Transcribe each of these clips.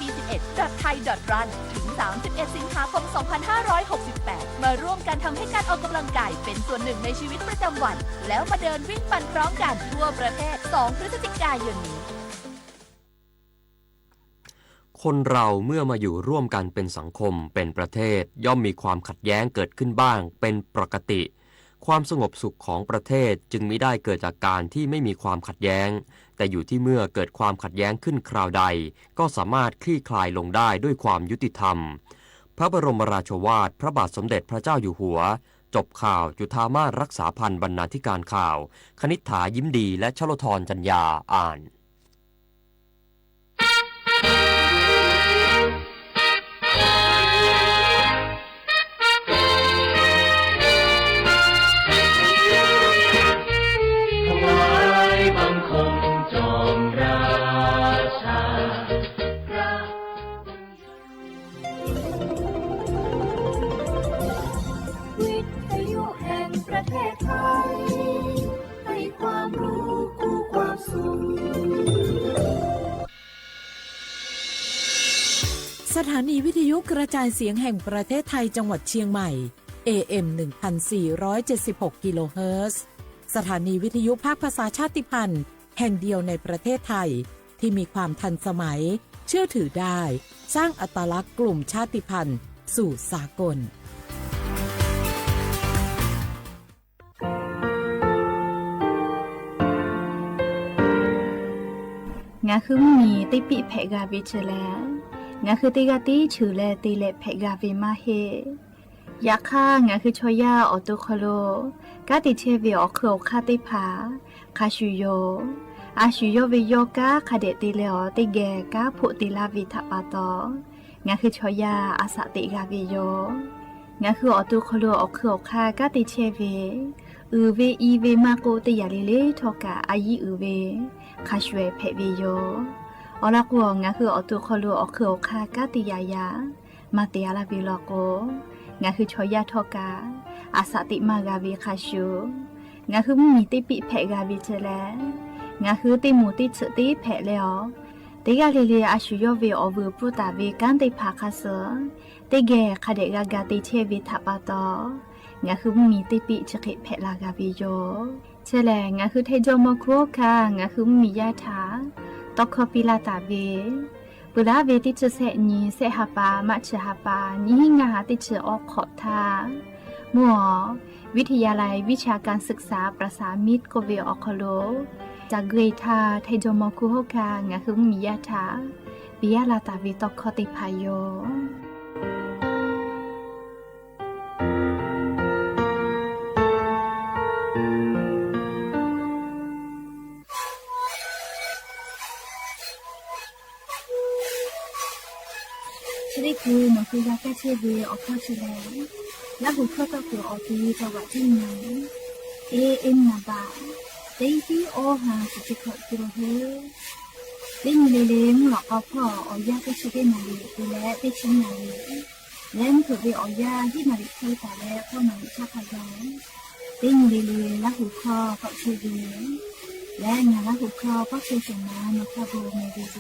www.b11.thai.run ถึง 31 สิงหาคม 2568 มาร่วมกันทำให้การออกกำลังกายเป็นส่วนหนึ่งในชีวิตประจำวันแล้วมาเดินวิ่งปั่นพร้อมกันทั่วประเทศ 2 พฤศจิกายนนี้คนเราเมื่อมาอยู่ร่วมกันเป็นสังคมเป็นประเทศย่อมมีความขัดแย้งเกิดขึ้นบ้างเป็นปกติความสงบสุขของประเทศจึงมิได้เกิดจากการที่ไม่มีความขัดแย้งแต่อยู่ที่เมื่อเกิดความขัดแย้งขึ้นคราวใดก็สามารถคลี่คลายลงได้ด้วยความยุติธรรมพระบรมราโชวาทพระบาทสมเด็จพระเจ้าอยู่หัวจบข่าวจุฑามาสรักษาพันธ์บรรณาธิการข่าวคณิษฐายิ้มดีและชลธรจัญญาอ่านสถานีวิทยุกระจายเสียงแห่งประเทศไทยจังหวัดเชียงใหม่ AM 1476 กิโลเฮิรตซ์สถานีวิทยุภาคภาษาชาติพันธุ์แห่งเดียวในประเทศไทยที่มีความทันสมัยเชื่อถือได้สร้างอัตลักษณ์กลุ่มชาติพันธุ์สู่สากลงาคือมีติปิเพกาวิเชแลงาคือติกาติฉือแลติเลเพกาวิมาเฮยาค่างาคือชอยาออตุคโลกาติเชวิออคือคาติผาคาชูโยอาชูโยวิโยกาคาเดติเลอติเกกาพุติลาวิทาปาโตงาคือชอยาอาสติกาวิโยงาคือออตุคโลออคือคากาติเชวิอือเวอีเวมาโกติยาลิเลทอกาอายีอือเวคาชเวเพวิโยอลักวงาคืออตุคลูอคือคากาติยายามาเตียลาวิลโกงาคือชอยาทอกาอาสติมากาวิคาชูงาคือมีติปิเพกาวิเจแลงาคือติมูติสติเพเลอติกาลิเลอาชูโยเวอวูปุตาเวกันติภาคาเสติเกคาเดกากาติเชวิทัปาตองาคือมีติปิจคิเพลากาวิโยเชแลงาคือเทโจโมโคคางาคือมียาถาตอกปิลาตาเวปุระเวติเจเสนีเสหปามัชหปานิหิงาติเจออกขอทามัววิทยาลัยวิชาการศึกษาประสามิตรโกเวออกโลจากเกรทาไทโจโมคุโฮคางาคือมียาถาปิยาลาตาเวตอกติพายโยนี่คือหนูคือยาแก้เชื้อเวออกข้อเชื้อแล้วหุ่นข้อตัวคือออกที่จังหวัดที่ไหนเอ็มนาบาเต็งที่โอหาสุจิขอกิโลเฮเล่นเล่นหลอกเอาพ่อออกยาแก้เชื้อได้มาเลยดูแลได้ชิ้นมาเลยและมันคือเวออกยาที่มาเลยที่แต่แล้วพ่อมาชาพยองเล่นเล่นแล้วหุ่นข้อก็เชื้อเวและงานแล้วหุ่นข้อก็เชื้อสมานมาข้าวโบเมดิโซ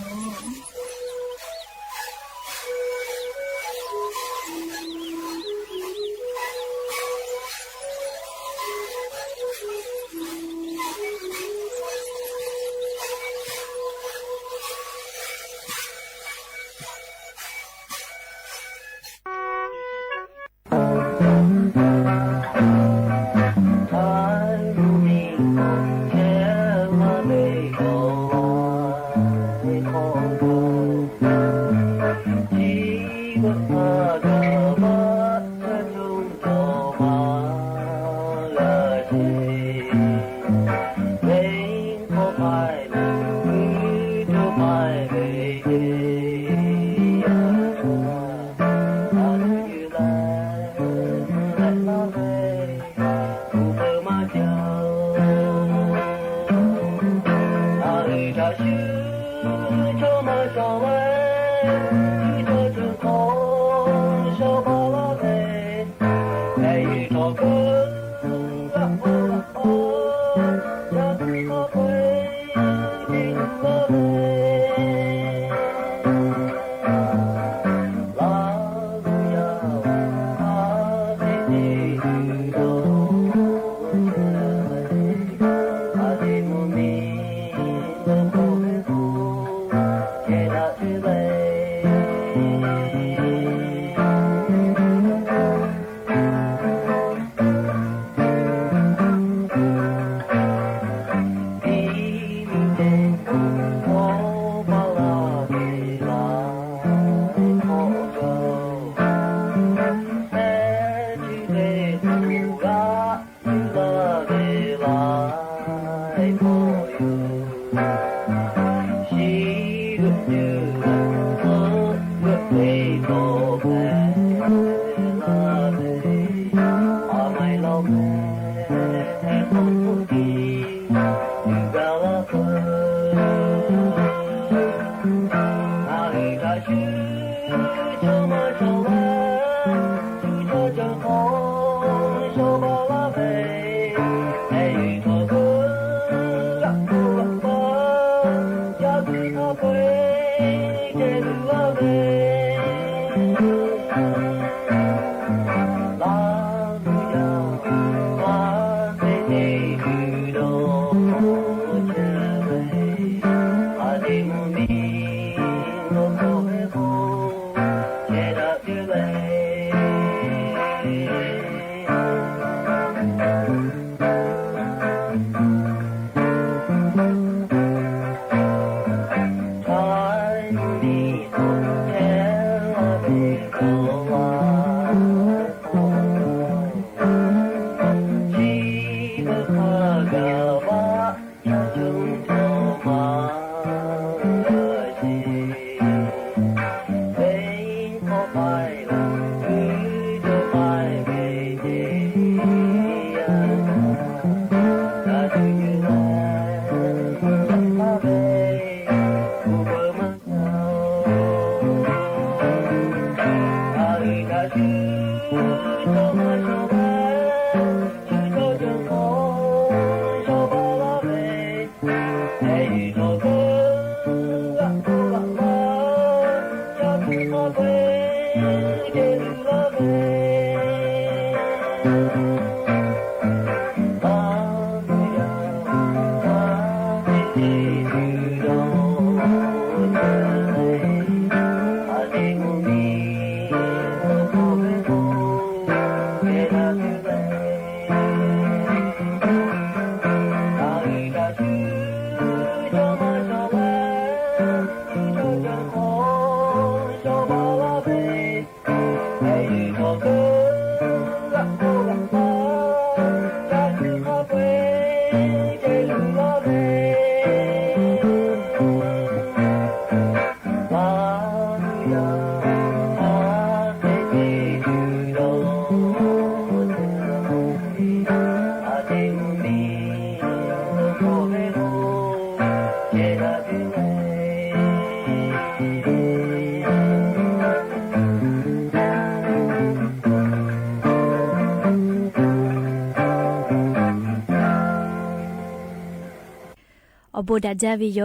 อบูดาจาวิโย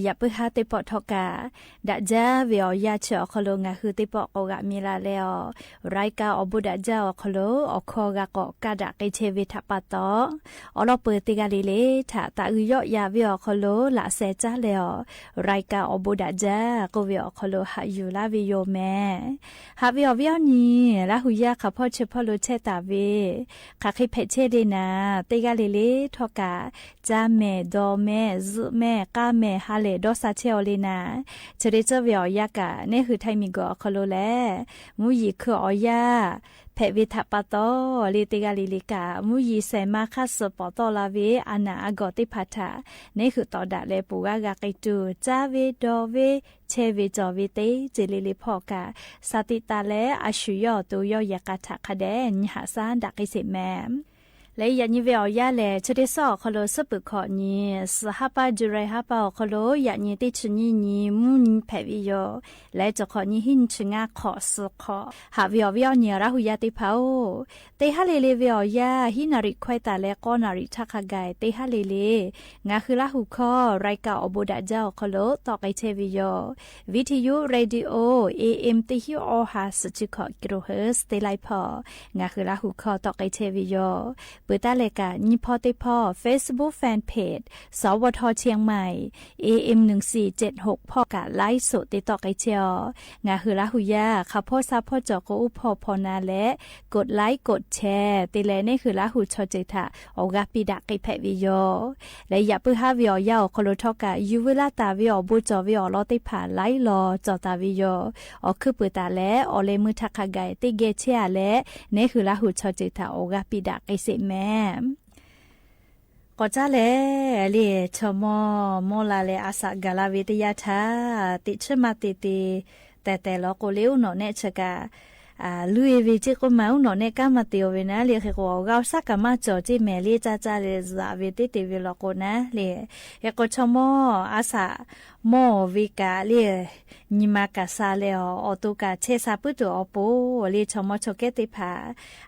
อย่าเพิ่งหาติปอทอกาดาจาวิโอยาเชอคโลงาคือติปอโอกามีลาเลอรายกาอบูดาจาคโลอคอกากอกาดาเกเชวิทัปตออลอเปติกาลิเลถาตาอุยอยาวิโอคโลละเซจาเลอรายกาอบูดาจากวิโอคโลหายูลาวิโยแม่หาวิโอวิโอนีละหุยาขะพ่อเชพอโลเชตาเวคาคิเพเชเดนาติกาลิเลทอกาจาเมดอเมแม่ก้าแม่ฮาเลดอซาเชอเลนาเชเรเจวิอยากะเนี่ยคือไทมิโกคโลแลมูยีคือออยาเพวิทัปโตลิติกาลิลิกามูยีเซมาคัสปอตลาเวอานาอากอติพัทาเนี่ยคือตอดาเลปูกากากิตูจาเวดอเวเชเวจอเวเตเจลิลิพอกาสติตาเลอาชุยอตัวยอยากาทะคะแดนหาซานดักอิเสแมและยันยิเวออยาเลชดิซอคโลสปุขอนีสหปาจุไรหาปาคโลยันยิติชนีนีมุนเพวิโยและจะขอนีหินชงาขอสขอหาวิอวิอเนียราหุยาติเผาเตฮาเลเลเวอยาหินาริควายตาและก็นาริทักกายเตฮาเลเลงาคือลาหุคอไรกาอบูดาเจ้าคโลต่อไกเชวิโยวิทยุเรดิโอ AM ติฮิโอฮาสจิขอกิโลเฮิร์สเตไลพองาคือลาหุคอต่อไกเชวิโยเปิดตาเลกานิพอติพอ Facebook Fanpage สวทเชียงใหม่ AM 1476พ่อกะไลฟ์สดติดต่อไกเชียวงาฮือละหุยาขับพ่อซับพ่อจอก็อุพอพอนาและกดไลค์กดแชร์ติแลนี่คือละหุชอเจทาออกาปิดาไกแพวิโยและอย่าเพิ่งหาวิอยาคโลทอกะยูเวลาตาวิอบูจอวิอลอติผ่าไลลอจอตาวิโยออคือเปิดตาและออเลมือทักขะไกติเกเชียและนี่คือละหุชอเจทาออกาปิดาไกเสแม่ก็จะเลยชมโมลาเลอาสากาลาวิทยาธาติชมาติแต่ละก็เลี้ยวหนอเนชกาลุยวิจิก็มาหนอเนกามาเตียวเวนะเรียกว่าเราสักมาจอจิเมลีจ้าเลซาวิติวิลโกนะเลยก็ชมอาสา โมวิกาเลียนิมากาซาเลออตุกาเชซาปุตุอปูเลีชมชเกติพา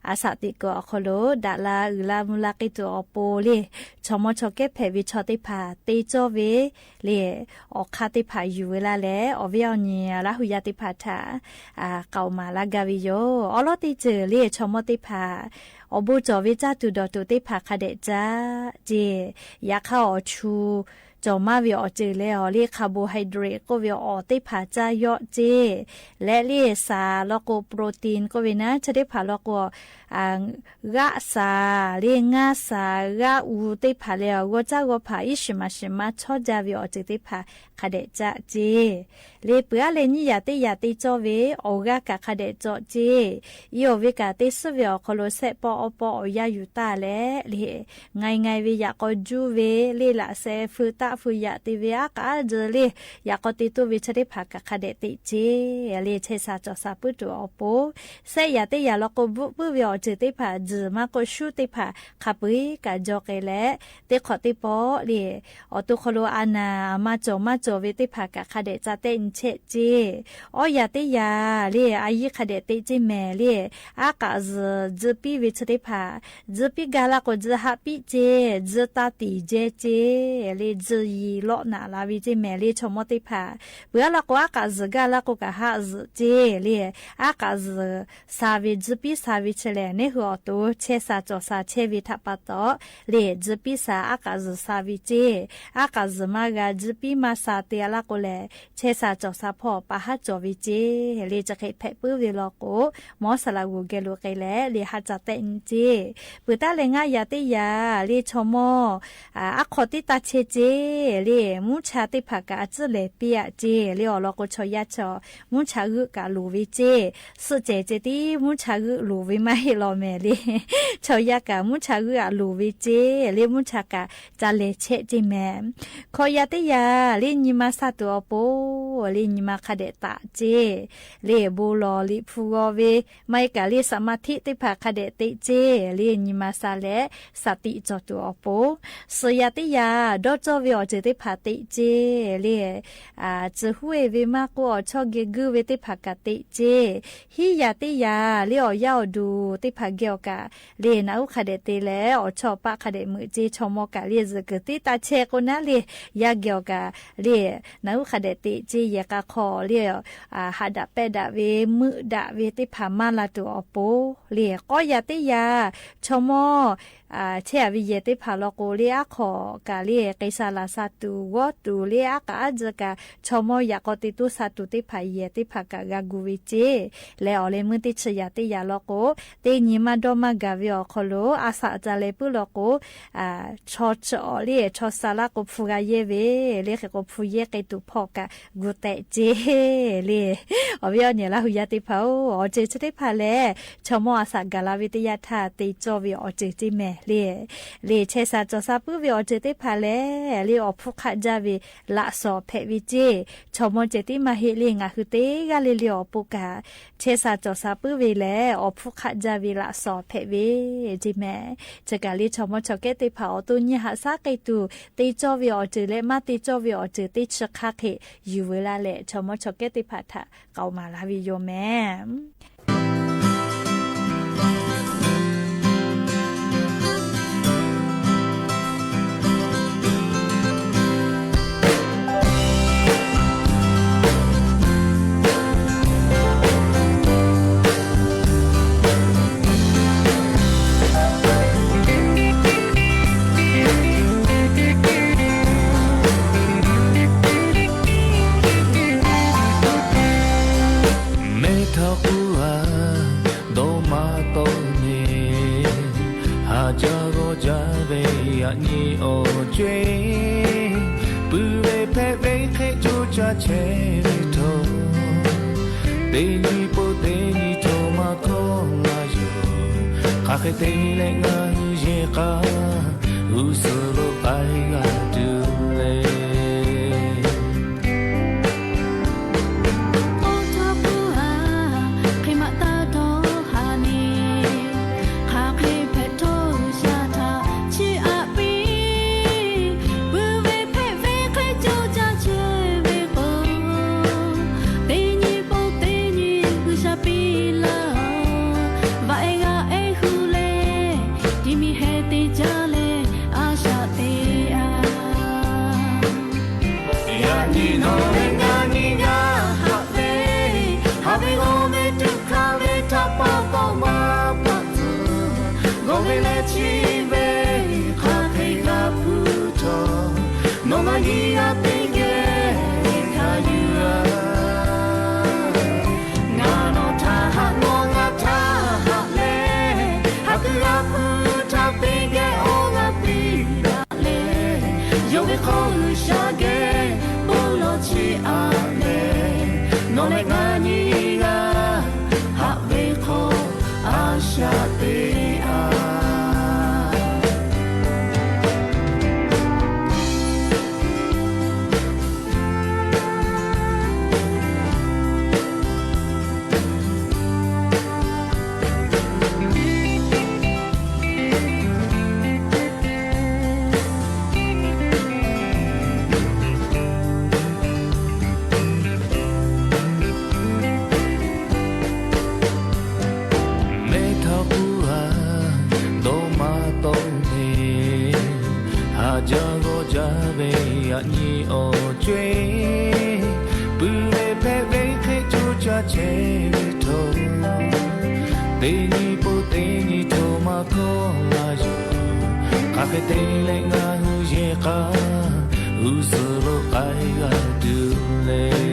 อาสาติกอคโลดาลาอุลามุลากิตุอปูเลีชมชเกเพวิชติพาติโจเวเลีออคาติพาอยู่เวลาแลอเวียวเนียลาหุยาติพาทาเกามาลากาวิโยอลอติเจเลีชมติพาอบูจอวิจาตุดอตุติพาคาเดจาเจยาเข้าชูจอมาวิอเจแล้วเรียกคาร์โบไฮเดรตก็วิออติผาจายอเจและเรียสาแล้วก็โปรตีนก็วินะจะได้ผาแล้วก็กะสาเรียงาสากะอูติผาแล้วก็จะก็ผาอิชิมาชอจาวิอเจติผาคาเดจาเจเรียเปื่อเลนี่ยาติจอเวออกะคาเดจอเจอีโอเวกาติสวิอคโลเซปอปอยาอยู่ตาและเรียไงวิยาก็จูเวเรียละเซฟุตฟุยาติเวียกาเจลียากติตุวิชริภากะคาเดติเจเลีเชซาจอซาปุตุอโปเซยาติยาลกบุวิอเจติภาจมาก็ชูติภาคาปุยกะจอเกเลติขอติปอลีอตุคโลอานามาจอเวติภากะคาเดจาเตนเชเจอยาติยาลีอายิคาเดติจิเมลีอากาจปีวิชริภาจปีกาลาก็จฮาปิเจจตาติเจลีจยีโลนาลาวิจิเมลีชมติพาเบื่อละก็อากาศกาละก็กะฮาเจลีอากาศสาวิจปีสาวิเชเลในหัวตัวเชซาจอซาเชวิทัปโตลีจปีสาอากาศสาวิเจอากาศมากาจปีมาสาเตียละก็เลเชซาจอซาพอปะฮะจอวิเจลีจะเคยเพปื้อวิลโกมอสลากูเกลูเกเลลีฮะจะเตนเจปุตาเลงายาติยาลีชมอะขอติตาเชเจเรียมุชาติภากาจะเลเปียเจเรียลก็ชอยาชอมุชากุกาลูวิเจสุเจเจติมุชากุลูวิมาเฮลอเมลีชอยากามุชากุอาลูวิเจเรียมุชากาจะเลเชจิแมขอยาติยาเรียนิมาซาตัวโปเรียนิมาคาเดตาเจเรียบูลอลิฟูโกเวไม่กาเรียสมาธิติภาคาเดติเจเรียนิมาซาเลสติจตัวโปสยาติยาดอจอวิอเจติภาติเจเรียจะหุยวิมากว่าชอเกกูเวติภากาติเจฮิยาติยาเรียาวดูติภาเกียวกาเรียนาอุคาเดติเลอชอปะคาเดมือเจชมกาเรียจะกติตาเชโกนาเรียยาเกียวกาเรียนาอุคาเดติเจยากาคอเรียหาดาเปดาเวมือดาเวติภามาลาตัวอโปเรียก็ยาติยาชมเชวิเยติภาลโกเรียขอกาเรียกิซาลาซาตูวตูเรียกาจกาชมอยากติตุสาตุติภาเยติภากากากูวิเจและอเลมือติชยาติยาลโกเตนิมาดอมากาวิอคโลอาสาจาเลปุลโกชอชอเรียชอซาลาโกฟูกาเยเวเรียกโกฟูเยกตุพอกากูเตเจเรียอวิอเนลาหุยาติภาอเจชติภาเลชมอาสากาลาวิทยาธาติจอวิอเจจิเมเรียเชซาจอซาปุวิอเจติภาเลเรียอพุขะจาวิละสอเพวิเจชมเจติมาเฮเลียงาคือเตกาเลเลียอปุกาเชซาจอซาปุวิเลอพุขะจาวิละสอเพวิจิเมจะกาลิชมชเกติภาอตุญหาสาเกตุติจอวิอเจเลมาติจอวิอเจติชะคาเคอยู่เวลาเลชมชเกติภาทะเกามาลาวิโยแมเชริโตเตนิโปเตนิโตมาโคมาโยคาเคเตเลงาเยกาอุสโรไอกาดูเลเ Nganiga Haveko Ashatea Jago jabe ya ni o jwe bu le pe ve khe chu cha che to de ni po de ni to ma ko la yo ka ke de le nga hu ye ka u so lo ai ga du le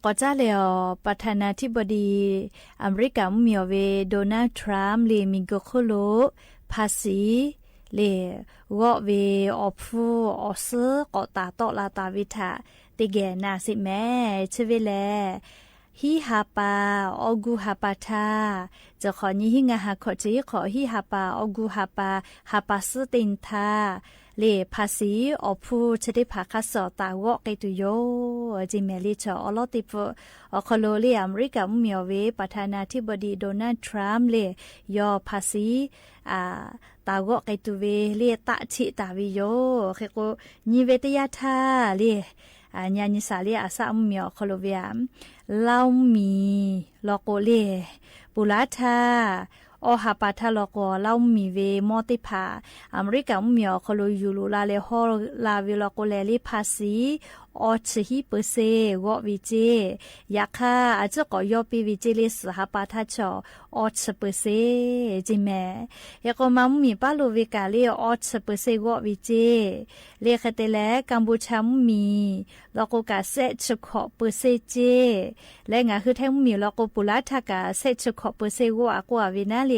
ก็จะเลยประธานาธิบดีอเมริกาเมียวเวโดนัลด์ทรัมป์เลยมีก็โลภาษีเลยว่าเวอพูอซื้อก็ตาโตลาตาวิทาติแกนาสิแม่เชเวแลฮิฮาปาอกูฮาปาทาจะขอนี้ฮิงาฮาขอจีขอฮิฮาปาอกูฮาปาฮาปาสตินทาเลภาษีอพูชดิภาคัสสตาวอกไกตุโยจิเมลิชอลอติปอคโลเลอเมริกาเมียวเวประธานาธิบดีโดนัลด์ทรัมป์เลยอภาษีตาวอกไกตุเวเลตะชิตาวิโยเคโกนิเวตยาทาเลญาณิสาเลอาสาเมียวคโลเวียมลาวมีลอโกเลปุลาทาอหาปาทาลอกอเล่ามีเวมอติภาอเมริกาเมียวคโลยูลูลาเลฮอลาเวลโกเลลิภาษีอชฮิเปเซวอวิเจยาคาอาจจะก่อยอปีวิเจเลสหาปาทาชอชเปเซจิแมยากมามีปาโลเวกาเลอชเปเซวอวิเจเลคเตเลกัมพูชามีลโกกาเซชขอเปเซเจและงาคือแท้มีลโกปุลาทากาเซชขอเปเซวอกว่าเวนาเล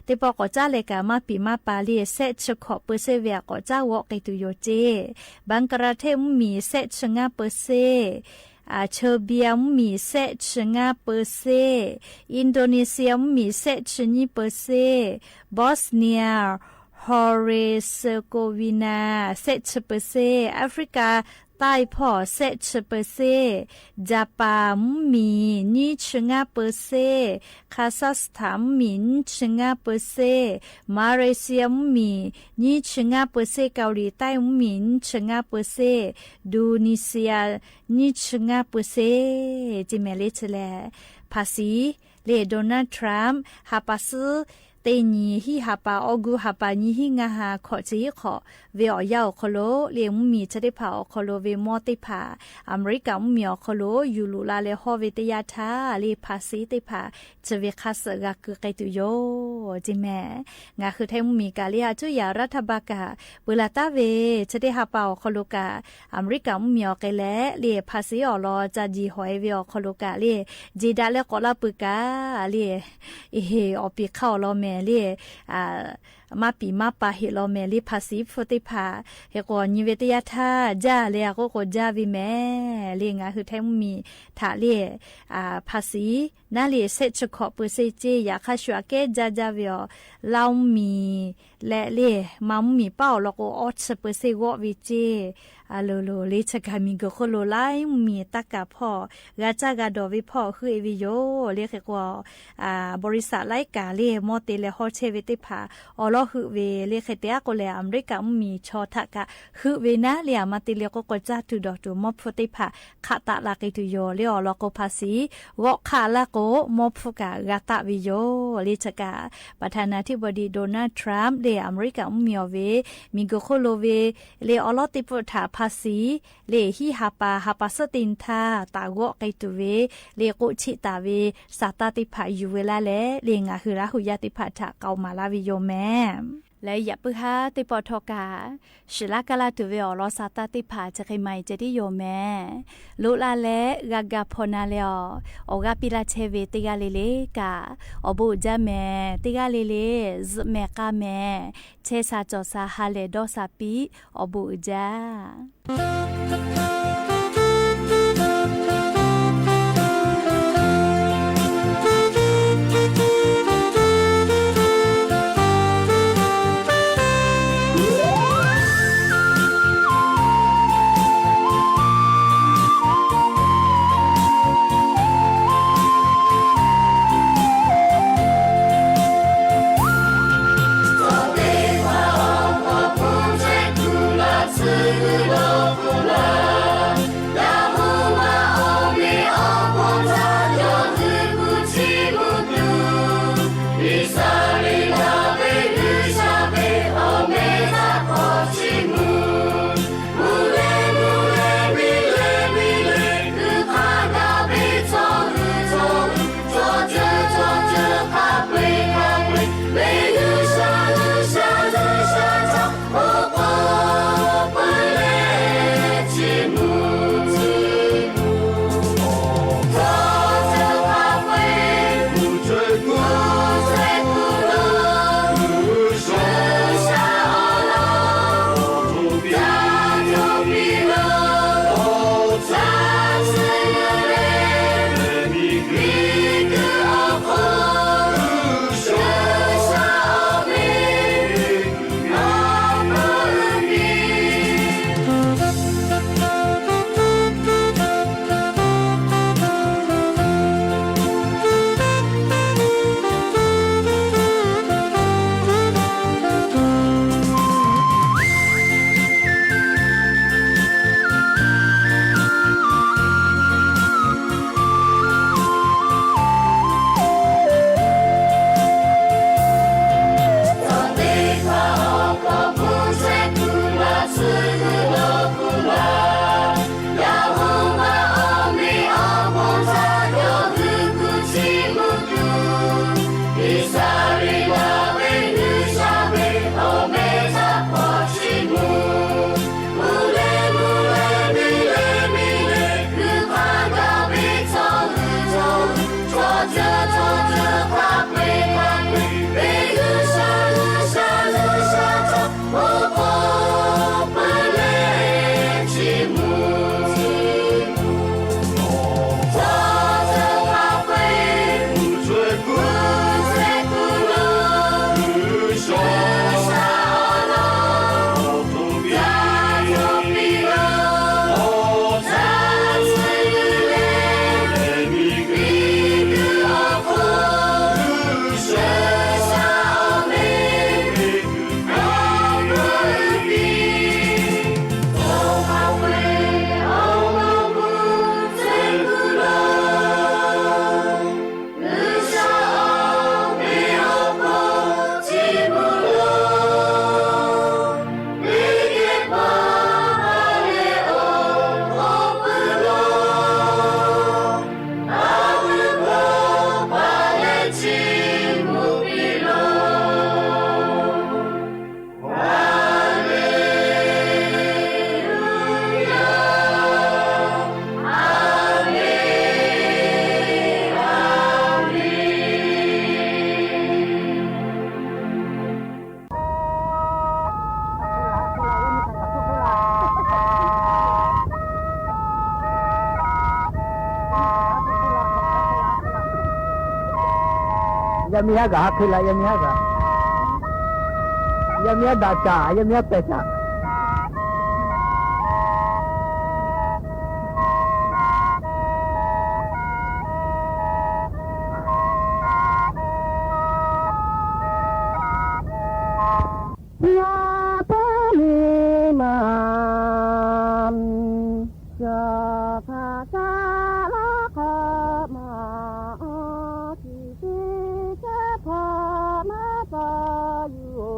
เตปอกอจ้าเลกามาปีมาปาเลเซชขอเปเซเวกอจ้าวอไกตุโยเจบังกราเทมีเซชงาเปเซเชเบียมมีเซชงาเปเซอินโดนีเซียมีเซชนีเปเซบอสเนียฮ เรเซโกวีนาเซชเปเซแอฟริกาใต้พ่อเซชเปเซจาปามีนิชงาเปเซคาซัคสถานมีนิชงาเปเซมาเลเซียมีนิชงาเปเซเกาหลีใต้มีนิชงาเปเซดูนิเซียนิชงาเปเซจิเมเลชแลภาษีเลโดนัลด์ทรัมป์ฮาปาซเตนีฮิฮาปาออกูฮาปานีฮิงาฮาขอจีขอเวอยาวคโลเลียงมีชะได้ผาคโลเวมอติผาอเมริกามีอคโลยูลูลาเลฮอเวตยาทาเลภาษีติผาจะเวคัสกะคือไกตุโยจิแม่งาคือไทยมีกาเลียจุยารัฐบากาเวลาตาเวชะได้ฮาปาคโลกาอเมริกามีอไกแลเลภาษีอลอจะจีหอยเวอคโลกาเลจีดาเลกอลาปึกาเลเฮออปิเข้าลอแม่เลมาปีมาปาเฮลอเมลิภาษีฟติภาเฮกอนิเวตยาทาจาเลก็ก็จาวิแม่เลงาคือแท้มีถาเลภาษีนาเลเซชขอเปเซเจอยาคาชัวเกจาจาเวอลาวมีและเลมัมมีเป้าแล้วก็ออชเปเซวอวิเจโลโลเลชกามิกโคโลไลมีตะกะพ่อกาจากาดอวิพ่อคือเอวิโยเลเกกว่าบริษัทไลกาเลมอเตเลฮอเชวิติภาออลอคือเวเลเขเตะก็เลอเมริกามีชอทะกะคือเวนะเลมาติเลก็กจาตุดอตุมอฟติภาขะตะลากิตุโยเลอลอกภาษีวอคาลาโกมอฟกะกาตะวิโยเลชกาประธานาธิบดีโดนัลด์ทรัมป์เลอเมริกามีอเวมีโกโคโลเวเลอลอติปถาภาษีเลฮิฮาปาสตินทาตาวอไกตุเวเลกุชิตาเวสาตาติภายูเวลาเลงาคือราหุยาติภาทะเกามาลาวิโยแม่และอย่าปึฮาติปอทกาชิลากาลาตุเวอลอสาตาติภาจะไคไมจะดิโยแม่ลุลาเลกากาพนาเลอโอกาปิลาเชเวติกาเลเลกาอบูจาแม่ติกาเลเลซเมกาแม่เชซาจอซาฮาเลดอซาปีอบูจาKula Yamia ga khila yamia ga. Yamia dacha, yamia pecha. Ya pani mam ya phasa la kha ma ti ti cha pha ma pa yu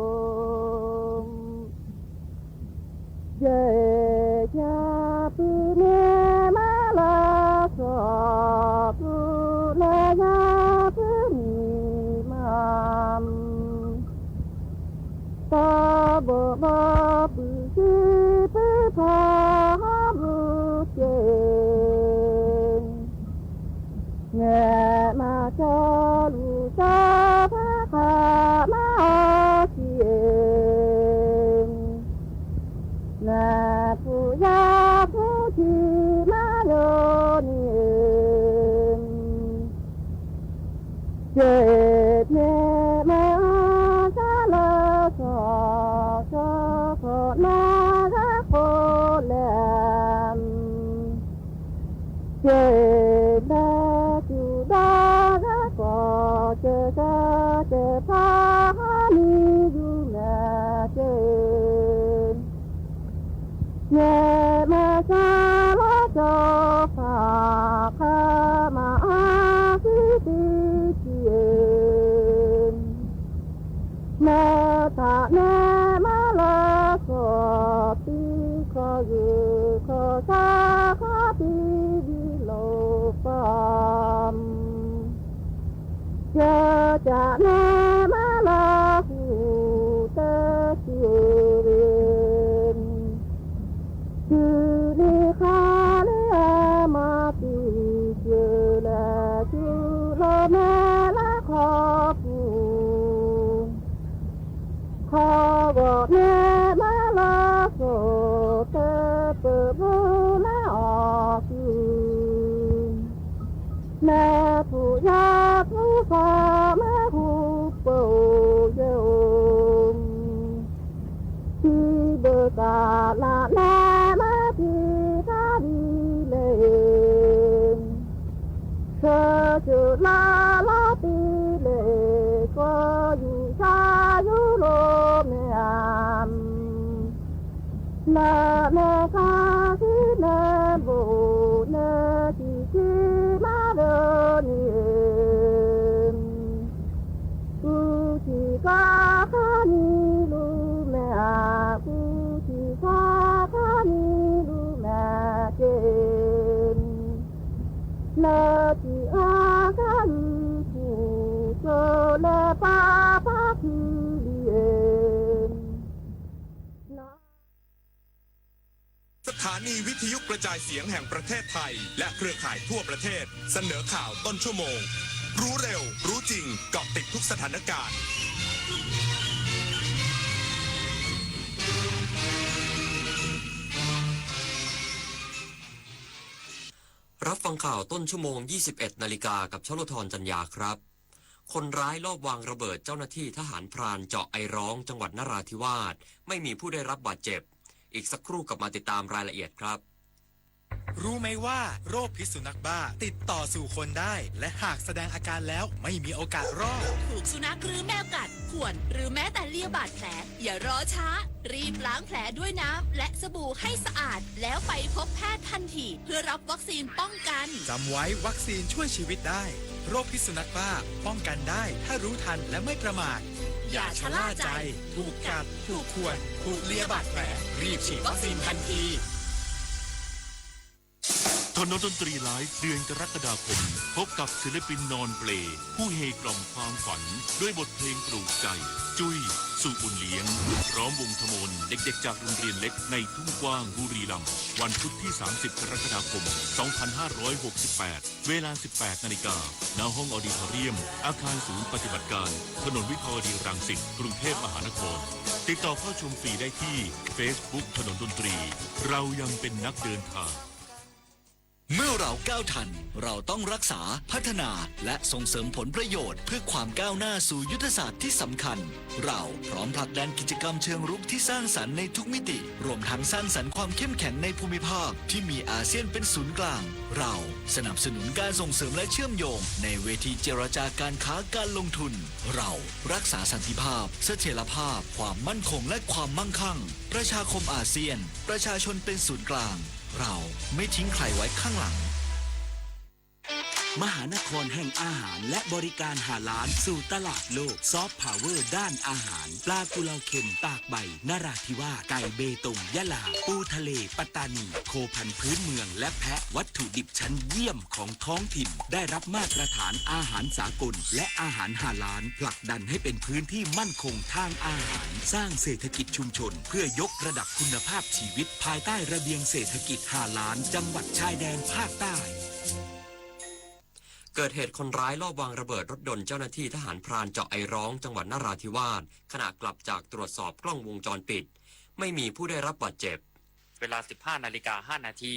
ye ya pu ne ma la so pu la ya pu ni mam ta bo ma pu si pu pha bu che nghe ma cho lu sa pha kha ma chi na pu ya pu chi ma yo ni che ne ma sa la so so ko na ga ko lam che na tu da ga ko che ga che pa ni du na che ye ma sa la so fa kha ma si ti chi ma ta ne ma la so ti ko yu ko sa ha ti di lo pam cha cha ne ma la hu te chi rin tu ni kha le ma ti je la tu lo me la kho pu kho go ne ma la so te pu bu la o tu na pu ya pu fa ma hu po yo ti bu ta la la ma ti ta di le sơ chu la la ti le ko yu sa yu lo me am na me ka si na bo na ti chi ma do ni u chi ka ka ni lu me a u chi ka ka ni lu me ke la ti a ka ni pu so le pa pa ki li en สถานีวิทยุกระจายเสียงแห่งประเทศไทยและเครือข่ายทั่วประเทศเสนอข่าวต้นชั่วโมงรู้เร็วรู้จริงเกาะติดทุกสถานการณ์ รับฟังข่าวต้นชั่วโมง 21 นาฬิกากับชลธรจันยาครับ คนร้ายลอบวางระเบิดเจ้าหน้าที่ทหารพรานเจาะไอร้องจังหวัดนราธิวาสไม่มีผู้ได้รับบาดเจ็บอีกสักครู่กลับมาติดตามรายละเอียดครับ รู้ไหมว่าโรคพิษสุนัขบ้าติดต่อสู่คนได้และหากแสดงอาการแล้วไม่มีโอกาสรอด ถูกสุนัขหรือแมวกัดข่วนหรือแม้แต่เลียบาดแผลอย่ารอช้ารีบล้างแผลด้วยน้ำและสบู่ให้สะอาดแล้วไปพบแพทย์ทันทีเพื่อรับวัคซีนป้องกันจำไว้วัคซีนช่วยชีวิตได้โรคพิษสุนัขบ้าป้องกันได้ถ้ารู้ทันและไม่ประมาทอย่าชะล่าใจถูกกัดถูกข่วนถูกเลียบาดแผลรีบฉีดวัคซีนทันทีถนนดนตรีไลฟ์เดือนกรกฎาคมพบกับศิลปินนอนเปลผู้เฮกล่อมความฝันด้วยบทเพลงปลูกใจจุ้ยสุบุญเลี้ยงพร้อมวงทมนเด็กๆจากโรงเรียนเล็กในทุ่งกว้างบุรีรัมย์วันพุธที่ 30 กรกฎาคม 2568 เวลา 18 นาฬิกาณห้องออดิทอเรียมอาคารศูนย์ปฏิบัติการถนนวิภาวดีรังสิตกรุงเทพมหานครติดต่อเข้าชมฟรีได้ที่ Facebook ถนนดนตรีเรายังเป็นนักเดินทาง เมื่อเราก้าวทันเราต้องรักษาพัฒนาและส่งเสริมผลประโยชน์เพื่อความก้าวหน้าสู่ยุทธศาสตร์ที่สำคัญเราพร้อมผลักดันกิจกรรมเชิงรุกที่สร้างสรรค์ในทุกมิติรวมทั้งสร้างสรรค์ความเข้มแข็งในภูมิภาคที่มีอาเซียนเป็นศูนย์กลางเราสนับสนุนการส่งเสริมและเชื่อมโยงในเวทีเจรจาการค้าการลงทุนเรารักษาสันติภาพเสถียรภาพความมั่นคงและความมั่งคั่งประชาคมอาเซียนประชาชนเป็นศูนย์กลางเราไม่ทิ้งใครไว้ข้างหลังมหานครแห่งอาหารและบริการหาล้านสู่ตลาดโลกซอฟต์พาวเวอร์ด้านอาหารปลากุเลาเค็มตากใบนราธิวาสไก่เบตงยะลาปูทะเลปัตตานีโคพันธุ์พื้นเมืองและแพะวัตถุดิบชั้นเยี่ยมของท้องถิ่นได้รับมาตรฐานอาหารสากลและอาหารหาล้านผลักดันให้เป็นพื้นที่มั่นคงทางอาหารสร้างเศรษฐกิจชุมชนเพื่อยกระดับคุณภาพชีวิตภายใต้ระเบียงเศรษฐกิจหาล้านจังหวัดชายแดนภาคใต้เกิดเหตุคนร้ายลอบวางระเบิดรถยนต์เจ้าหน้าที่ทหารพรานเจาะไอร้องจังหวัดนราธิวาสขณะกลับจากตรวจสอบกล้องวงจรปิดไม่มีผู้ได้รับบาดเจ็บเวลา 15:05 นาที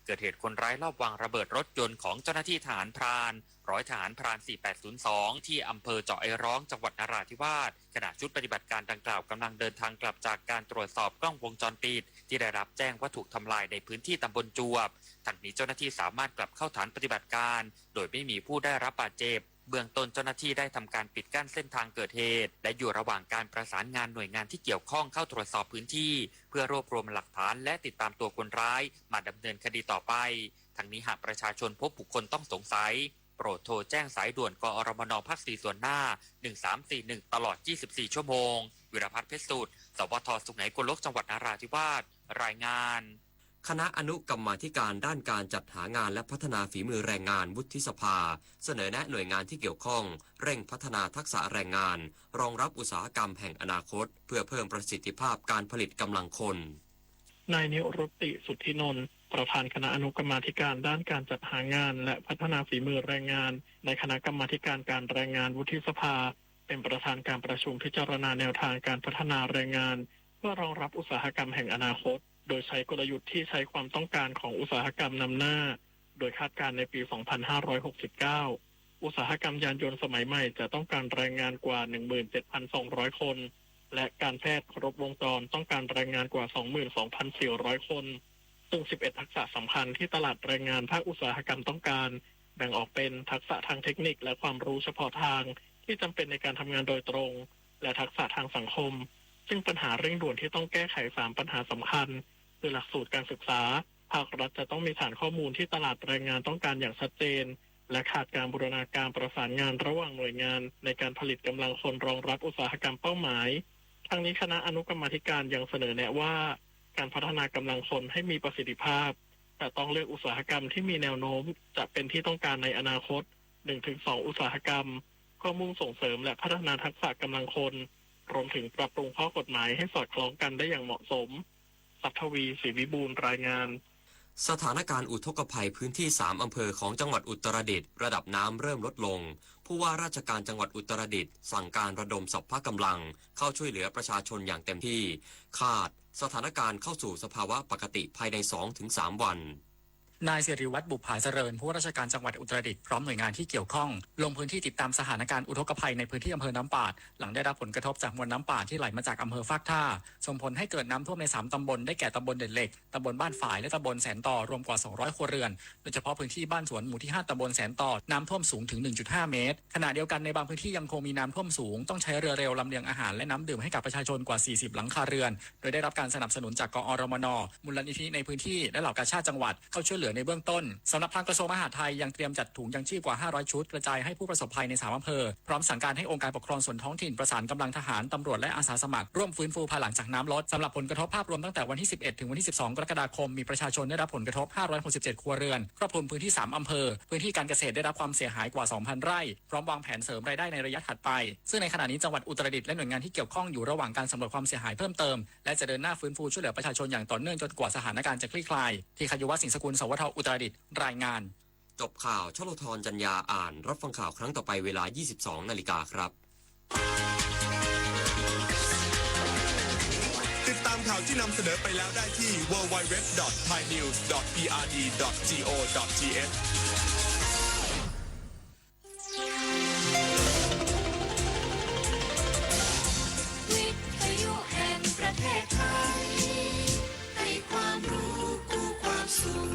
เกิดเหตุคนร้ายลอบวางระเบิดรถยนต์ของเจ้าหน้าที่ทหารพรานร้อยทหารพราน 4802 ที่อำเภอเจาะไอร้องจังหวัดนราธิวาสขณะชุดปฏิบัติการดังกล่าวกำลังเดินทางกลับจากการตรวจสอบกล้องวงจรปิดที่ได้รับแจ้งว่าถูกทำลายในพื้นที่ตำบลจวบทั้งนี้เจ้าหน้าที่สามารถกลับเข้าฐานปฏิบัติการโดยไม่มีผู้ได้รับบาดเจ็บเบื้องต้นเจ้าหน้าที่ได้ทำการปิดกั้นเส้นทางเกิดเหตุและอยู่ระหว่างการประสานงานหน่วยงานที่เกี่ยวข้องเข้าตรวจสอบพื้นที่เพื่อรวบรวมหลักฐานและติดตามตัวคนร้ายมาดำเนินคดีต่อไปทั้งนี้หากประชาชนพบบุคคลต้องสงสัยโปรดโทรแจ้งสายด่วนกอรมนภาค 4 ส่วนหน้า 1341 ตลอด 24 ชั่วโมงวิรพัฒน์เพชรสุดสวท.สุขไหนโกลกจังหวัดนราธิวาสรายงานคณะอนุกรรมาธิการด้านการจัดหางานและพัฒนาฝีมือแรงงานวุฒิสภาเสนอแนะหน่วยงานที่เกี่ยวข้องเร่งพัฒนาทักษะแรงงานรองรับอุตสาหกรรมแห่งอนาคตเพื่อเพิ่มประสิทธิภาพการผลิตกำลังคนนายนิรุตติสุทธินนท์ประธานคณะอนุกรรมาธิการด้านการจัดหางานและพัฒนาฝีมือแรงงานในคณะกรรมาธิการการแรงงานวุฒิสภาเป็นประธานการประชุมพิจารณาแนวทางการพัฒนาแรงงานเพื่อรองรับอุตสาหกรรมแห่งอนาคตโดยใช้กลยุทธ์ที่ใช้ความต้องการของอุตสาหกรรมนำหน้าโดยคาดการณ์ในปี 2569 อุตสาหกรรมยานยนต์สมัยใหม่จะต้องการแรงงานกว่า 17,200 คนและการแพทย์ครบวงจรต้องการแรงงานกว่า 22,400 คนซึ่ง 11 ทักษะสำคัญที่ตลาดแรงงานภาคอุตสาหกรรมต้องการแบ่งออกเป็นทักษะทางเทคนิคและความรู้เฉพาะทางที่จำเป็นในการทำงานโดยตรงและทักษะทางสังคมซึ่งปัญหาเร่งด่วนที่ต้องแก้ไข3ปัญหาสำคัญคือหลักสูตรการศึกษาภาครัฐจะต้องมีฐานข้อมูลที่ตลาดแรงงานต้องการอย่างชัดเจนและขาดการบูรณาการประสานงานระหว่างหน่วยงานในการผลิตกำลังคนรองรับอุตสาหกรรมเป้าหมายทั้งนี้คณะอนุกรรมาธิการยังเสนอแนะว่าการพัฒนากำลังคนให้มีประสิทธิภาพแต่ต้องเลือกอุตสาหกรรมที่มีแนวโน้มจะเป็นที่ต้องการในอนาคต 1-2 อุตสาหกรรมข้อมุ่งส่งเสริมและพัฒนาทักษะกำลังคนรวมถึงปรับปรุงข้อกฎหมายให้สอดคล้องกันได้อย่างเหมาะสมสัทวีศรีวิบูลย์รายงานสถานการณ์อุทกภัยพื้นที่3อำเภอของจังหวัดอุตรดิตถ์ระดับน้ำเริ่มลดลงผู้ว่าราชการจังหวัดอุตรดิตถ์สั่งการระดมสรรพกำลังเข้าช่วยเหลือประชาชนอย่างเต็มที่คาดสถานการณ์เข้าสู่สภาวะปกติภายใน 2-3 วันนายสิริวัฒน์บุภาเจริญผู้ว่าราชการจังหวัดอุตรดิตถ์พร้อมหน่วยงานที่เกี่ยวข้องลงพื้นที่ติดตามสถานการณ์อุทกภัยในพื้นที่อำเภอน้ำปาดหลังได้รับผลกระทบจากมวลน้ำป่าที่ไหลมาจากอำเภอฟากท่าส่งผลให้เกิดน้ำท่วมใน3ตำบลได้แก่ตำบลเด่นเหล็กตำบลบ้านฝายและตำบลแสนต่อรวมกว่า200ครัวเรือนโดยเฉพาะพื้นที่บ้านสวนหมู่ที่5ตำบลแสนต่อน้ำท่วมสูงถึง 1.5 เมตรขณะเดียวกันในบางพื้นที่ยังคงมีน้ำท่วมสูงต้องใช้เรือเร็วลำเลียงอาหารและน้ำดื่มให้กับประชาชนกว่า40หลังคาเรือนโดยได้รับการสนับสนุนจากกอรมนมูลนิธิในพื้นที่และเหล่ากาชาดจังหวัดเข้าช่วยเหลือในเบื้องต้นสำหรับทางกระทรวงมหาดไทยยังเตรียมจัดถุงยังชีพกว่า500ชุดกระจายให้ผู้ประสบภัยใน3อำเภอพร้อมสั่งการให้องค์การปกครองส่วนท้องถิ่นประสานกำลังทหารตำรวจและอาสาสมัครร่วมฟื้นฟูภายหลังจากน้ำลดสำหรับผลกระทบภาพรวมตั้งแต่วันที่11ถึงวันที่12กรกฎาคมมีประชาชนได้รับผลกระทบ567ครัวเรือนครอบคลุมพื้นที่3อำเภอพื้นที่การเกษตรได้รับความเสียหายกว่า 2,000 ไร่พร้อมวางแผนเสริมรายได้ในระยะถัดไปซึ่งในขณะนี้จังหวัดอุตรดิตถ์และหน่วยงานที่เกี่ยวข้องอยู่ระหว่างการสำรวจความเสียหายเพิ่มเติมและจะเดินหน้าฟื้นฟูช่วยเหลือประชาชนอย่างต่อเนื่องจนกว่าสถานการณ์จะคลี่คลายที่ขยุวัฒน์สิงห์สกุลสวท.อุตรดิตถ์รายงานจบข่าวชลธรจัญญาอ่านรับฟังข่าวครั้งต่อไปเวลา 22 นาฬิกาครับติดตาม ข่าวที่นำเสนอไปแล้วได้ที่ www.thainews.prd.go.thวิทยุแห่งประเทศไทยให้ความรู้กู้ความสุข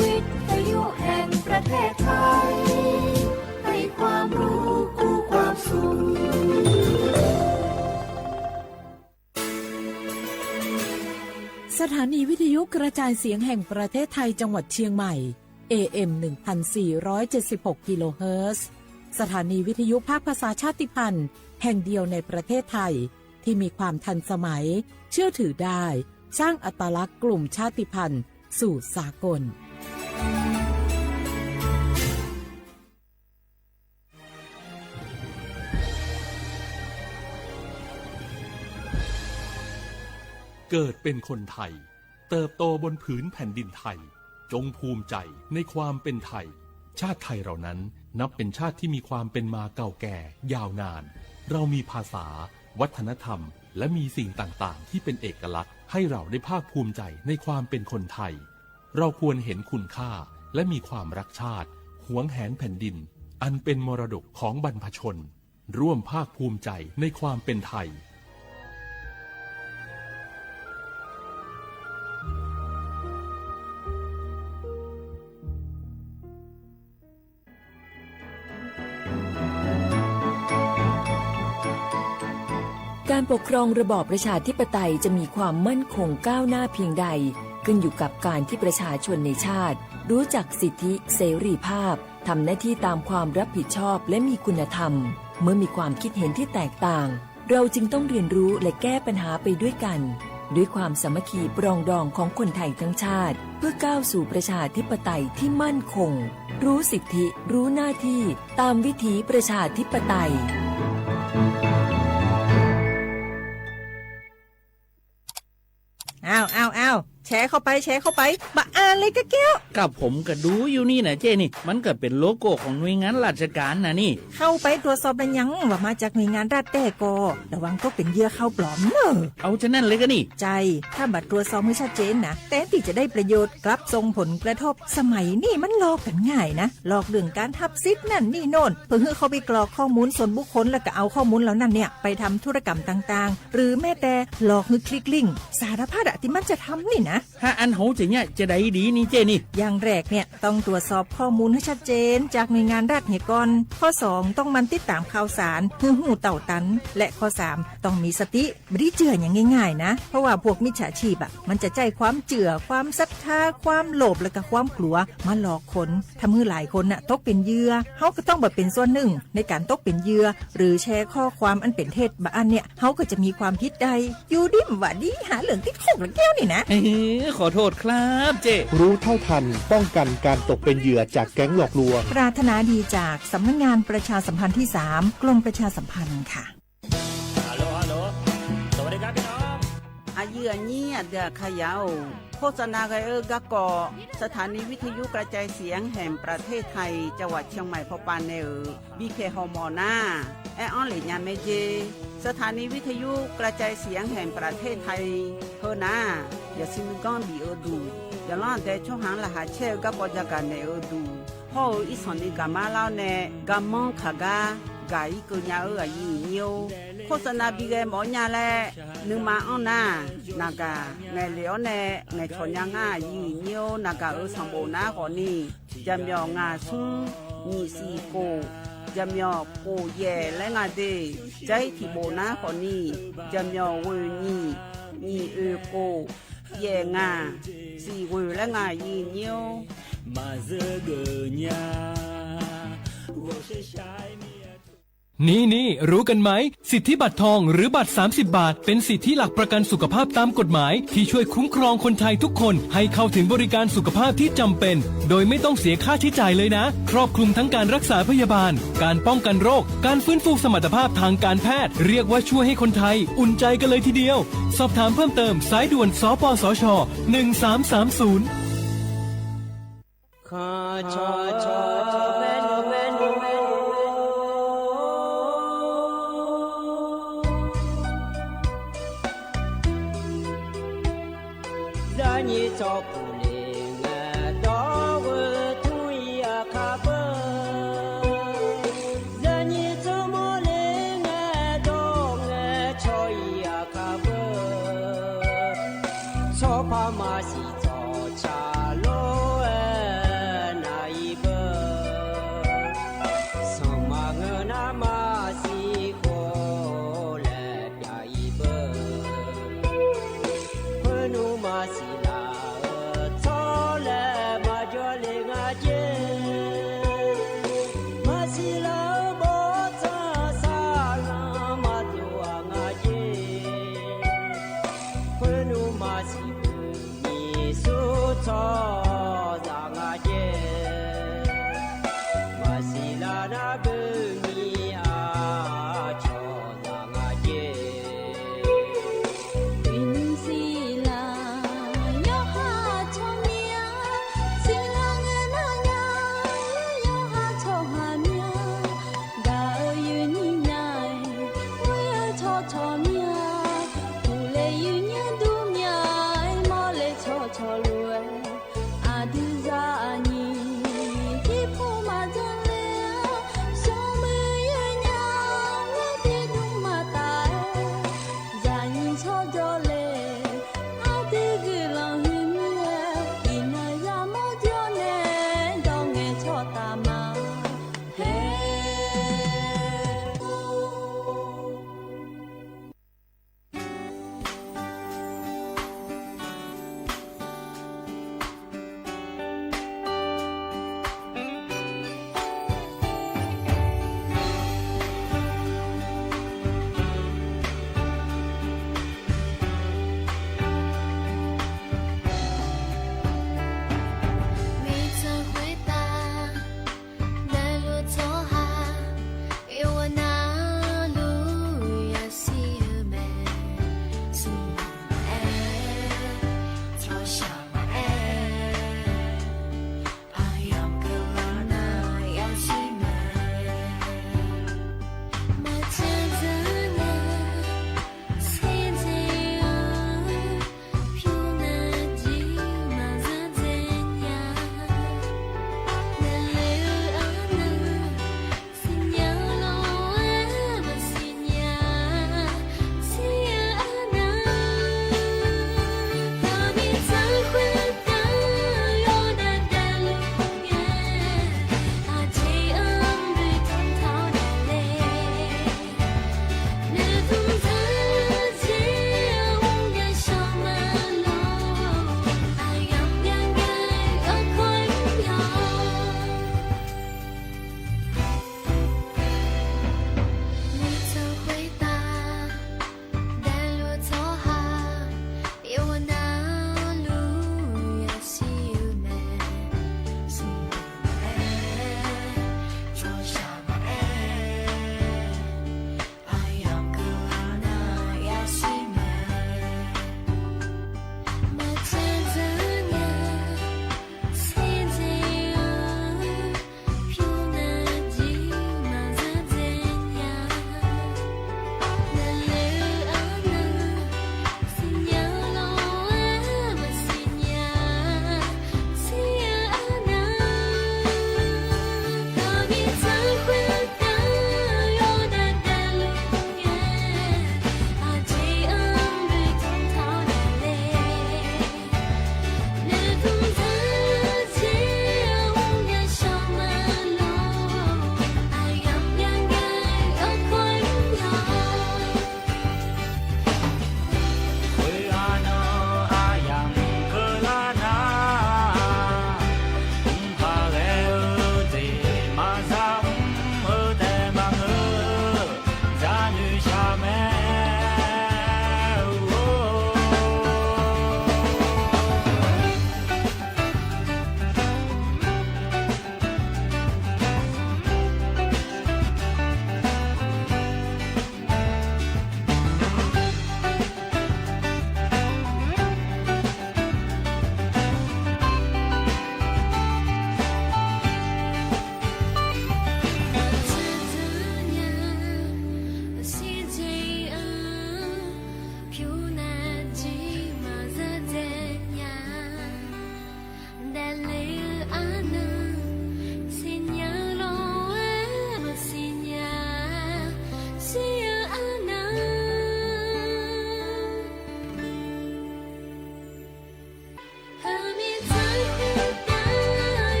วิทยุแห่งประเทศไทยให้ความรู้กู้ความสุขสถานีวิทยุกระจายเสียงแห่งประเทศไทยจังหวัดเชียงใหม่ AM 1476 กิโลเฮิรตซ์สถานีวิทยุภาคภาษาชาติพันธุ์แห่งเดียวในประเทศไทยที่มีความทันสมัยเชื่อถือได้สร้างอัตลักษณ์กลุ่มชาติพันธุ์สู่สากลเกิดเป็นคนไทยเติบโตบนผืนแผ่นดินไทยจงภูมิใจในความเป็นไทยชาติไทยเรานั้นนับเป็นชาติที่มีความเป็นมาเก่าแก่ยาวนานเรามีภาษาวัฒนธรรมและมีสิ่งต่างๆที่เป็นเอกลักษณ์ให้เราได้ภาคภูมิใจในความเป็นคนไทยเราควรเห็นคุณค่าและมีความรักชาติหวงแหนแผ่นดินอันเป็นมรดกของบรรพชนร่วมภาคภูมิใจในความเป็นไทยการปกครองระบอบประชาธิปไตยจะมีความมั่นคงก้าวหน้าเพียงใดขึ้นอยู่กับการที่ประชาชนในชาติรู้จักสิทธิเสรีภาพทำหน้าที่ตามความรับผิดชอบและมีคุณธรรมเมื่อมีความคิดเห็นที่แตกต่างเราจึงต้องเรียนรู้และแก้ปัญหาไปด้วยกันด้วยความสามัคคีปรองดองของคนไทยทั้งชาติเพื่อก้าวสู่ประชาธิปไตยที่มั่นคงรู้สิทธิรู้หน้าที่ตามวิถีประชาธิปไตยอ้าวแชร์เข้าไปบะอ่านเลยกะแก้วกับผมก็ดูอยู่นี่นะเจนี่มันก็เป็นโลโก้ของหน่วยงานราชการนะนี่เข้าไปตรวจสอบได้ยังว่ามาจากหน่วยงานรัฐแต่ก็ระวังก็เป็นเหยื่อเข้าปลอมเนอะเอาฉะนั้นเลยก็นี่ใจถ้าบัตรตรวจสอบไม่ชัดเจนนะแต่ที่จะได้ประโยชน์กลับส่งผลกระทบสมัยนี่มันหลอกกันง่ายนะหลอกเรื่องการทับซิทนั่นนี่โน่นเพื่อให้เขาไปกรอกข้อมูลส่วนบุคคลแล้วก็เอาข้อมูลเหล่านั้นเนี่ยไปทำธุรกรรมต่างๆหรือแม้แต่หลอกให้คลิกลิงก์สารพัดที่มันจะทำนี่นะถ้าอันโหจะเนี่ยจะได้ดีนี่เจนี่อย่างแรกเนี่ยต้องตรวจสอบข้อมูลให้ชัดเจนจากหน่วยงานรัฐเหตุก่อนข้อ2ต้องมันติดตามข่าวสารเพื่อหูเต่าตันและข้อ3ต้องมีสติไม่ได้เจืออย่างง่ายๆนะเพราะว่าพวกมิจฉาชีพมันจะใจความเจือความศรัทธาความโลภและก็ความกลัวมาหลอกคนทำให้หลายคนน่ะตกเป็นเหยื่อเฮาก็ต้องเป็นส่วนหนึ่งในการตกเป็นเหยื่อหรือแชร์ข้อความอันเป็นเท็จบางอันเนี่ยเฮาก็จะมีความผิดใดอยู่ดิมว่าดีหาเรื่องติดคุกแล้วแก้วนี่นะขอโทษครับเจรู้เท่าทันป้องกันการตกเป็นเหยื่อจากแก๊งหลอกลวงปรารถนาดีจากสำนักงานประชาสัมพันธ์ที่3กรมประชาสัมพันธ์ค่ะฮัลโหลสวัสดีครับพี่น้องอายุนี้เดือขยาวโฆษณาไกกะกอสถานีวิทยุกระจายเสียงแห่งประเทศไทยจังหวัดเชียงใหม่พบปานเนอบีเคฮอมอนาแอออนเหลียนเมเจสถานีวิทยุกระจายเสียงแห่งประเทศไทยเฮนาอย่าซิมก้อนบีดูอย่าล่อนแต่ช่วงหางละหาเช่กับปจาการเนอดูพ่ออีสอนนี่กามาเล่าเนกามองขากากาอีกุญญาอายุเนียวโฆษณาบีเกหมอญาแลนึงมาอ้อนานากาไงเหลียวเนไงชนยังอายุเนียวนากาสังโบนาก่อนนี่จำยองาซุงมีสีโกจำยอโกเย่และงาเดใจที่โบนาก่อนนี่จำยอเวนี่โกเย่งาสีเวและงายีเนียว นี่รู้กันไหมสิทธิบัตรทองหรือบัตร30 บาทเป็นสิทธิหลักประกันสุขภาพตามกฎหมายที่ช่วยคุ้มครองคนไทยทุกคนให้เข้าถึงบริการสุขภาพที่จำเป็นโดยไม่ต้องเสียค่าใช้จ่ายเลยนะครอบคลุมทั้งการรักษาพยาบาลการป้องกันโรคการฟื้นฟูสมรรถภาพทางการแพทย์เรียกว่าช่วยให้คนไทยอุ่นใจกันเลยทีเดียวสอบถามเพิ่มเติมสายด่วนสปสช1330你找不灵啊，到我土呀卡不，让你怎么灵啊，到我草呀卡不，草怕嘛是找茶路那一不。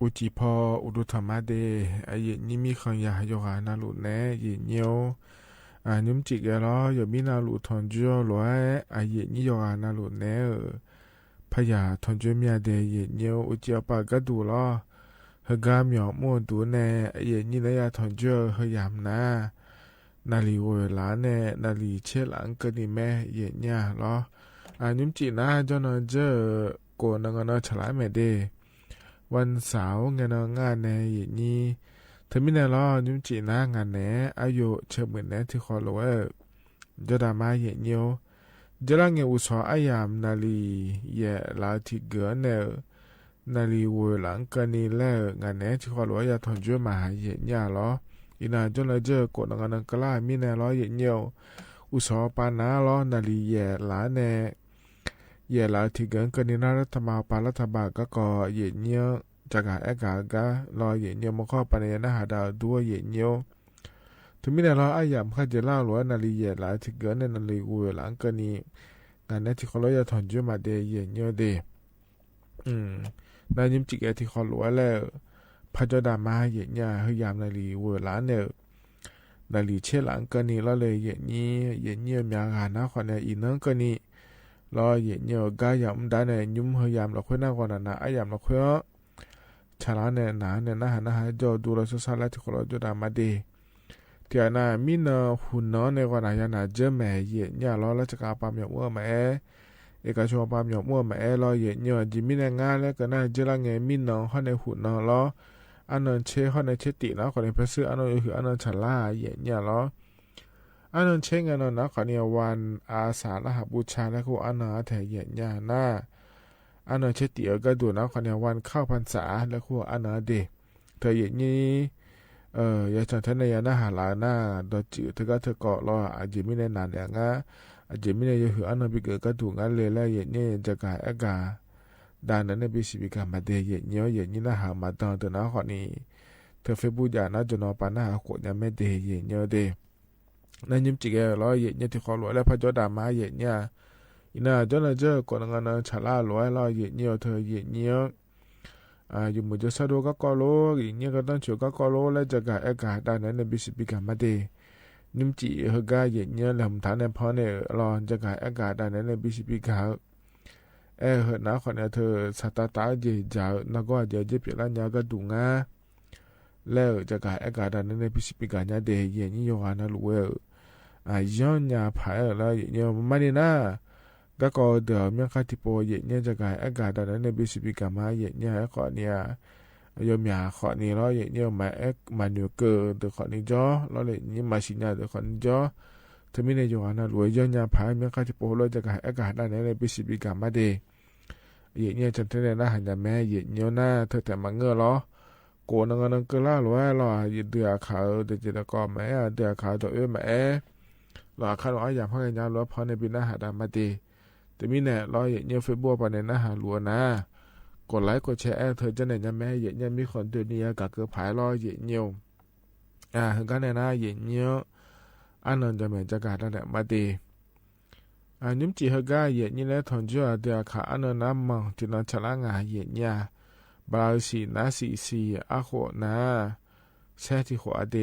อุจิพออุดุธรรมะเดไอเยนี่มีขังยาโยหานาลุแนเยเนียวยุมจิกล้อยมีนาลุทอนจัวลอยไอเยนี่โยหานาลุแนพยาทอนจัวเมียเดเยเนียวอุจิปากระดูล้อเฮกาเมียวม่วนตูแนไอเยนี่ระยะทอนจัวเฮยามนานาลีโวลาแนนาลีเชลังกะนี่แม่เยญ่าล้อยุมจินะจอนเจอโกนังนฉลาแม่เดวันเสาร์งานแนอย่างนี้เธอไม่แน่ล้อยุมจีนะงานแหนอายุเชื่อเหมือนแหนที่คอโลเอจะดามาอย่างเดียวจะร่างเงอุศอายามนาลีเย่ลาที่เกือเนนาลีวัวหลังกันนี่แลงานแหนที่คอโลอยาทนจ่วยมาหาอย่างนี้ล้ออีน่าจนเลยเจอกดงานกล้ามีแน่ล้ออย่างเดียวอุศอปานาล้อนาลีเย่ลาแนเย่ลาที่เกินกันนี่นารัฐบาลปารัฐบาลก็ก่อเย่เนียวจากการแอกากะรอเย่เนียวมาข้อปัญญาหน้าหาดาวด้วยเย่เนียวถึงมีแต่เราอายามข้าจะเล่าหรือว่านาลีเย่ลาที่เกินในนาลีกูหลังกันนี้งานนี้ที่เขาเราจะถอนจุมาเดเย่เนียวเดนายยิ้มจิกที่เขาหลวแล้วพระเจ้าดามาเย่เนียให้ยามนาลีกูหลังเนี่ยนาลีเชหลังกันนี้เราเลยเย่เนียวมีงานนะคนเนี่ยอีนั่งกันนี้รอเย่เนียวกายามได้เนี่ยยุ่มเฮียามเราค่อยนั่งก่อนนะอายามเราค่อยชาลาเนี่ยนะเนี่ยนะฮะจอดูเราสุดท้ายแล้วที่เขาจะดามาดีที่อันนั้นมีเนาะหุ่นเนาะในก่อนนะยันนะเจอแม่เย่เนี่ยเราแล้วจะกลับไปมีมั่วแม่เอกชนไปมีมั่วแม่เราเย่เนี่ยจิมีในงานแล้วก็น่าเจอละไงมีเนาะเขาในหุ่นเนาะเราอันนั้นเช่เขาในเชติแล้วคนในเพศอันนั้นคืออันนั้นชาลาเย่เนี่ยเราอันนั้นเช่งานนะคนเนี่ยวันอาสาฬหบูชาแล้วก็อันนั้นแถเย่เนี่ยนะอันนั้นเชติก็ดูนะคนเนี่ยวันเข้าพรรษาแล้วก็อันนั้นเดเธออย่างนี้ยาจันทนายนาหาลานาดอจิเธอก็เธอเกาะรออาจจะไม่ได้นานอย่างงั้นอาจจะไม่ได้เยอะอันนั้นไปเกิดก็ถูกงั้นเลยแล้วอย่างนี้จะกายอากาด้านนั้นในปีสิบกามาเดยอย่างนี้อย่างนี้นาหามาตอนตัวน้าคนนี้เธอเฟซบุ๊กอย่างนั้นจนอปานาหาขวดยังไม่เดยอย่างนี้เดนั่นยิ้มจิกรออย่างนี้ที่ขอรวยแล้วพระเจ้าดามาอย่างนี้อีน่าจนเลยเจอก่อนงานชาลารวยรออย่างนี้เธออย่างนี้อยู่มือจะสะดวกก็กอโลอย่างเงี้ยก็ต้องช่วยก็กอโลแล้วจะกะอากาศด้านนั้นในบิสิบิกามาเดนิ่มจีเฮกาอย่างเงี้ยลำฐานในพอเนี่ยรอจะกะอากาศด้านนั้นในบิสิบิกาเฮนะคนเนี่ยเธอสตาตาเจจานักก็จะเจ็บอย่างนั้นยาก็ดุงาแล้วจะกะอากาศด้านนั้นในบิสิบิกาเนี่ยเดอย่างนี้โยฮานาลูเอย้อนยาผายแล้วอย่างเงี้ยมันนี่นะก็ก็เดี๋ยวมีข้าที่โปรเย่เนี่ยจะกลายอากาศดังนั้นในบิสิบิกามาเย่เนี่ยขอเนี่ยยมยาขอนี้เราเย่เนี่ยมามาเนื้อเกอเดี๋ยวขอนี้จ้อเราเลยนี่มาชิญญาเดี๋ยวขอนี้จ้อถ้าไม่ในโยฮานะรวยย้อนยาผายมีข้าที่โปรเราจะกลายอากาศดังนั้นในบิสิบิกามาเดเย่เนี่ยฉันเท่านั้นนะหันยาแม่เย่เนี่ยนะเธอแต่มาเงือล้อโกนังนังเกล้ารวยเราเดือดขาวเดือดจะก่อแม่เดือดขาวตัวแม่เราข้าเราอยากให้ยาล้อพอในปีหน้าหาดามาเดแต่มีเนี่ยรออย่างเงี้ยเฟซบุ๊กไปในหน้าหาลัวนะกดไลค์กดแชร์เธอจะเนี่ยแม่อย่างเงี้ยมีคนตัวนี้กับเกือบผายรออย่างเงี้ยถึงกันในหน้าอย่างเงี้ยอันนั้นจะเหมือนจะการนั่นแหละมาดีนิ่มจีเฮก้าอย่างเงี้ยแล้วทนชั่วเดียวขาอันนั้นน้ำมังที่นั่นฉลางาอย่างเงี้ยบาสีน้าสีอาโคนะแช่ที่หัวเด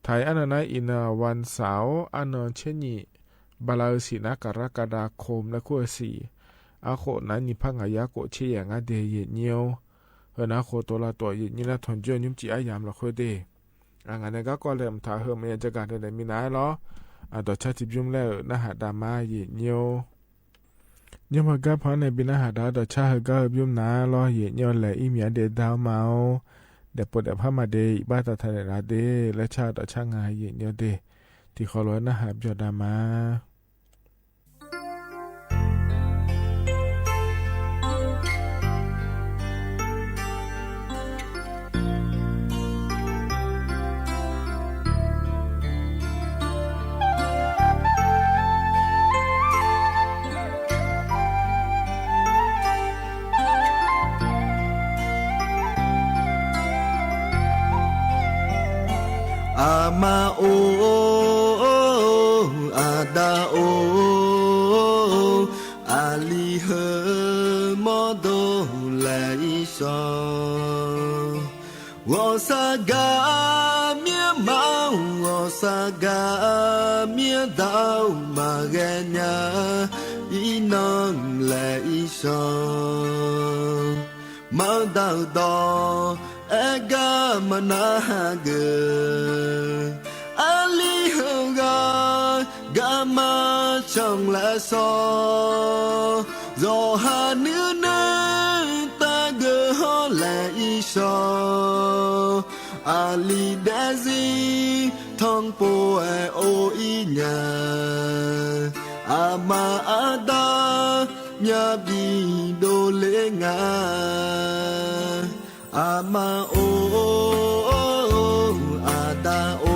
ไทยอันนั้นอินาวันเสาร์อันนั้นเช่นนี้บาลาสีนักกรกฎาคมและขั้วสีอาโคนั้นนิพังอายะโกเชียงาเดยเนียวเฮนาโคตัวละตัวยินละทนจยุ่มจีอายามละค่อยเดงานนี้ก็เริ่มถ่ายเฮมจะการได้มีนายล้อต่อชาติยุ่มแล้วนะหาดามาเยเนียวยังมากับพันในบินหาดาต่อชาติก็ยุ่มนาล้อเยเนียวและอีเมียเดดาวเมาเดปวดพามาเดบ้าตาทะเลราเดและชาต่อช่างงานเยเนียวเดที่ขอร้อยนะหาบยอดามาอามาโออาดาโออาลีเฮมอโดล来说，我啥个面貌，我啥个面道嘛个呀，伊能来说，毛道道个嘛那个。阿里后个干嘛唱来说，若哈女呢大个好来说，阿里的是通波爱哦一年，阿妈阿达呀比多嘞啊，阿妈哦阿达哦。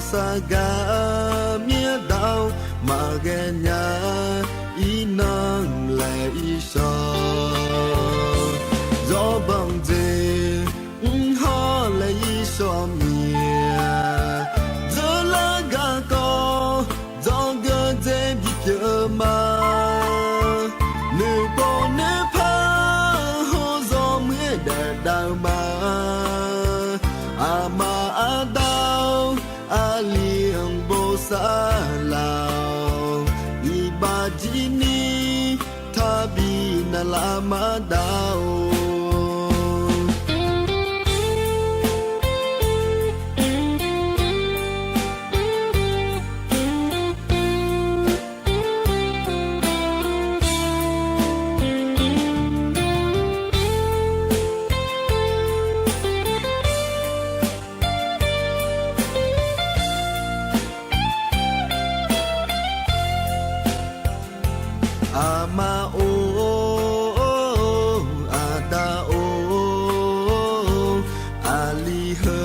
Saga mía đau mà ghe nhà ý năng lại so gió bằng dê ho lại so mía giờ lá gà co gió gơ dê bị chờ mà nữ cô nữ phá ho gió mía đẹp đau mà à mà à đau aliang bosa lao ibajini tabi na lama dao ama o ada o ali he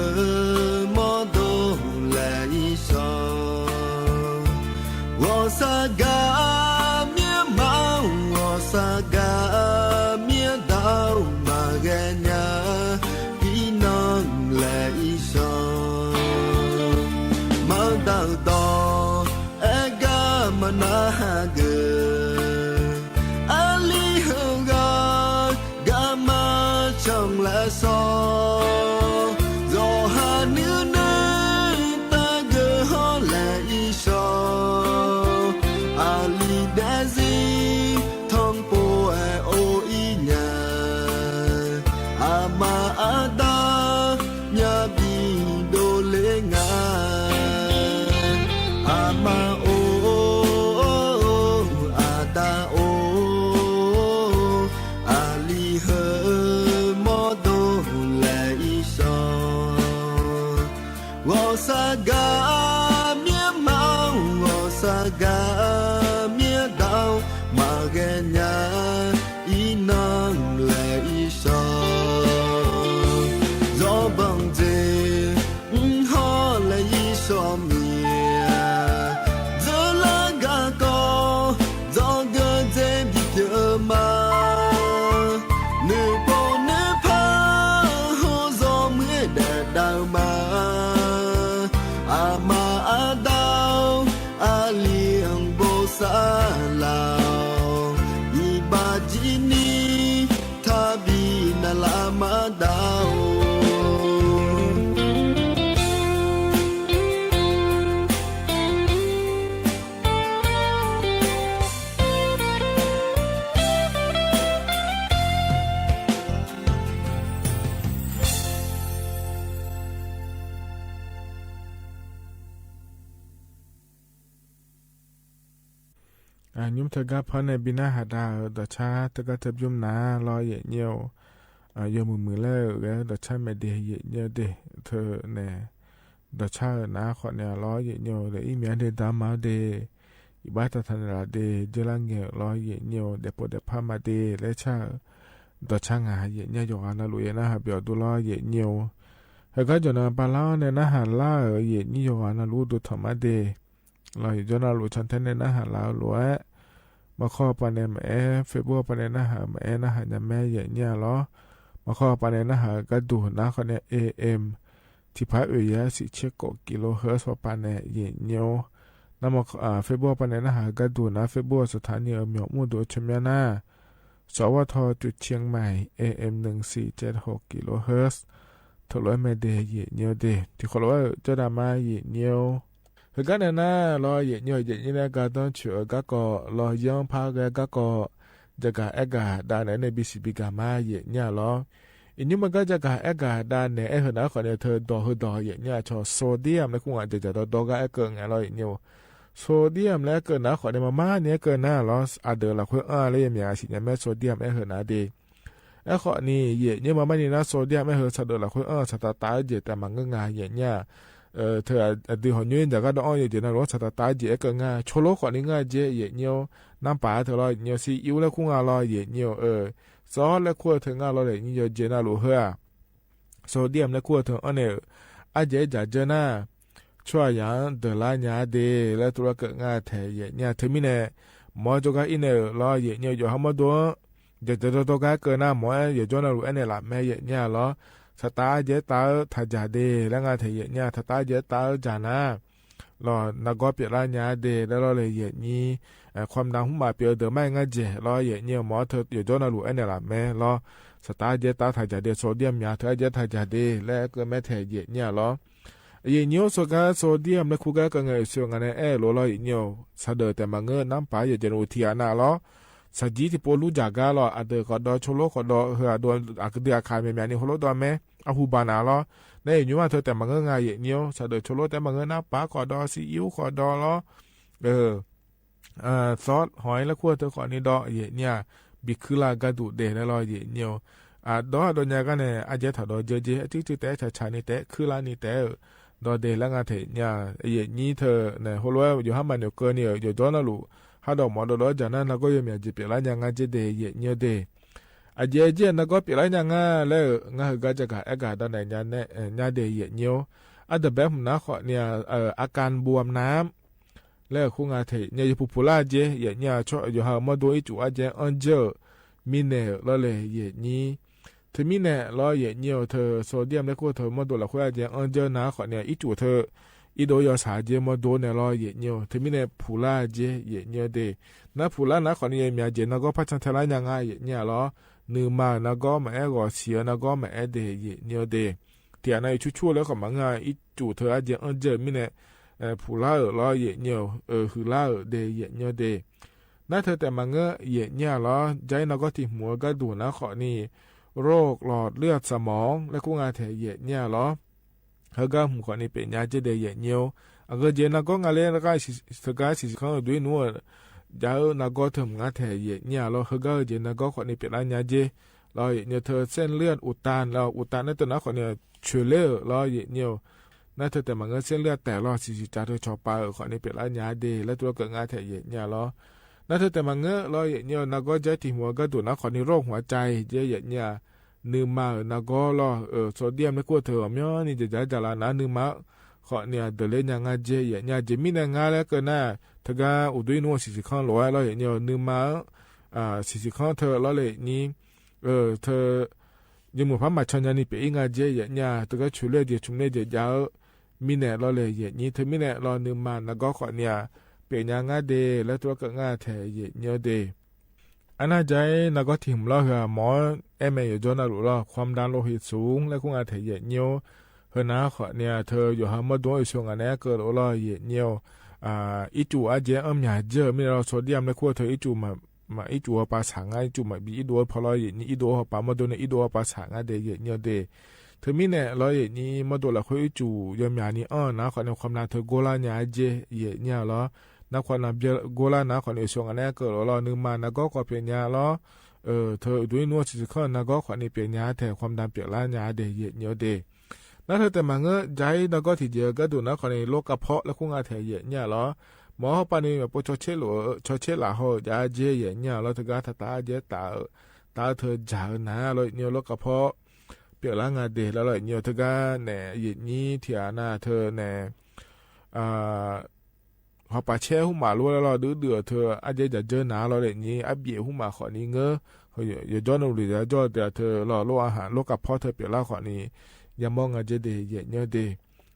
modo lai so wo saga mie mau wo saga mie dau maganya inang lai so ma dau do aga managa trong lá so do hà nữ nơi ta gỡ ho lại so ali đã gì thông po e o i nhà ama ada nhà bi đô lê nga ama o ada o ali hơ saga mía mau saga mía đau mà ghe nhà ý năng lại so gió bằng dê ho lại so mía giờ lá gà co gió gơ dê bị chờ mà nữ bồ nữ phá ho gió mía đẹp đau mà ama adau aliang bosa lao ibajini tabi na lama dao nhung thơ gấp hơn này bina hạt đào đợt cha thơ gấp thập nhung ná lo dễ nhiều giờ mười leo cái đợt cha mẹ để dễ nhiều để thơ nè đợt cha ná khỏi nè lo dễ nhiều để ý miễn để đám máu để ba ta thành là để giờ lang nghèo lo dễ nhiều để bộ để pha mà để lấy cha đợt cha ngà dễ nhiều rồi anh lụi na biểu tu lo dễ nhiều hay cái chỗ nào ba lao này na hạt la ở dễ nhiều rồi anh lụi tu thầm mà để rồi cho nó lụi chân thế này na hạt lao lụi mà kho pa này mẹ Facebook pa này na hạt mẹ na hạt nhà mẹ dễ nhiều lo mà kho pa này na hạt cái đủ na con này AM ที่พายาสิเชกกิโลเฮิรตซ์ปานเนเยเนียวนำเฟบปานเนนะหากระดูนะเฟบสถานีเหมียวมูดูชมยานาสวทจุดเชียงใหม่ AM 1476กิโลเฮิรตซ์ถลอยเมเดเยเนียวเดที่ขอว่าเจ้าดามาเยเนียวเฮกันเนนะรอเยเนียวเยเนียกาต้องเชื่อก็รอยองพากก็จะกะเอกาดานในบิสิบิกามาเยเนียรออินุมันก็จะกะเอกาดานในเอหนะขอเนี่ยเธอดอเยเนียชอโซเดียมแล้วคงอาจจะดอกะเอเกิงไงรอเยเนียวโซเดียมแล้วเกินนะขอเนี่ยมาเนี่ยเกินนะลอสอาเดอละคุยเลยมีอาสิเนี่ยแม่โซเดียมเอหนะเดไอ้ข้อนี้เยเนี่ยมาไม่นี่นะโซเดียมไม่เฮอสัตว์ละคนสัตว์ตายเจแต่มันก็ง่ายอย่างเงี้ยเธอดีหัวยืนแต่ก็ต้องเอาอย่างนั้นรถสัตว์ตายเจก็ง่ายชั่วโลกข้อนี้ง่ายเจเยเนี่ยน้ำป่าเธอรอเยซีอิ๊วแล้วคุ้งอะไรเยเนี่ยซอสแล้วขั้วเธอง่ายเลยเนี่ยเจน่ารู้เหรอโซเดียมแล้วขั้วเธออันเนี่ยอาเจจะเจน่าช่วยอย่างเดลายาเดแล้วตัวก็ง่ายแท้เยเนี่ยเธอมีเนี่ยมอจก็อินเนี่ยรอเยเนี่ยอยู่ห้องมาดูเดี๋ยวตัวก็เกินหน้าหมออย่าจนเรารู้เนี่ยละแม่เนี่ยล้อสตาร์เจตาถ้าจ่าเดแล้วงานเทียเนี่ยสตาร์เจตาจานะล้อนักก็เปลี่ยนร้านยาเดแล้วเราเลยเนี่ยความดังหุ่มมาเปลี่ยนเดิมไม่งั้นเจล้อเนี่ยหมอเธออย่าจนเรารู้เนี่ยละแม่ล้อสตาร์เจตาถ้าจ่าเดโซเดียมยาเธอเจถ้าจ่าเดแล้วก็แม่เทียเนี่ยล้อเนี่ยโซกาโซเดียมแล้วคู่ก็เงยเสียงกันล้อเนี่ยสะเดอแต่มาเงินน้ำป่าอย่าจะรู้ที่อันน่ะล้อสัจจิที่ปลูจากาลออาเดก็ดอชโลก็ดอเฮอดอนอักเดียคายเมียนี่ฮโลดอแม่อะฮูบานาลอในอยู่ว่าเธอแต่มันก็ง่ายเนียวสะเดชโลแต่มันก็น้าปาก็ดอซีอิ๊วก็ดอลอซอสหอยแล้วคั่วเธอขอนี่ดอเนี่ยบิคือลากระดูเดแล้วรอเนียวดอดเนี่ยกันเนี่ยอาจจะถ้าดอเจจิแต่ชานี่แต่คือลานี่แต่ดอเดแล้วงาเถเนี่ยนี่เธอเนี่ยฮโลอยู่ห้ามันเดียวเกินเนี่ยอยู่ดอนาลูฮาดอกมอดอจานะนักก็ยังมีจิเปล่ายังงาเจเดเยเนียเดอาเจเจนักก็เปล่ายังงาแล้วงาก็จะกะเอกาดานยาเนี่ยญาเดเยเนียวอันเดแบบนะขอเนี่ยอาการบวมน้ำแล้วคงอาเทเนี่ยอยู่ผู้ลาเจเยเนี่ยชออยู่หามาดูอีจูอาเจอันเจอมิเนแล้วเลยเยนี้เธอมิเนแล้วเยเนียวเธอโซเดียมแล้วก็เธอมาดูละคุยอาเจอันเจอนะขอเนี่ยอีจูเธออีโดยอสาเจมาโดนรอเยเนียวเทมิเนผู้ลาเจเยเนียวเดนะผู้ลานะขอนี่มีเจนะก็พัฒนาทลายยังไงเยเนี่ยรอนือมานะก็มาก็เสียนะก็มาเดเยเนียวเดที่อันนั้นชั่วๆแล้วก็มังอีจู่เธออาเจอันเจมิเนผู้ลารอเยเนียวคือลาเดเยเนียวเดนะเธอแต่มังเยเนี่ยรอใจนะก็ที่หัวก็ดูนะขอนี่โรคหลอดเลือดสมองและกูงาเทเยเนี่ยรอเฮก็หูขอนี่เป็นยาเจเดเยเนียวก็เจนักก็งาเลนักก็สกัดสิข้างด้วยนัวเจ้านักก็ทำงานแทเยเนี่ยเราเฮก็เจนักก็ขอนี่เป็นยาเจเราเนี่ยเธอเส้นเลือดอุดตันเราอุดตันนั่นตัวนักขอเนี่ยเชื้อเลือดเราเนี่ยนั่นเธอแต่มันก็เส้นเลือดแต่เราสิจ่าเธอชอบไปขอนี่เป็นยาเดแล้วตัวเกิดงานแทเยเนี่ยเรานั่นเธอแต่มันก็เราเนี่ยนักก็จะที่หัวก็ตัวนักขอนี่โรคหัวใจเจเนี่ยนึกมานักก็รอโซเดียมไม่กลัวเธอมั้ยนี่จะจารานะนึกมาขอเนี่ยเดลยังงาเจเนี่ยเจมินงาแล้วก็น่ะถ้าก็อุดด้วยนัวสิข้างร้อยแล้วเนี่ยนึกมาสิข้างเธอแล้วเลยนี่เธอยังมือพัมมาชนยันนี่เป็นงาเจเนี่ยถ้าก็ช่วยเดียชุมเนี่ยจะยาวมินเนี่ยแล้วเลยนี่เธอมินเนี่ยรอนึกมานักก็ขอเนี่ยเป็นยังงาเดแล้วตัวก็งาแทเนี่ยเดอันนั้นใจนักก็ถิ่มแล้วเหรอหมออยู่จนน่ะรู้แล้วความดันโลหิตสูงและคงอาจจะเหี่ยวเฮนะขอเนี่ยเธออยู่หามาดูอีช่วงอันนี้เกิดแล้วเหี่ยวอีจูอาเจหยาเจอมีเราโซเดียมและคั่วเธออีจูมาอีจูปลาสังอีจูมาบีอีโดพอเรานี่อีโดปลามาดูในอีโดปลาสังเดเหี่ยวเดเธอมีเนี่ยเรานี่มาดูละคั่วอีจูยามยานี่นะขอในความดันเธอโกลาหยาเจเนี่ยแล้วนักความดันโกลานะขอในช่วงอันนี้เกิดแล้วนึกมานักก็เป็นยาแล้วเธอด้วยนัวสิข้อนักก็ขอนี่เป็นยาแต่ความดันเปลี่ยนล้านยาเดเหี่ยวเดนั่นเธอแต่มังใจนักก็ที่เจอก็ดูนักขอในโรคกระเพาะและคงอาเทเยเนี่ยหรอหมอปานี่แบบชอเชลชอเชลาหอยาเจเนี่ยแล้วเธอก็ตาเจตาเธอจานะเลยเนี่ยโรคกระเพาะเปลี่ยนล้านยาเดแล้วเลยเนี่ยเธอก็เนี่ยนี่ที่อานาเธอเนี่ยพอปาเช่หุ่มมาล้วนแล้วเดือเธออาจจะเจอหนาเราเลยนี่อับเบี้ยหุ่มมาขอนี้เงอเขาอย่าย้อนหรือจะย้อนแต่เธอรอโรคอาหารโรคกระเพาะเธอเปลี่ยนแล้วขอนี้ อย่ามองอาจจะเดเยเนเด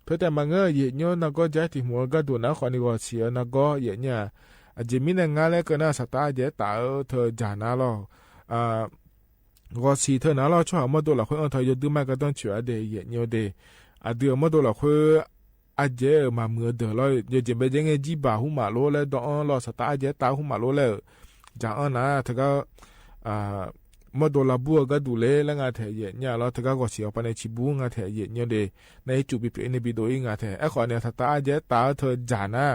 เพื่อแต่มาเงยเยเนนักก็ใจที่หัวก็ดูนะขอนี่ก็เสียนักก็เยเนี่ยอาจจะมีงานแล้วก็น่าสตาเยตาเธอจานาลก็สีเธอนาลช่วยมาดูละคนเธอจะดูมาก็ต้องช่วยเดเยเนเดเดือมาดูละคนอาจจะมาเมื่อเดือแล้วจะไปยังไงจีบาหุมาโลแล้วดอนรอสตาเยตาหุมาโลแล้วจางนะเธอก็มาดูละบัวก็ดูเลยแล้วงานเธอเยเนี่ยแล้วเธอก็เสียไปในชิบูงานเธอเยเนี่ยเดในจุดปีในปีโดยงานเธอไอ้คนเนี่ยสตาเยตาเธอจานะ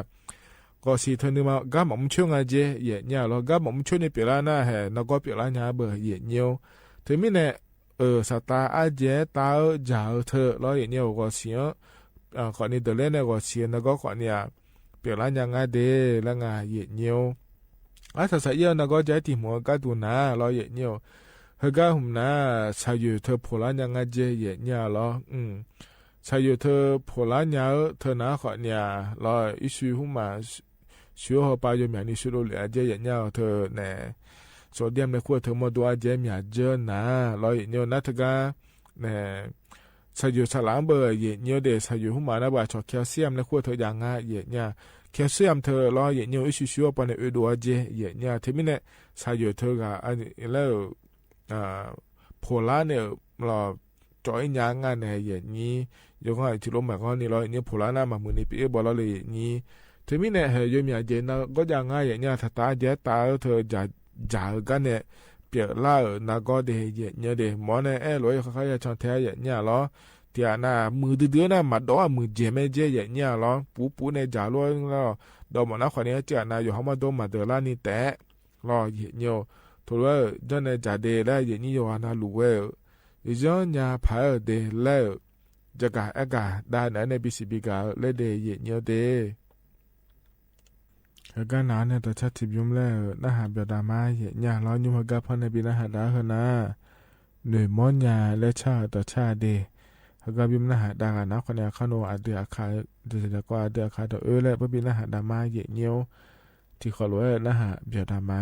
ก็สีเธอเนี่ยมาก็มั่มช่วงอาจจะเยเนี่ยแล้วก็มั่มช่วงในปีละนะเห็นนักก็ปีละเนี่ยเบอร์เยเนี่ยถึงมีเนี่ยสตาอาจจะตาจ่าเธอแล้วเยเนี่ยก็เสียคนนี้เดินเล่นเนี่ยก็เสียนักก็คนเนี่ยปีละเนี่ยงานเดแล้วงานเยเนี่ยถ้าใส่เยอะนักก็ใจที่หัวก็ดูนะแล้วเยเนี่ยเฮก็หุ่มนะชายอยู่เธอพูดแล้วยังไงเจเยเนี่ยแล้วชายอยู่เธอพูดแล้วเนี่ยเธอหน้าขอเนี่ยแล้วอีสุหุ่มมาชัวร์ไปอยู่แบบนี้สุดเลยเจเยเนี่ยเธอเนี่ยโซเดียมในขวดเธอมาดูเจมีเจนะแล้วเนี่ยนัดกันเนี่ยชายอยู่ฉลามเบอร์เยเนี่ยเดชายอยู่หุ่มมานะว่าชอบแคลเซียมในขวดเธอยังไงเยเนี่ยแคลเซียมเธอแล้วเยเนี่ยอีสุชัวร์ไปในดูเจเยเนี่ยที่มีเนี่ยชายอยู่เธอก็อันนี้แล้วโพล่าเนี่ยเราจอยยางงานเนี่ยอย่างนี้ยกให้ที่ลมแบบนี้เราเนี่ยโพล่าหน้ามามือนี่ปีบอลเราเลยอย่างนี้ถึงมีเนี่ยเยอะมีอะไรนะก็ยังง่ายอย่างเงี้ยถ้าตาเยอะตาเธอจ่ากันเนี่ยเปียกล่านักก็เดียเนี่ยเดียหมอเนี่ยรวยเขาจะชอนแท้อย่างเงี้ยหรอเดี๋ยวน่ะมือเดือดน่ะมาดอมือเจไม่เจอย่างเงี้ยหรอปูเนี่ยจ่าล้วนแล้วดอมนะคนนี้เจ้าน่ะอยู่เขามาดอมาเดือดล่านี่แต่รอเนี่ยตัวว่าจนในจ่าเดแล้วอย่างนี้อยู่นะลูกเอ๋ยย้อนยาพายเดแล้วจะกะอากาได้ไหนในบิสิบิกาเลเดยเนียวเดก็นานเนี่ยตัวชัดทิบยุ่มแล้วนะหาเบียดามาเหี่ยร้อนยุ่มกับพ่อในปีนะหาดาเฮนะหน่วยมอนยาและชาต่อชาเดก็บิมนะหาดากันนะคนเนี่ยข้าโนอาเดือคาเดือดกว่าเดือคาต่อแล้วปีนะหาดามาเหี่ยวที่ขอรู้นะหาเบียดามา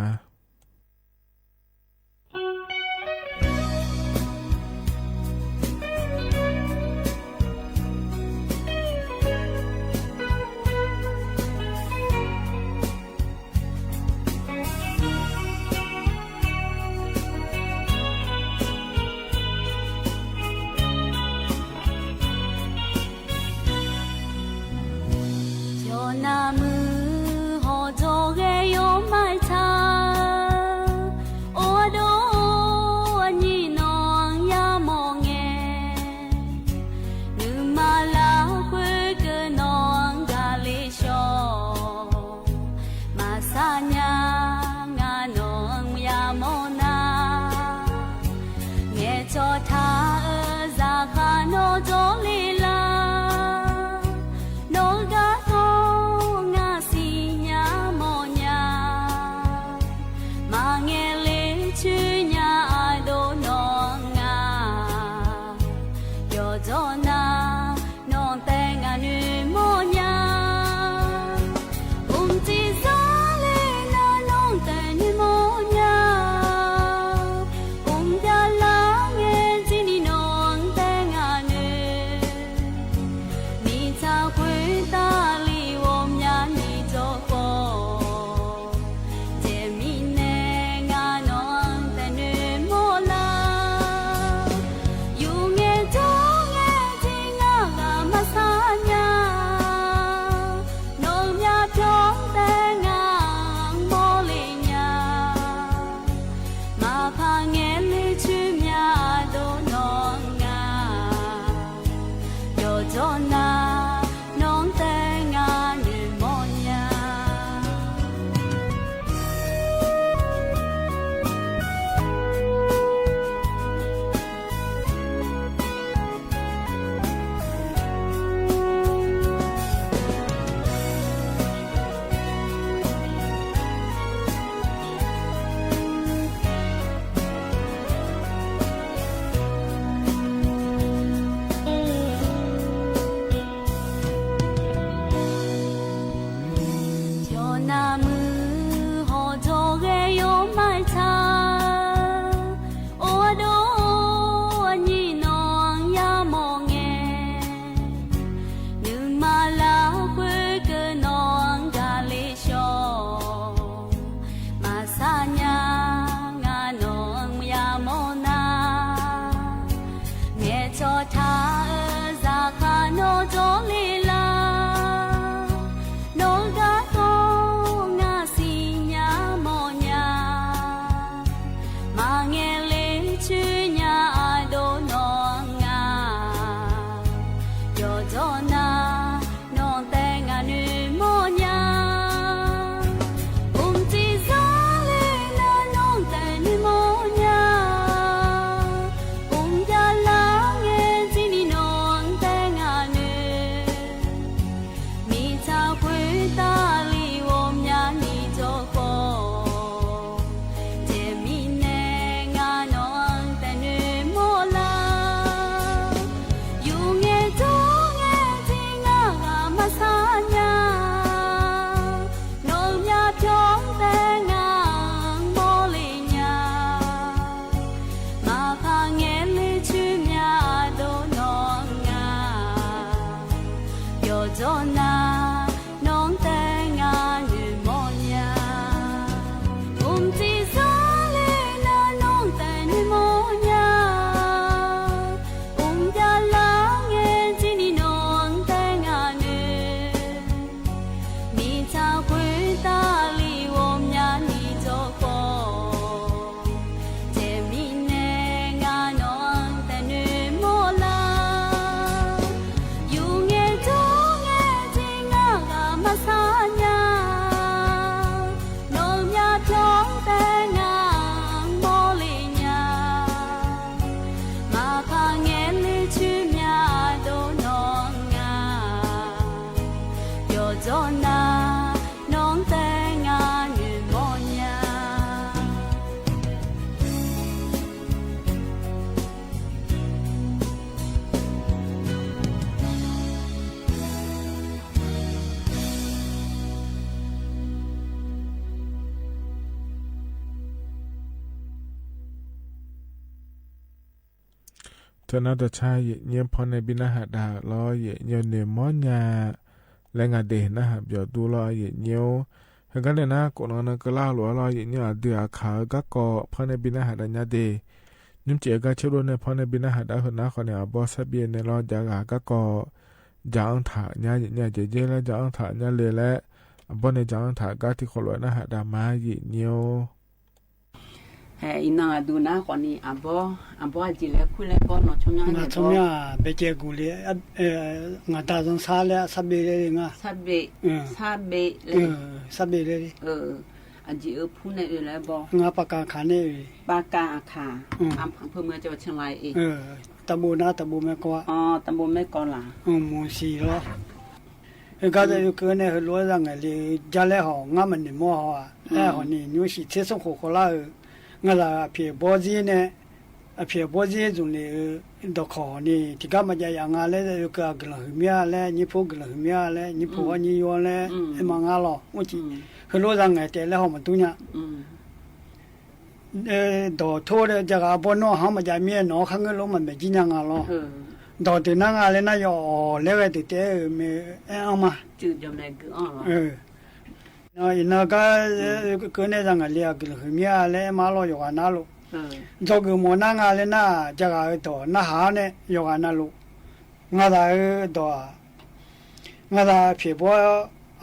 เธอน่าจะใช่เยี่ยมพอในบินาหาดาล้อเยี่ยมเนมอนยาและงาเดนะครับเดี๋ยวดูล้อเยี่ยมเห็นกันเลยนะก่อนนั้นก็ล่าหลัวล้อเยี่ยมเดือขาก็ก่อพอในบินาหาดาญาเดนุ่มเจ๋อก็เชื่อว่าในพอในบินาหาดาคนนั้นคนเนี่ยบอสเบียนในล้อจากาก็ก่อจางถาญาเยี่ยมเจและจางถาญาเลยและบอในจางถาก็ที่คนล้วนนะหาดามาเยี่ยมอินาดูนะคนนี้อับบอจีเล่คุยเล่บอนอชมยาเนี่ย ชมยาเบเจกุลีงาตาจงซาเลซับเบเลยงาซับเบเลยซับเบเลยอันจีพูดในแล้วบองาปากกาขาเนี่ยปากกาขาอำเภอเมืองจังหวัดเชียงรายเองตำบลนะตำบลแม่กวาตำบลแม่กอล่ะหมู่สี่ล้อก็จะอยู่เกินเนี่ยล้วนยังไงเลยจะแล้วหองามันนี่มั่วอ่ะแล้วหอนี่ยูสิเทสงโคโคล่างาลาเพียบอจีเนี่ยเพียบอจีจุนเลยดอกขอนี่ที่ก็มาจะยังงาเลยก็กระหึ่มยาเลยญี่ปุ่นกระหึ่มยาเลยญี่ปุ่นวันนี้ย้อนเลยไอ้มังงาล้อว่าจีคือรู้ยังไงแต่แล้วมันตุ้งเนี่ยดอกทั่วเลยจะกับปนน้องเขามาจะมีน้องข้างเงินล้มมันไม่จีนังงาล้อดอกตีนังงาเลยน่าจะแล้วไอ้ติดเต้ไม่เอามาจืดจำได้ก็อ๋ออินาก็เกินได้จังไงเรียกเลยมีอะไรมาล้ออยู่กันน่าลูจอกมอนังอะไรน่าจะกับตัวน่าหาเนี่ยอยู่กันน่าลูงาได้ตัวงาได้เพียบว่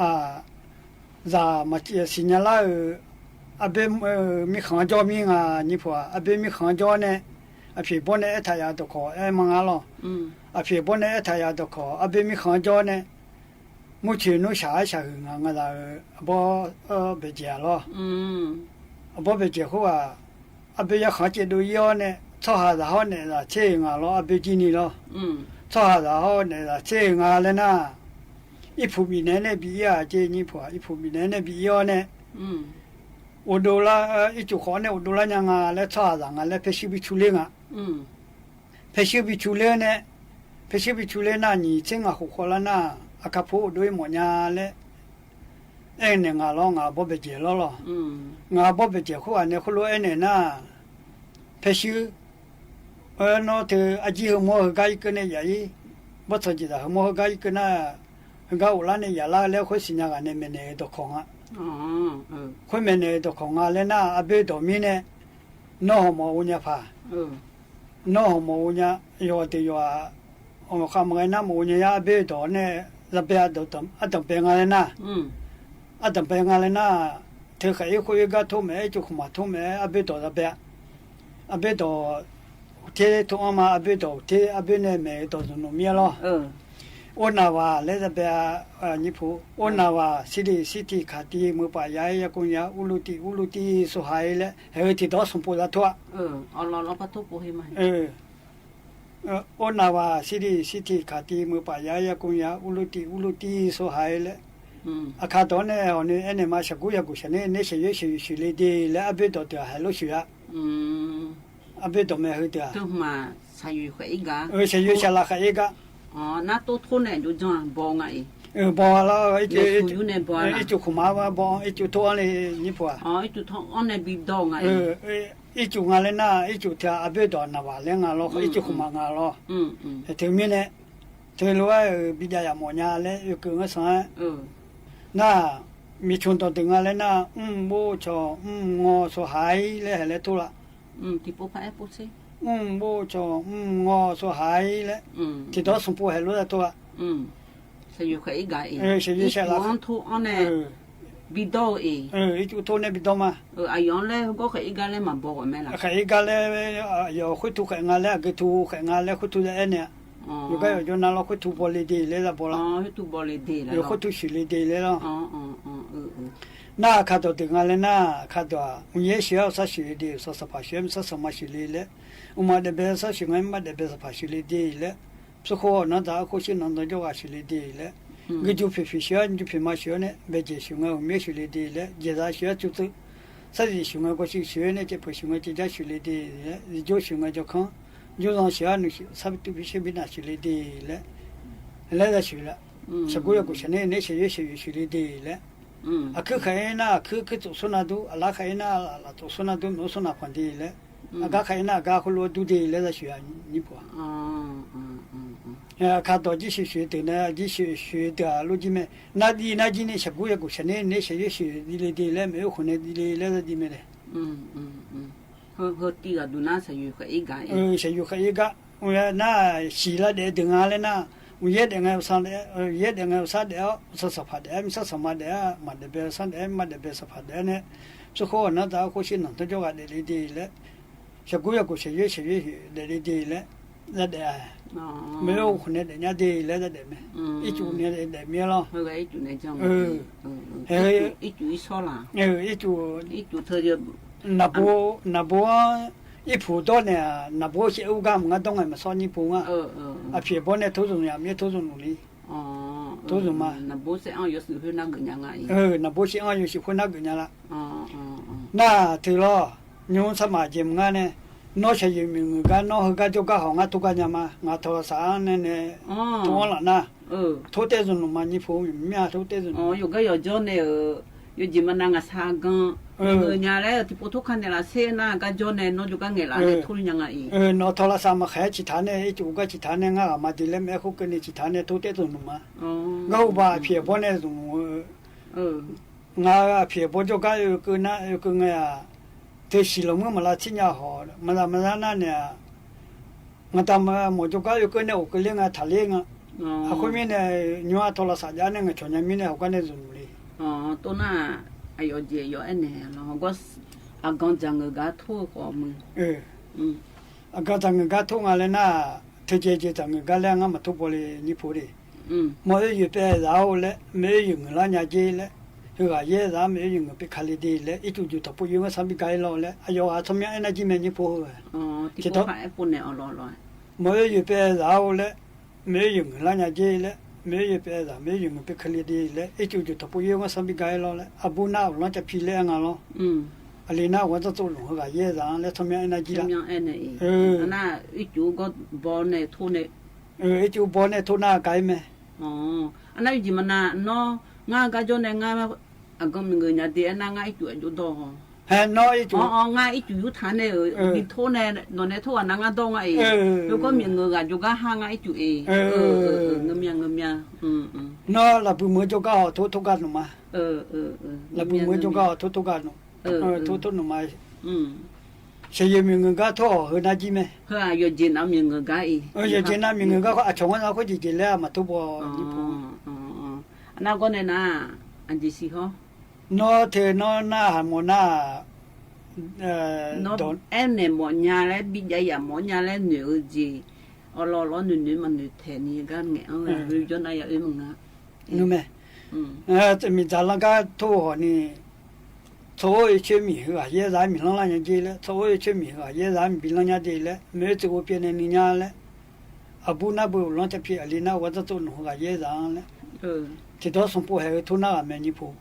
าจะมาสิญญาละอาเบมีขังจอมีงานี่พออาเบมีขังจอเนี่ยอาเพียบเนี่ยทายาตัวขอมังอาล้ออาเพียบเนี่ยทายาตัวขออาเบมีขังจอเนี่ย目前侬下个我那不别结了，不别结后啊，别要好几都要呢，炒下然后呢，切啊了，别几年了，炒下然后呢，切啊了呢，一普比奶奶比啊，这你婆一普比奶奶比要呢，我都了一就好呢，我都了娘啊，来炒下啊，来必须比出来啊，必须比出来呢，必须比出来那你真啊好好了那。อาคาพูด้วยหมดยาเลยเนี่ยงาล้องาบ่ไปเจล้องาบ่ไปเจคู่อันเนี่ยคู่รู้เนี่ยน่ะเพชิเนาะเธออาจีหัวหัวกายกันเนี่ยใหญ่บ่สนใจแต่หัวกายกันน่ะก็อุลาเนี่ยอย่าละแล้วค่อยสิญญากันเนี่ยเมเนตของอ่ะค่อยเมเนตของอ่ะแล้วน่ะอเบดอมีเนี่ยน้อหมออุญญาพาน้อหมออุญญายอติยอคำไงนะหมออุญญาอเบดอเนี่ยจะไปอาดมอาดมเป็นอะไรนะอาดมเป็นอะไรนะเธอใครคุยกับทุ่มเอจุกมาทุ่มเออาเบโตจะไปอาเบโตเททุ่มมาอาเบโตเทอาเบเนี่ยเมโตจะนุ่มเยอะล้อ โอนาวาเลจะเป็นญี่ปุ่นโอนาวาสิทธิขาตีมือป่ายายกุญยาอุลุติสุหายและเฮติดอสมปูละทัวเอาเราพัทุปุให้มาโอนาวาสิทธิขาตีมือป่ายายกุญยาอุลุติสุหายและอาคาตอนเนี่ยอันนี้เอ็นมาชักกุยากุชเนี่ยเนี่ยเสียชีเลยดีและอาเบตตัวฮัลโหลชียอาเบตตัวไม่เหรอตัวมาใช้อยู่กับอีกอ่ะใช้อยู่ใช้ละกับอีกอ่ะน่าตัวทุนเนี่ยดูจังบองไงบองแล้วไอ้จุขมาว่าบองไอ้จุทัวเลยนี่ปัวไอ้จุทัวอันนี้บีบดองไงไอ้จุงอะไรน่ะไอ้จุที่อาเบตตัวน่ะว่าเลี้ยงอ่ะล้อไอ้จุขมางอ่ะล้อถึงมีเนี่ยถึงรู้ว่าบิดายามอนยาเลยอยู่กับเงี้ยสังน่ามีชนตัวถึงอะไรน่ะโบชองอสหายเลยอะไรทุละที่ปุ๊บไปปุ๊บสิโบชองอสหายเลยที่ตัวสมปูให้รู้ตัวใช่อยู่กับอีกไงใช่อยู่ใช่ละอันทุอันเนี่ยบิดเอาไอ้จุทุเนี่ยบิดเอามาอายุเลยก็กับอีกเลยมาบอกไหมล่ะกับอีกเลยอยู่คุยทุกงานเลยก็ทุกงานเลยคุยทุกเนี่ยอยู่ก็อยู่นั่นเราคุยทุกบอลดีเลยละบอลคุยทุกบอลดีเลยอยู่คุยทุกสิ่งดีเลยละน่าขัดตัวถึงอะไรน่าขัดตัวอุยเสียสักสิ่งดีสักสภาพเชื่อมสักสมาชิกเลยมาเดเบสสักสิ่งมาเดเบสสภาพชิลีดีเลยสุขนั่นแต่คุชินั่นตัวจว่าชิลีดีเลยก็จูฟิฟิเชียนจูฟิมาเชียนเนี่ยเบจสิ่งเอาเมื่อชิลีดีเลยเจด้าเชียจุดสักสิ่งเอาก็สิ่งเชียนเนี่ยจะพูดสิ่งเอาจะได้ชิลีดีเลยจูสิ่งเอาจะขังจูต้องเชียนสับตุฟิเชียนบินาชิลีดีเลยแล้วจะชิละสักกูอยากกูเชียนเนี่ยเชียชิลีดีเลยอ่ะคือใครน่ะคือตัวสุนัขดูอะไรใครน่ะตัวสุนัขดูโนสุนัขคนดีเลยอ่ะก็ใครน่ะก็คนรู้ดูดีเลยจะเชียนนี่ปัว看到这些学的呢，这些学的路子们，那几年学过也过些年，那些学的来没有可能的来的没的。和第个都那是有个一个。是有个一个，我那洗了的等下来那，我也等下上的，也等下上的，是什么的，是什么的，嘛的别上的，嘛的别什么的呢？之后那咱过去弄到这个的了，学过也过些越的了，那的。没有可能人家的来的没，一九年的没了。那个一九年讲。一九一少了。一九他就。那不一普多呢，那不是欧干么东西嘛，少一普啊。啊，偏不呢，投入也没投入努力。投入嘛。那不是俺有时候那个人啊。那不是俺有时候那个人了。那对了，你用什么节目啊呢？nó sẽ dùng mình cái nó cái cho cái hàng tu cái nhà mà ngã thọ sáng này tu là na tu tết rồi mà như phố mình tu tết rồi有个有叫呢有几么那个啥个nhà嘞thì bố thuốc khăn này là xe na cái cho này nó cho cái nghề là để thu nhận lại nó thọ là sao mà khai chỉ thán này chủ cái chỉ thán này ngã mà đi lên em không cái này chỉ thán này tu tết rồi mà ngâu bà phía bên này rồi ngã phía bên cho cái na cái nghe thế xí lông mà là chỉ nhà họ mà là na nè người ta mà một chỗ cái này cái liên à thằng liên à không biết này nhua thọ là sao giá này người chọn nhà mình này họ cái này dùng đi tôi na ai ở gì ở anh này nó có con chẳng người gái thua của mình con chẳng người gái thua ngay lên na thế chế chẳng người gái lên mà thua bỏ đi như phố đi mỗi người bé giàu lên mấy người là nhà chế lên cái cái gì mấy người bị khai đi lên ít chút tập bồi dưỡng sản bị cái lo lên ai ở trong nhà anh chỉ mấy như phố thì có phải bốn này ở lo mỗi người bé giàu lên mấy người là nhà chế lên mấy người bé giàu mấy người bị khai đi lên ít chút tập bồi dưỡng sản bị cái lo lên abu nào nó chỉ phi lên à lo anh nào quan tâm luôn cái gì lên trong nhà anh chỉ là trong nhà anh này na ít chút có bốn này thu này ít chút bốn này thu na cái mấy anh ấy gì mà na nó ngã cái chỗ này ngã có người nhà thì anh ngã ít chỗ đó nói ít chỗ ngã ít chỗ thán này ở đi thôn này nó này thôn anh ngã đó ngã rồi có người gà chỗ cá hang ngã ít chỗ ngâm nha nó là bữa mới cho cá thốt cá nó mà là bữa mới cho cá thốt cá nó thốt nó mà sẽ dùng người cá thô hơn là gì mẹ hơn là dùng nào người cá giờ dùng nào người cá có chồng nó có gì là mà thốt bò anh có này na anh gì xí hả? Nó thì nó na một na nó em này một nhà lấy bây giờ một nhà lấy nữ gì lo nụ mà nụ thế này cái nghe ông rồi cho này ở mừng á đúng không thì mình trả cái thu họ này số chuyện mình hả giờ ra mình làm như vậy đấy số chuyện mình hả giờ ra mình làm như vậy đấy mấy thứ của bên này nhà đấy abu na bu long cho phía ali na wa cho nó hả giờ ra đấy thì đó xong phụ hệ thu na mình như phụ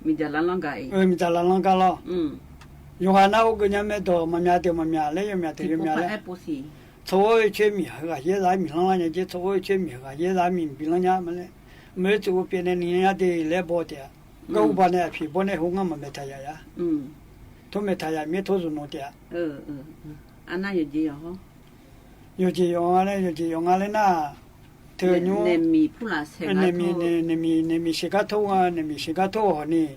mình trả làm cái mình trả làm cái lo dùng hàng nào cái nhà mình đó mà nhà lấy nhà thì nhà lấy số chuyện mình hả giờ ra mình làm như vậy số chuyện mình hả giờ ra mình làm như vậy đấy mấy thứ của bên này nhà thì lấy bao nhiêu cái u ban này phi ban này hung mà mấy thay ya thôi mấy thay mấy thôi rồi nó thế anh ấy gì hả有几用啊嘞，有几用啊嘞那，特牛，那米不拉塞个那米洗个头啊，那米洗个头哈呢，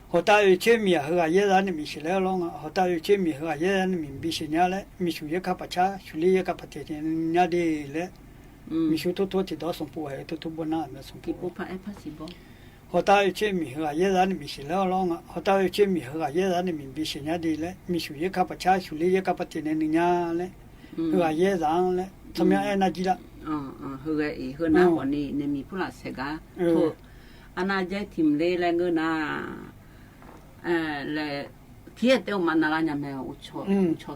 好大有钱米和啊，也让那米洗来了啊，好大有钱米和啊，也让那米比洗伢嘞，米属于卡巴查，属于也卡巴铁铁伢的嘞，米属多多提到送不还，多不拿没送不。不怕怕是不？好大有钱米和啊，也让那米洗来了啊，好大有钱米和啊，也让那米比洗伢的嘞，米属于卡巴查，属于也卡巴铁铁伢嘞。hứa dễ dàng đấy, thằng mẹ anh nói gì đó, hứa na bọn này nên mình phụ là sẽ cả, thôi, anh nói dễ tìm lấy là người na, là thiệt đâu mà na nhà mẹ ucho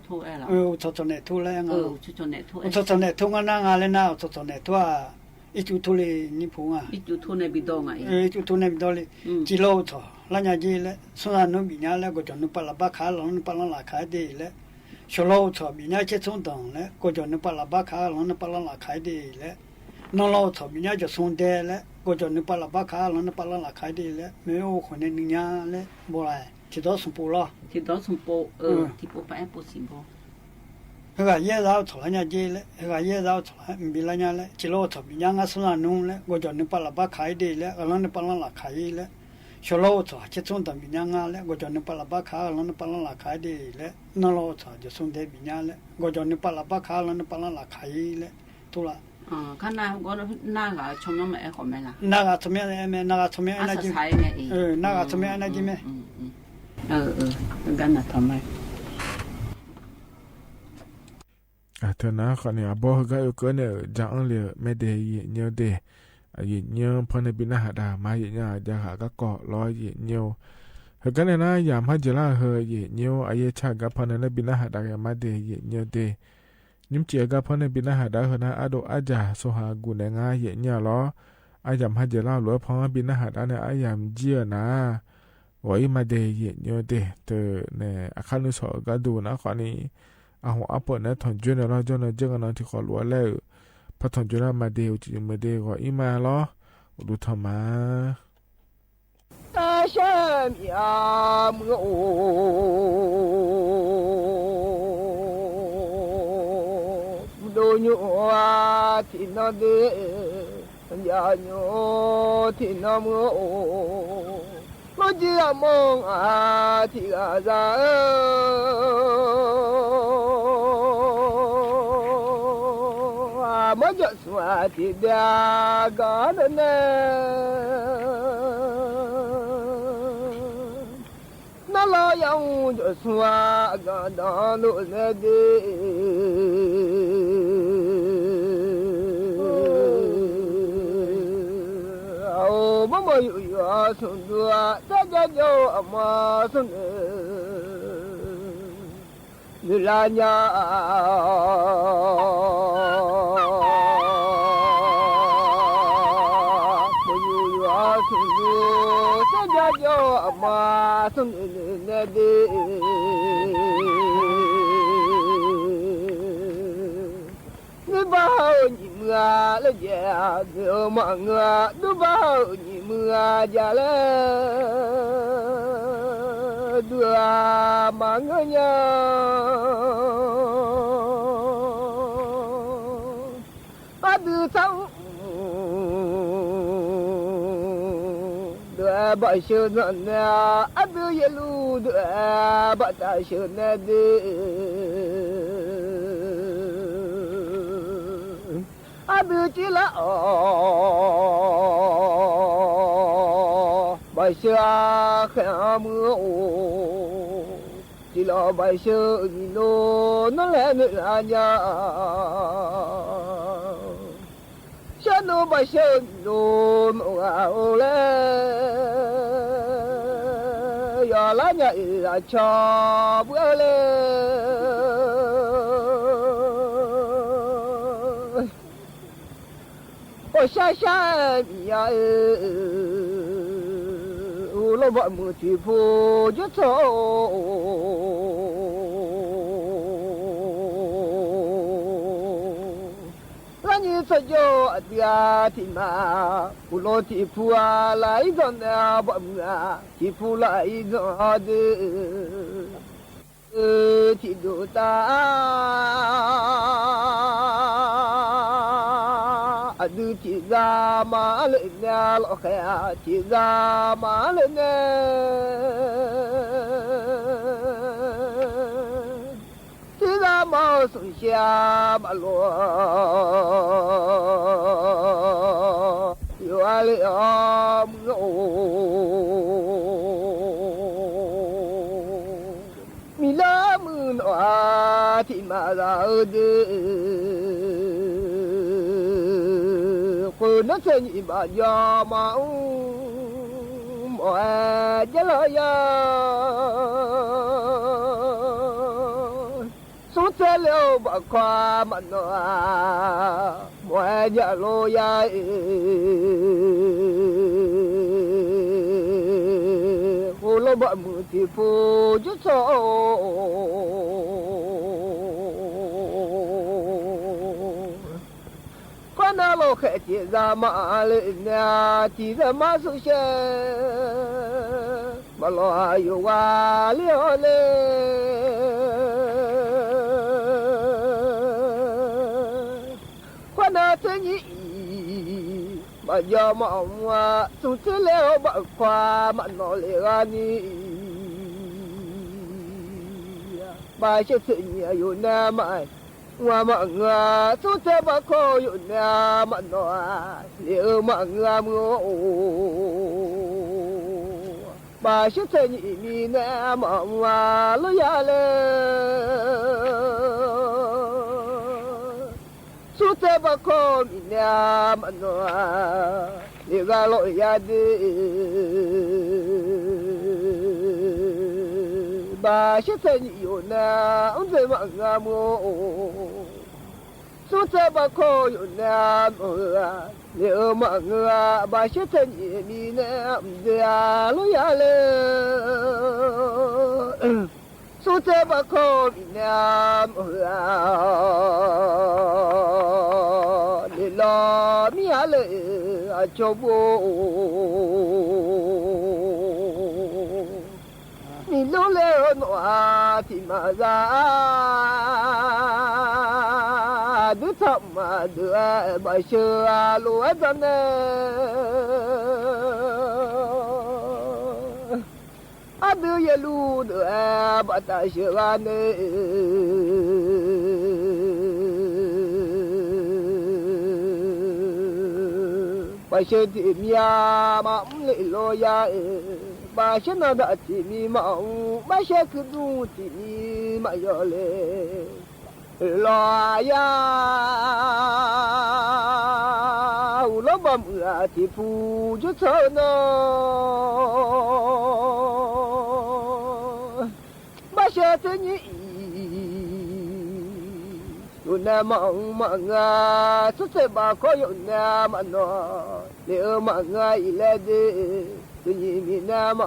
thôi là, ucho này thôi là anh, ucho này thôi anh nghe lên nào, ucho này thôi à, ít chút thôi đi phụ à, ít chút thôi này bị đau ngay, ít chút thôi này bị đau đi, chỉ lâu thôi, là nhà gì đấy, xong nó bị nhà là có cho nó bắt là bắt khá là nó bắt là khá đi đấy. số lâu thọ bị nhá chết xuống đồng đấy, cô cho nó bắt là bắt khá nó bắt là khai đi đấy, nó lâu thọ bị nhá cho xuống đè đấy, cô cho nó bắt là bắt khá nó bắt là khai đi đấy, mấy ôคนในnhá đấy, bố lại, chỉ đó xuống bố lo, chỉ đó xuống bố, thì bố phải bố xin bố, cái gì đó thọ là nhá gì đấy, cái gì đó thọ bị là nhá đấy, chỉ lâu thọ bị nhá ngã xuống nung đấy, cô cho nó bắt là bắt khai đi đấy, nó bắt là khai đấy, số lâu thọ chết xuống đồng bị nhá ngã đấy, cô cho nó bắt là bắt khá nó bắt là khai đi đấy. nó lo cho cho xuống đây bị nhá đấy, gọi cho nó bắt là bắt khá nó bắt là khai đấy, tu là. Cái nào có na cái trong nhóm mẹ của mẹ là. Na cái trong em, na cái trong em là gì? Na cái trong em là gì mẹ? Cái nào trong mẹ. Thế nào còn nhà bố cái cái này chẳng lẽ mẹ để nhiều để, nhiều phần này bị na hạt mà nhà giờ hạt các cọ lo nhiều. cái này na giảm hay chỉ là hơi nhiều ai chắc cái phần này bị na hạt đại mà để nhiều để nhưng chỉ cái phần này bị na hạt đại hơn na ado aja so ha gu này ngay nhiều lo ai giảm hay chỉ là lúa phong bị na hạt đại này ai giảm chia na vậy mà để nhiều để từ này khăn nước sỏi cái đồ na khoan này họ áp này thằng chuyên là cho nó chơi cái nó thì khó lúa lại phát thằng chuyên là mà để gọi mà lo đủ thầm mà ta xem ya mưa ô đồ nhựa thì nó đê ya nhựa thì nó mưa ô nó chỉ mong thì ra mới cho xóa thì đã có đến nó lo yêu cho xóa cả đó lũ lệ đi ô bố mày yêu xuân đua cha yêu mà xuân như là nhà yo ma sun ne de ni bao ni mưa le ya de ma nga du bao ni mưa ya le du ma nga nya adu sao bà sư nè áp yêu lu bà ta sư nè đi áp chỉ là bà sư khẽ mưa chỉ là bà sư nó lên là nhà no ba she no mo a le ya la nya la cha bu le o sha sha ya u lo ba mu ti phu ju cho你这叫的天嘛，不老地铺啊，来一个那不啊，地铺来一个的，地都大，都地个嘛了呢，老海地个嘛了呢。毛松下马路，有啊了我，米拉木诺提马拉的，可能是你把家嘛，我家了呀。số xe leo bà khoa mà nó mọi nhà lô ya hồ lô bà mù thì phù chứ sao con nào lô khẽ chỉ ra mà lên nhà chỉ ra mà số xe mà lo yêu qua liêu lên na thế nhỉ mà giờ mà ông xuống thế leo bạc khoa mà nó lại đi bà sẽ tự nhớ yêu nam ai mà ngà xuống thế bạc khoa yêu nam mà nó liệu mà ngà mưa bà sẽ tự nhớ mi nam mà lo ya Suta ba ko minya manoa ligalo yade ba shetani yona unze mangamo Suta ba ko yona moa le manga ba shetani mina unze alo yale Suta ba ko minya moa lo mi ale a chobo mi lo le no a ti ma za du tham ma du ba shu a lo a zan ne a du ye lu du a ba ta shu a ne bà sẽ tìm nhà mà ông lại lo ya bà sẽ nói đã tìm mi mà ông bà sẽ cứ du tìm mi mà giờ lệ lo ya lo bầm là thì phù cho sợ nó bà sẽ thế nhỉ Yuna manga suse ba ko yuna mano le manga ilade tunyi mina ma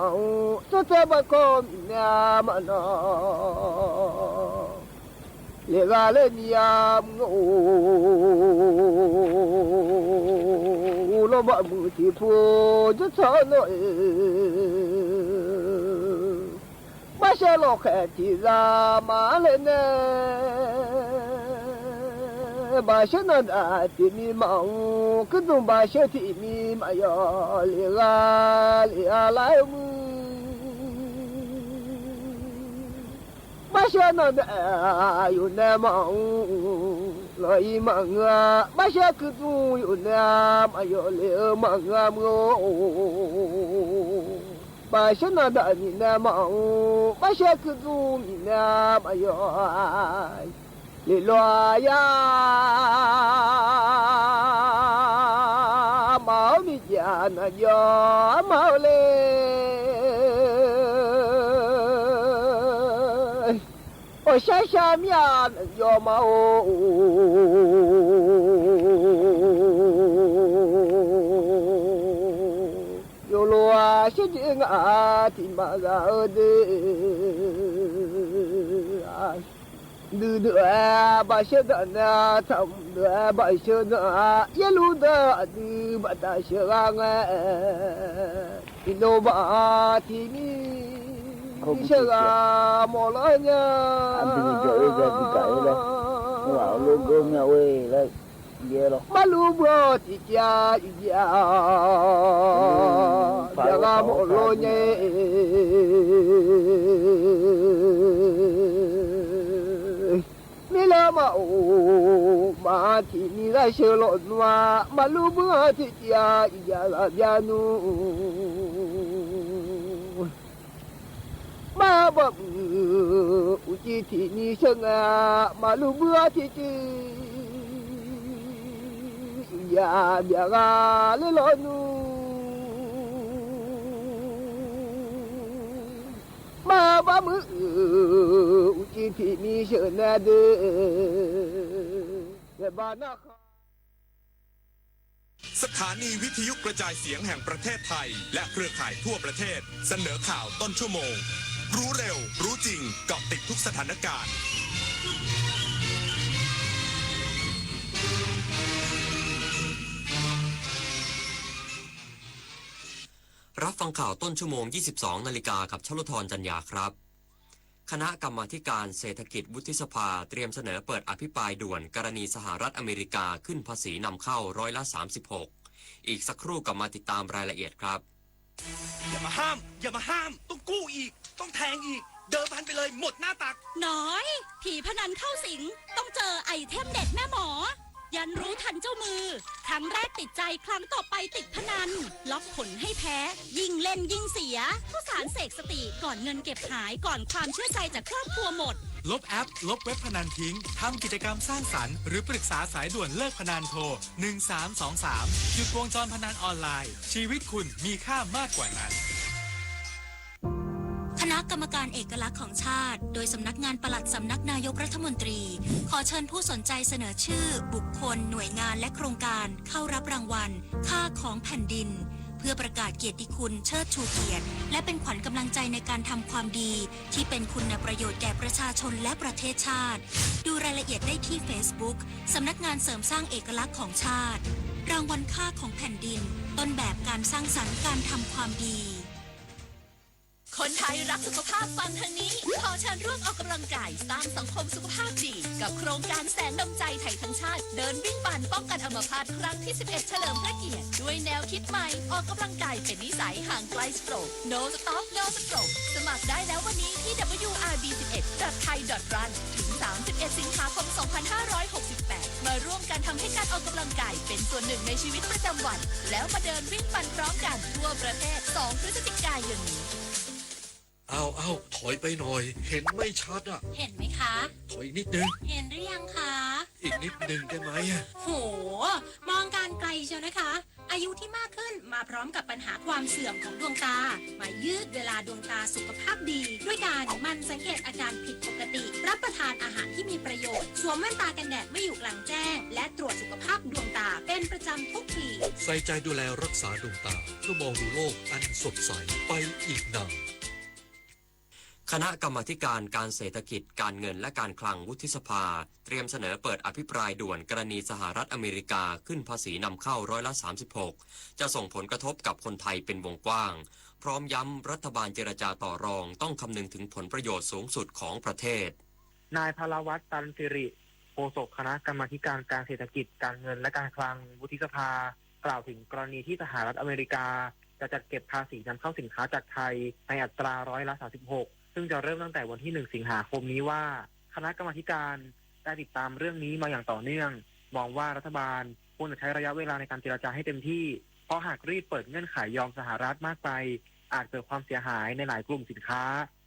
suse ba ko mina mano le gale niam lo ba mu ti pu je cha no ba sha lo kha ti ra ma le ne bà sẽ nói đã tìm mi mong cứ dùng bà sẽ tìm mi mà yo lìa lại bà sẽ nói đã yêu nam mong lời mong bà sẽ cứ dùng yêu nam mà yo lìa mong bà sẽ nói đã mi nam mong bà sẽ cứ dùng mi nam mà yo lì loa ya 毛你家那叫毛嘞，我下面那叫毛。有罗西金啊，提马拉的，路的把些的那，他们的把些的，一路的的把大些啊，一路把提米，些啊，莫来呀。Malubo tiga ya, jangan molonye. Mila mau mati mila selonwa, malubo tiga ya janu. Mabam uji tini senga, malubo tiga. Ya biara lelonu ma ba mu uji tini senade ya bana สถานีวิทยุกระจายเสียงแห่งประเทศไทยและเครือข่ายทั่วประเทศเสนอข่าวต้นชั่วโมงรู้เร็วรู้จริงเกาะติดทุกสถานการณ์รับฟังข่าวต้นชั่วโมง 22 นาฬิกากับชลธรจันยาครับ คณะกรรมาธิการเศรษฐกิจวุฒิสภาเตรียมเสนอเปิดอภิปรายด่วนกรณีสหรัฐอเมริกาขึ้นภาษีนำเข้า36%อีกสักครู่กลับมาติดตามรายละเอียดครับ อย่ามาห้ามต้องกู้อีกต้องแทงอีกเดิมพันไปเลยหมดหน้าตักน้อยผีพนันเข้าสิงต้องเจอไอเทมเด็ดแม่หมอยันรู้ทันเจ้ามือครั้งแรกติดใจครั้งต่อไปติดพนันล็อกผลให้แพ้ยิ่งเล่นยิ่งเสียผู้สารเสกสติก่อนเงินเก็บหายก่อนความเชื่อใจจากครอบครัวหมดลบแอปลบเว็บพนันทิ้งทำกิจกรรมสร้างสรรค์หรือปรึกษาสายด่วนเลิกพนันโทร1323หยุดวงจรพนันออนไลน์ชีวิตคุณมีค่ามากกว่านั้นคณะกรรมการเอกลักษณ์ของชาติโดยสำนักงานปลัดสำนักนายกรัฐมนตรีขอเชิญผู้สนใจเสนอชื่อบุคคลหน่วยงานและโครงการเข้ารับรางวัลค่าของแผ่นดินเพื่อประกาศเกียรติคุณเชิดชูเกียรติและเป็นขวัญกำลังใจในการทำความดีที่เป็นคุณประโยชน์แก่ประชาชนและประเทศชาติดูรายละเอียดได้ที่ Facebook สำนักงานเสริมสร้างเอกลักษณ์ของชาติรางวัลค่าของแผ่นดินต้นแบบการสร้างสรรค์การทำความดีคนไทยรักสุขภาพฟังทางนี้ขอเชิญร่วมออกกำลังกายสร้างสังคมสุขภาพดีกับโครงการแสงดำใจไทยทั้งชาติเดินวิ่งปั่นป้องกันอัมพาตครั้งที่ 11 เฉลิมพระเกียรติด้วยแนวคิดใหม่ออกกำลังกายเป็นนิสัยห่างไกลสโตรก No Stop No Stroke สมัครได้แล้ววันนี้ที่ wrb11.thai.run ถึง 31 สิงหาคม 2568 มาร่วมกันทำให้การออกกำลังกายเป็นส่วนหนึ่งในชีวิตประจำวันแล้วมาเดินวิ่งปั่นพร้อมกันทั่วประเทศ 2 พฤศจิกายนนี้เอาถอยไปหน่อยเห็นไม่ชัดอ่ะเห็นไหมคะถอยนิดนึงเห็นหรือยังคะอีกนิดนึงได้ไหมโหมองการไกลเชียวนะคะอายุที่มากขึ้นมาพร้อมกับปัญหาความเสื่อมของดวงตามายืดเวลาดวงตาสุขภาพดีด้วยการมันสังเกตอาการผิดปกติรับประทานอาหารที่มีประโยชน์สวมแว่นตากันแดดไม่อยู่กลางแจ้งและตรวจสุขภาพดวงตาเป็นประจำทุกปีใส่ใจดูแลรักษาดวงตาเพื่อมองดูโลกอันสดใสไปอีกนานคณะกรรมาธิการการเศรษฐกิจการเงินและการคลังวุฒิสภาเตรียมเสนอเปิดอภิปรายด่วนกรณีสหรัฐอเมริกาขึ้นภาษีนำเข้า36%จะส่งผลกระทบกับคนไทยเป็นวงกว้างพร้อมย้ำรัฐบาลเจรจาต่อรองต้องคำนึงถึงผลประโยชน์สูงสุดของประเทศนายพลวัฒน์ตันสิริโฆษกคณะกรรมาธิการการเศรษฐกิจการเงินและการคลังวุฒิสภากล่าวถึงกรณีที่สหรัฐอเมริกาจะจัดเก็บภาษีนำเข้าสินค้าจากไทยในอัตรา36%ซึ่งจะเริ่มตั้งแต่วันที่1 สิงหาคมนี้ว่าคณะกรรมาธิการได้ติดตามเรื่องนี้มาอย่างต่อเนื่องมองว่ารัฐบาลควรจะใช้ระยะเวลาในการเจรจาให้เต็มที่เพราะหากรีบเปิดเงื่อนไขยอมสหรัฐมากไปอาจเกิดความเสียหายในหลายกลุ่มสินค้า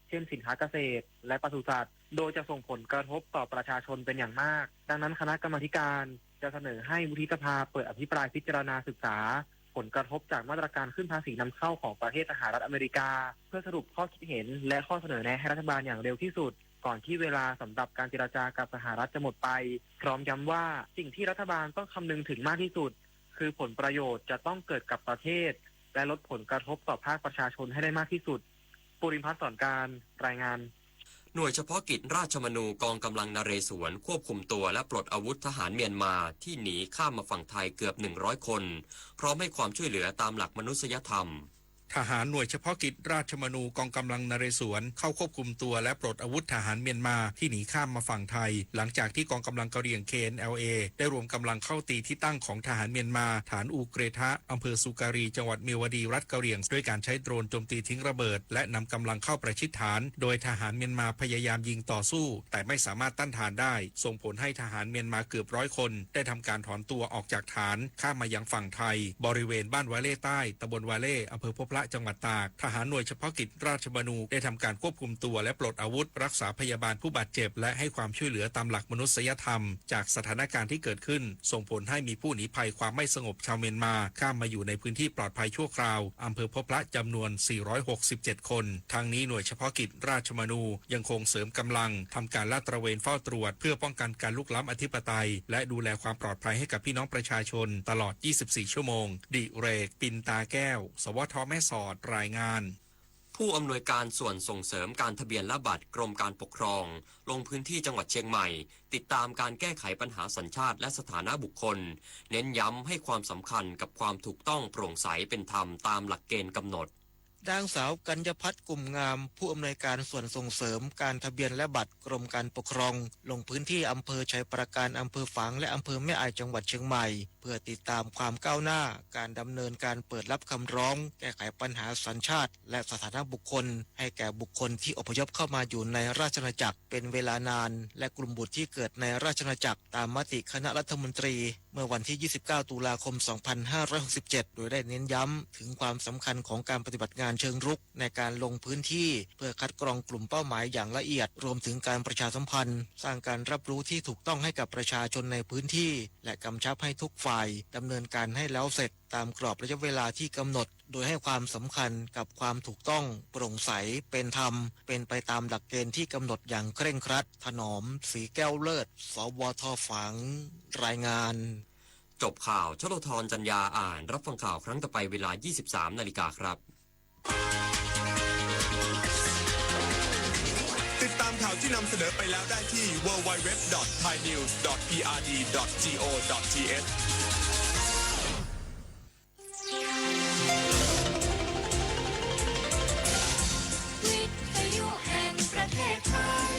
เช่นสินค้าเกษตรและปศุสัตว์โดยจะส่งผลกระทบต่อประชาชนเป็นอย่างมากดังนั้นคณะกรรมาธิการจะเสนอให้วุฒิสภาเปิดอภิปรายพิจารณาศึกษา ผลกระทบจากมาตรการขึ้นภาษีนำเข้าของประเทศสหรัฐอเมริกาเพื่อสรุปข้อคิดเห็นและข้อเสนอแนะให้รัฐบาลอย่างเร็วที่สุดก่อนที่เวลาสำหรับการเจรจากับสหรัฐจะหมดไปพร้อมย้ำว่าสิ่งที่รัฐบาลต้องคำนึงถึงมากที่สุดคือผลประโยชน์จะต้องเกิดกับประเทศและลดผลกระทบต่อภาคประชาชนให้ได้มากที่สุดปุริพัฒน์ สอนการรายงานหน่วยเฉพาะกิจราชมนูกองกำลังนเรศวรควบคุมตัวและปลดอาวุธทหารเมียนมาที่หนีข้ามมาฝั่งไทยเกือบ100คนพร้อมให้ความช่วยเหลือตามหลักมนุษยธรรมทหารหน่วยเฉพาะกิจราชมนูกองกำลังนเรศวรเข้าควบคุมตัวและปลดอาวุธทหารเมียนมาที่หนีข้ามมาฝั่งไทยหลังจากที่กองกำลังกะเหรี่ยง KNLA ได้รวมกำลังเข้าตีที่ตั้งของทหารเมียนมาฐานอูเกรทะอำเภอสุการีจังหวัดเมียวดีรัฐกะเหรี่ยงด้วยการใช้โดรนโจมตีทิ้งระเบิดและนำกำลังเข้าประชิดฐานโดยทหารเมียนมาพยายามยิงต่อสู้แต่ไม่สามารถต้านทานได้ส่งผลให้ทหารเมียนมาเกือบ100คนได้ทำการถอนตัวออกจากฐานข้ามมายังฝั่งไทยบริเวณบ้านวาเล่ใต้ตำบลวาเล่อำเภอพบพระจังหวัดตากทหารหน่วยเฉพาะกิจราชมนูได้ทำการควบคุมตัวและปลดอาวุธรักษาพยาบาลผู้บาดเจ็บและให้ความช่วยเหลือตามหลักมนุษยธรรมจากสถานการณ์ที่เกิดขึ้นส่งผลให้มีผู้หนีภัยความไม่สงบชาวเมียนมาข้ามมาอยู่ในพื้นที่ปลอดภัยชั่วคราวอำเภอพบพระจำนวน467คนทางนี้หน่วยเฉพาะกิจราชมนูยังคงเสริมกำลังทำการลาดตระเวนเฝ้าตรวจเพื่อป้องกันการลุกล้ำอธิปไตยและดูแลความปลอดภัยให้กับพี่น้องประชาชนตลอด24ชั่วโมงดิเรกปินตาแก้วสวทแม่สอดรายงานผู้อำนวยการส่วนส่งเสริมการทะเบียนและบัตรกรมการปกครองลงพื้นที่จังหวัดเชียงใหม่ติดตามการแก้ไขปัญหาสัญชาติและสถานะบุคคลเน้นย้ำให้ความสำคัญกับความถูกต้องโปร่งใสเป็นธรรมตามหลักเกณฑ์กำหนดนางสาวกัญญพัฒน์กลุ่มงามผู้อำนวยการส่วนส่งเสริมการทะเบียนและบัตรกรมการปกครองลงพื้นที่อำเภอชัยปราการอำเภอฝางและอำเภอแม่อายจังหวัดเชียงใหม่เพื่อติดตามความก้าวหน้าการดำเนินการเปิดรับคำร้องแก้ไขปัญหาสัญชาติและสถานะบุคคลให้แก่บุคคลที่อพยพเข้ามาอยู่ในราชอาณาจักรเป็นเวลานานและกลุ่มบุตรที่เกิดในราชอาณาจักรตามมติคณะรัฐมนตรีเมื่อวันที่ 29 ตุลาคม 2567 โดยได้เน้นย้ำถึงความสำคัญของการปฏิบัติงานเชิงรุกในการลงพื้นที่เพื่อคัดกรองกลุ่มเป้าหมายอย่างละเอียดรวมถึงการประชาสัมพันธ์สร้างการรับรู้ที่ถูกต้องให้กับประชาชนในพื้นที่และกำชับให้ทุกฝ่ายดำเนินการให้แล้วเสร็จตามกรอบระยะเวลาที่กำหนดโดยให้ความสำคัญกับความถูกต้องโปร่งใสเป็นธรรมเป็นไปตามหลักเกณฑ์ที่กำหนดอย่างเคร่งครัดถนอมศรีแก้วเลิศสวทฝางรายงานจบข่าวชโลธรจัญญาอ่านรับฟังข่าวครั้งต่อไปเวลา 23 นาฬิกาครับติดตามข่าวที่นำเสนอไปแล้วได้ที่ www.thainews.prd.go.thวิทยุแห่งประเทศไทย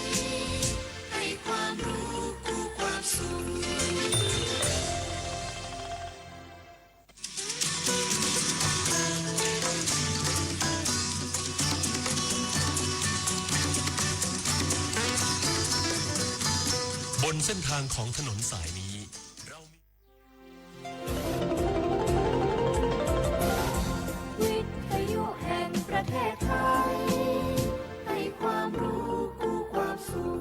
ให้ความรู้คู่ความสุขบนเส้นทางของถนนสายนี้วิทยุแห่งประเทศไทยให้ความรู้คู่ความสุข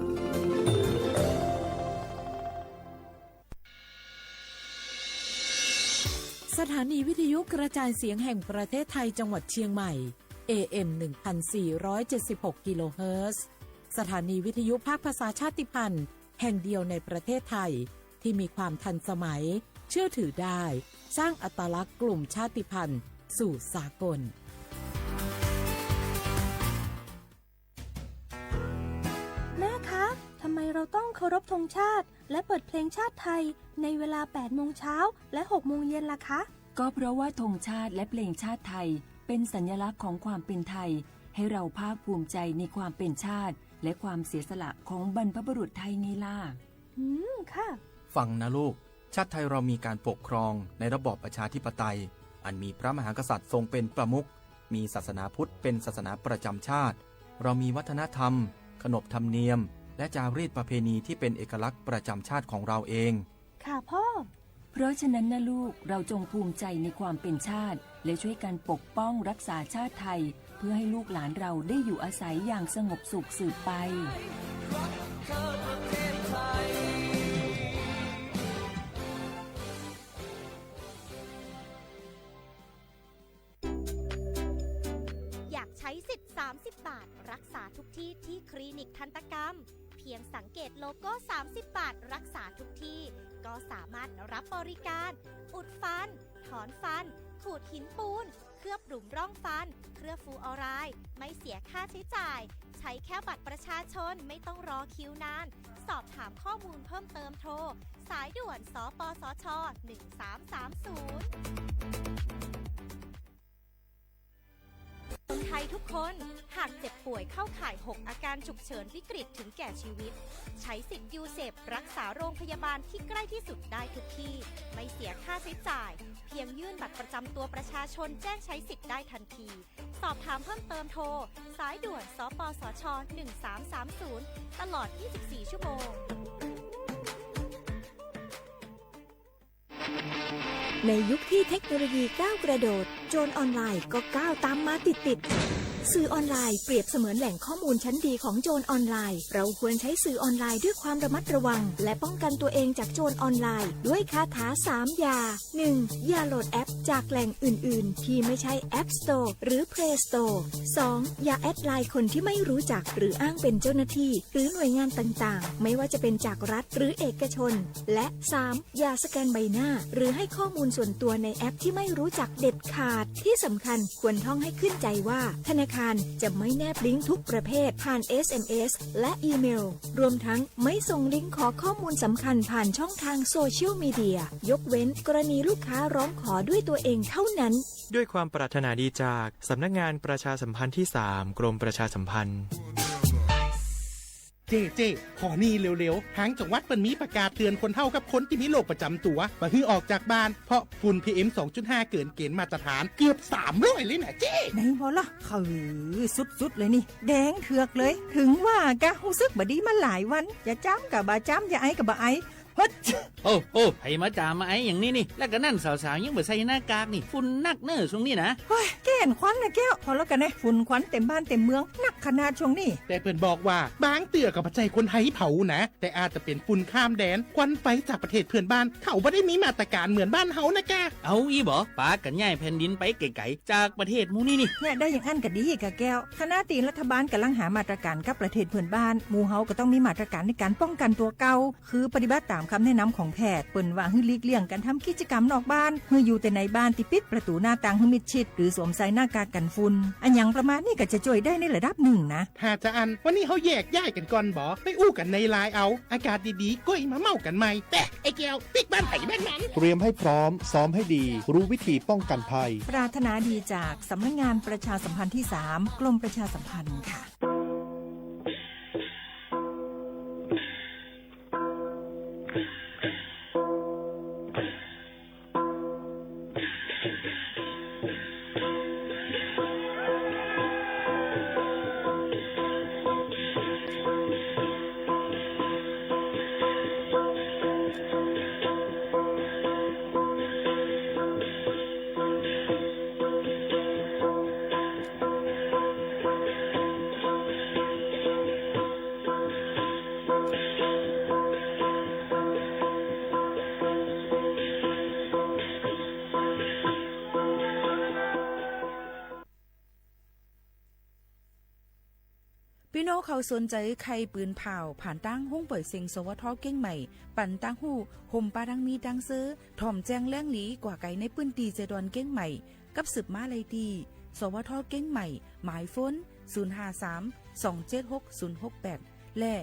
สถานีวิทยุกระจายเสียงแห่งประเทศไทยจังหวัดเชียงใหม่ AM 1476 กิโลเฮิรตซ์สถานีวิทยุภาคภาษาชาติพันธุ์แห่งเดียวในประเทศไทยที่มีความทันสมัยเชื่อถือได้สร้างอัตลักษณ์กลุ่มชาติพันธุ์สู่สากลแม่คะทำไมเราต้องเคารพธงชาติและเปิดเพลงชาติไทยในเวลา 8 โมงเช้าและ 6 โมงเย็นล่ะคะก็เพราะว่าธงชาติและเพลงชาติไทยเป็นสัญลักษณ์ของความเป็นไทยให้เราภาคภูมิใจในความเป็นชาติและความเสียสละของบรรพบุรุษไทยไงล่ะค่ะฟังนะลูกชาติไทยเรามีการปกครองในระบอบประชาธิปไตยอันมีพระมหากษัตริย์ทรงเป็นประมุขมีศาสนาพุทธเป็นศาสนาประจำชาติเรามีวัฒนธรรมขนบธรรมเนียมและจารีตประเพณีที่เป็นเอกลักษณ์ประจำชาติของเราเองค่ะพ่อเพราะฉะนั้นนะลูกเราจงภูมิใจในความเป็นชาติและช่วยกันปกป้องรักษาชาติไทยเพื่อให้ลูกหลานเราได้อยู่อาศัยอย่างสงบสุขสืบไป 30 บาทรักษาทุกที่ที่คลินิกทันตกรรมเพียงสังเกตโลโก้30 บาทรักษาทุกที่ก็สามารถรับบริการอุดฟันถอนฟันขูดหินปูนเคลือบหลุมร่องฟันเคลือบฟูออไรด์ไม่เสียค่าใช้จ่ายใช้แค่บัตรประชาชนไม่ต้องรอคิวนานสอบถามข้อมูลเพิ่มเติมโทรสายด่วนสปสช1330คนไทยทุกคนหากเจ็บป่วยเข้าข่าย6อาการฉุกเฉินวิกฤตถึงแก่ชีวิตใช้สิทธิ์ยูเซฟรักษาโรงพยาบาลที่ใกล้ที่สุดได้ทุกที่ไม่เสียค่าใช้จ่ายเพียงยื่นบัตรประจำตัวประชาชนแจ้งใช้สิทธิ์ได้ทันทีสอบถามเพิ่มเติมโทรสายด่วนสปสช1330ตลอด24ชั่วโมงในยุคที่เทคโนโลยีก้าวกระโดดโจรออนไลน์ก็ก้าวตามมาติดสื่อออนไลน์เปรียบเสมือนแหล่งข้อมูลชั้นดีของโจรออนไลน์เราควรใช้สื่อออนไลน์ด้วยความระมัดระวังและป้องกันตัวเองจากโจรออนไลน์ด้วยคาถา3อย่า 1. อย่าโหลดแอปจากแหล่งอื่นๆที่ไม่ใช่ App Store หรือ Play Store 2. อย่าแอดไลน์คนที่ไม่รู้จักหรืออ้างเป็นเจ้าหน้าที่หรือหน่วยงานต่างๆไม่ว่าจะเป็นจากรัฐหรือเอกชนและ 3. อย่าสแกนใบหน้าหรือให้ข้อมูลส่วนตัวในแอปที่ไม่รู้จักเด็ดขาดที่สำคัญควรท่องให้ขึ้นใจว่าธนาคารจะไม่แนบลิงก์ทุกประเภทผ่าน SMS และอีเมลรวมทั้งไม่ส่งลิงก์ขอข้อมูลสำคัญผ่านช่องทางโซเชียลมีเดียยกเว้นกรณีลูกค้าร้องขอด้วยตัวเองเท่านั้นด้วยความปรารถนาดีจากสำนักงานประชาสัมพันธ์ที่ 3 กรมประชาสัมพันธ์เจ๊ขอนี่เร็วๆทางจังหวัดเป็นมีประกาศเตือนคนเฒ่ากับคนที่มีโรคประจำตัวบ่ให้ออกจากบ้านเพราะฝุ่น PM 2.5 เกินเกณฑ์มาตรฐานเกือบ300เลยนะเจ๊ไหนบ่ล่ะคือสุดๆเลยนี่แดงเถือกเลยถึงว่ากะรู้สึกบ่ดีมาหลายวันอย่าจ้ำกับบ่จ้ำอย่าไอกับบ่ไอโอ้ไผมาจามมาไอ้อย่างนี้นี่แล้วก็นั่นสาวๆยังบ่ใส่หน้ากากนี่ฝุ่นนักเน้อช่วงนี้นะเฮ้ยแก่นควันนะแก้วพอแล้วกันนะฝุ่นควันเต็มบ้านเต็มเมืองนักขนาดช่วงนี้แต่เพิ่นบอกว่าบางเตือกับปัจจัยคนไทยเผานะแต่อาจจะเป็นฝุ่นข้ามแดนควันไฟจากประเทศเพื่อนบ้านเขาบ่ได้มีมาตรการเหมือนบ้านเฮานะแกเอาอีบ่ปากันย้ายแผ่นดินไปไกลๆจากประเทศหมู่นี่เนี่ยได้อย่างอันก็ดีกะแก้วคณะตีรัฐบาลกำลังหามาตรการกับประเทศเพื่อนบ้านหมู่เฮาก็ต้องมีมาตรการในการป้องกันตัวเก่าคือปฏิบัติตามคำแนะนำของแพทย์เปิ้นว่าให้หลีกเลี่ยงการทำกิจกรรมนอกบ้านให้อยู่แต่ในบ้านที่ปิดประตูหน้าต่างให้มิดชิดหรือสวมใส่หน้ากากกันฝุ่นอันอย่างประมาณนี้ก็จะช่วยได้ในระดับหนึ่งนะถ้าจะอันวันนี้เฮาแยกย้ายกันก่อนบ่ไปอู้กันในไลน์เอาอากาศดีๆก็มาเมากันใหม่แต่ไอ้แก้วปิกบ้านไผบ้านมันเตรียมให้พร้อมซ้อมให้ดีรู้วิธีป้องกันภัยปรารถนาดีจากสำนักงานประชาสัมพันธ์ที่ 3 กรมประชาสัมพันธ์ค่ะพี่น้องเขาสนใจใครปืนเผาผ่านตั้งห้องเปิดเซ็งสวทเก้งใหม่ปั่นตั้งหู้ห่มปลาดังมีดังซื้อถ่อมแจ้งแล้งหลีกว่าไก่ในปื้นตีเจดอนเก้งใหม่กับสืบมาเลยดีสวทเก้งใหม่หมายฟ้น053-276-068และ0922468579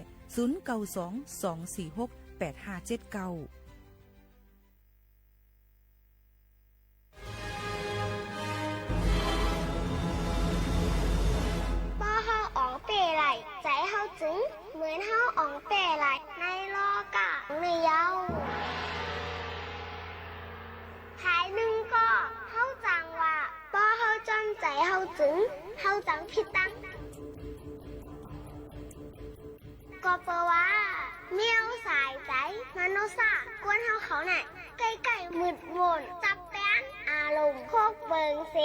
ใจเฮาจึงเหมือนเฮาอ่องเป๋ไหลในโลกะในเยาหายหนึ่งก็เฮาจังว่าป้อเฮาจำใจเฮาจึงเฮาจังผิดตั้งก็เพราะว่าเมียวสายใจมโนซากวนเฮาเขาน่ะไก่มืดมนจับแป้นอารมณ์โคกเบิงเส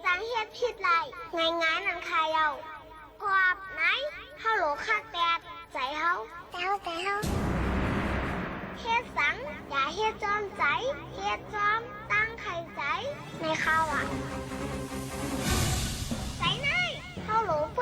จังเฮ็ดผิดไรง่ายๆนังคายเอาพอบไหนเฮาโหลคักแดดใจเฮาเฮ็ดสังอย่าเฮ็ดจอมใจเฮ็ดจอมตั้งไข่ใจในข้าวใจไหนเฮาโหลป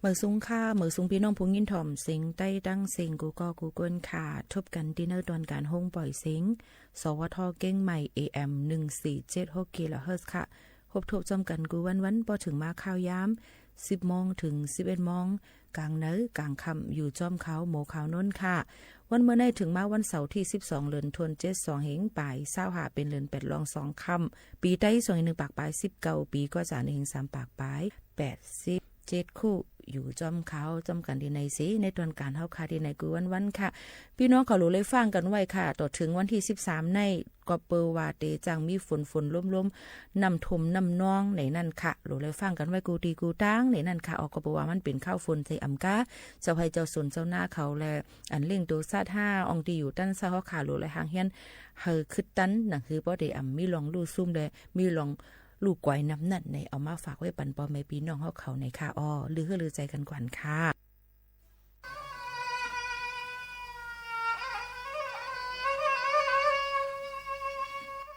มื่อสูงค่าเมื่อสูงพี่น้องผู้ยินถ่อมเสียงใต้ตั้งเสียงกูก็กูกวนค่ะทบกันดินเนอร์ตอนการห้องปล่อยเสียงสวทเก้งใหม่ AM 1476 กิโลเฮิรตซ์ค่ะพบทบจอมกันกูวันพอถึงมาข่าวยาม10 โมงถึง 11 โมงกลางเนื้อกลางค่ำอยู่จอมเขาโหมขาวนนค่ะวันเมื่อในถึงมาวันเสาร์ที่12เดือนธันวาคม2เหงปลาย25เป็นเดือน8รอง2ค่ำปีใต้21ปากปลาย19ปีก็จะ1 3ปากปลาย87คู่อยู่จอมเขาจอมกันที่ในสีในตอนการเฮาคาที่ในกูวันค่ะพี่น้องเขารู้เลยฟังกันไว้ค่ะต่อถึงวันที่13ในก็เปอร์ว่าเตจังมีฝนล้มๆน้ำทมน้ำนองในนั่นค่ะรู้เลยฟังกันไว้กูตีกูตั้งในนั่นค่ะออกก็เปอร์ว่ามันเป็นข้าวฝนใส่อำกาเจ้าให้เจ้าสนเจ้าหน้าเขาแลอันเล่งตัวซาด5อองที่อยู่ตั้นซาเฮาขารู้เลยหางเฮียนเฮอคึดตันนั่นคือบ่ได้มีลองลู่ซุ่มเลยมีลองลูกไกวน้ำนั่นในเอามาฝากไว้ปันปอแม่พี่น้องเฮาเขาในค่ะอ้อลือใจกันก่อนค่ะ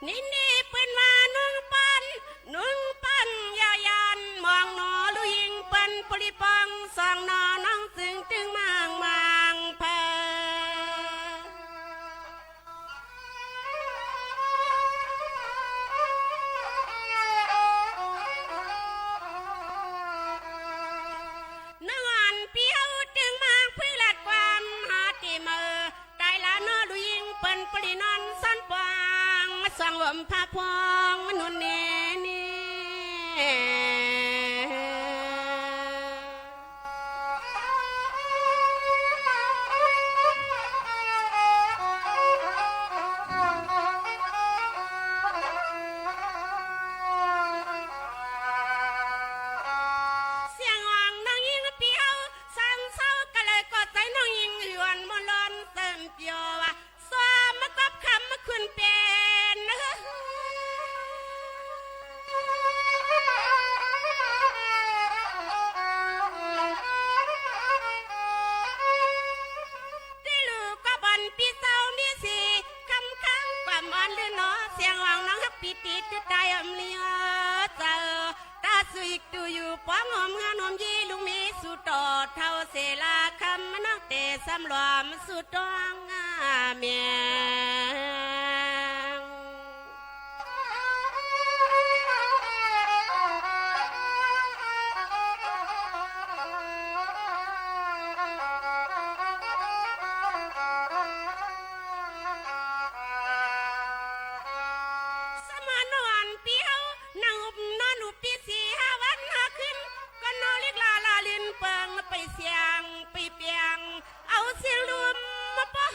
นี่เปิ้นว่านึ่งปันยายันมองหนอลุยิงเปิ้นปริปังสองนอน้องซึ่งตึงมางแพสังวมพาพองมนุษย์นี่เสียงอ่างน้องยิงเปียวสังเศร้าก็เลยกอดใจน้องยิงหยวนมลอนเติมเปียวว่าสวามมากับคำมาคุณเป็นที่ลูกก็บันปีเศร้านี่สิคำค้างกว่ามันหรือเนาะเสียงอ่างน้องฮักปีติดใจอำเลียเจอตาสุยดูอยู่ป้องหอมงานหอมยีลุงมีสุดต่อเท่าเสลาคำมันนักเตะสำรวมสุดดวงเมียไปเสียงไปเปียงเอาเสียงรวมมาปะ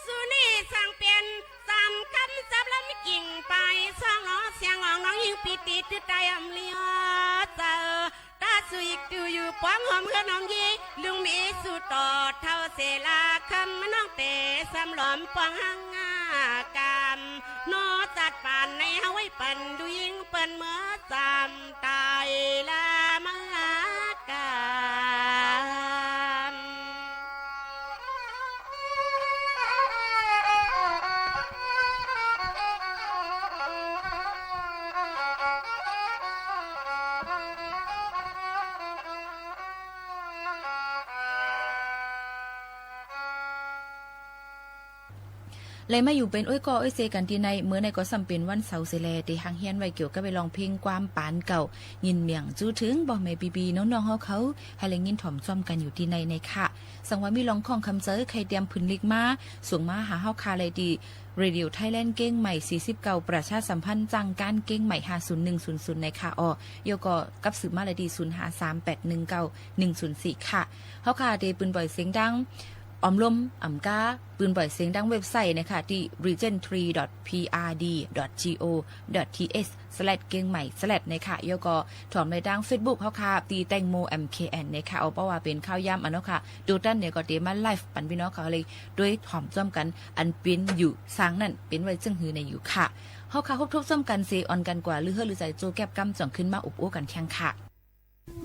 สุนีสั่งเป็นสามคำจับแล้วไม่กิ่งไปสองน้อเสียงของน้องยิงปีติดใจอำเลียเจอตาสุยดูอยู่ป้องหอมกับน้องยีลุงมีสุดต่อเท่าเสลาคำน้องเตะสำหลอมปองหังกามโนจัดปานในเฮาไว้ปันดูยิงเปิ้นเมื่อจำตายละมากามเลยมาอยู่เป็นอ้อยกออ้อยเซกันที่ในเมื่อในก็สำเป็นวันเสาร์เสแลที่หางเฮียนไว้เกี่ยวกับไปลองเพลงความปานเก่ายินเมียงจู้ถึงบ่แม่บีน้องๆเขาให้เลยยินถ่อมจ้อมกันอยู่ที่ในค่ะสังว่ามีลองของคำเจอใครเตรียมพื้นลิกมาส่งมาหาเฮาคาเลยดีRadio Thailand เก้งใหม่49ประชาสัมพันธ์จังการเก้งใหม่50100ในค่ะโยก็กับสืบมาเลยดี053819104104ค่ะเฮาคาได้ปืนบ่อยเสียงดังออมลมอ่ำก้าปืนบ่อยเสียงดังเว็บไซต์นะคะที่ region3.prd.go.th/ เก้งใหม่/นะคะแล้วก็ถ่อมในดัง Facebook เฮาค่ะตีแตงโม MKN นะคะเอาเพราะว่าเป็นข้าวยำอันเนาะค่ะดูด้านเนี่ยก็เตมาไลฟ์ปันพี่น้องเขาเลยด้วยถ่อมจ้อมกันอันเป็นอยู่สร้างนั่นเป็นไว้จึงหือในอยู่ค่ะเฮาค่ะครบทบซ้อมกันเซออนกันกว่าหรือเฮือหรือใจโจแก็บกำจ่องขึ้นมาอบโอ้กันแข่งค่ะ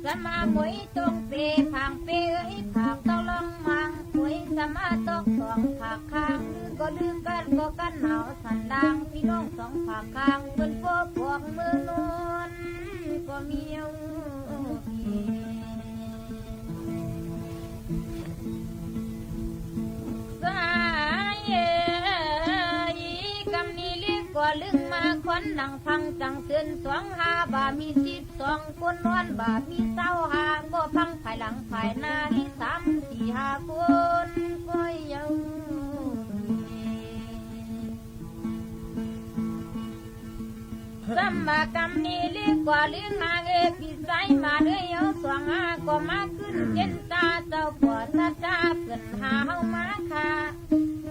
สมาหมวยตรงเปพังเปยพังตะลองมังหวย วยสมาตกสองผากข้างลือก็ลือกันก็กันหนาวสันดางพี่น้องสองผากข้างเปิ้นพวกพวกมือนวลก็มีสายกำนี้เรียกว่าลึงมาควันดังพังจังเตือนสองหาบามี12คนนอนบามีเศร้าหาก็พังภายหลังภายหน้าที่3 4 5คนก็ยังสัมมากรรมนี้เรียกว่าเลี้ยงมาเอพิสัยมาเรื่อยเอาสวงหาก็มาขึ้นเย็นตาเจ้าปวดตาจ้าเกินหาเฮามาค่ะ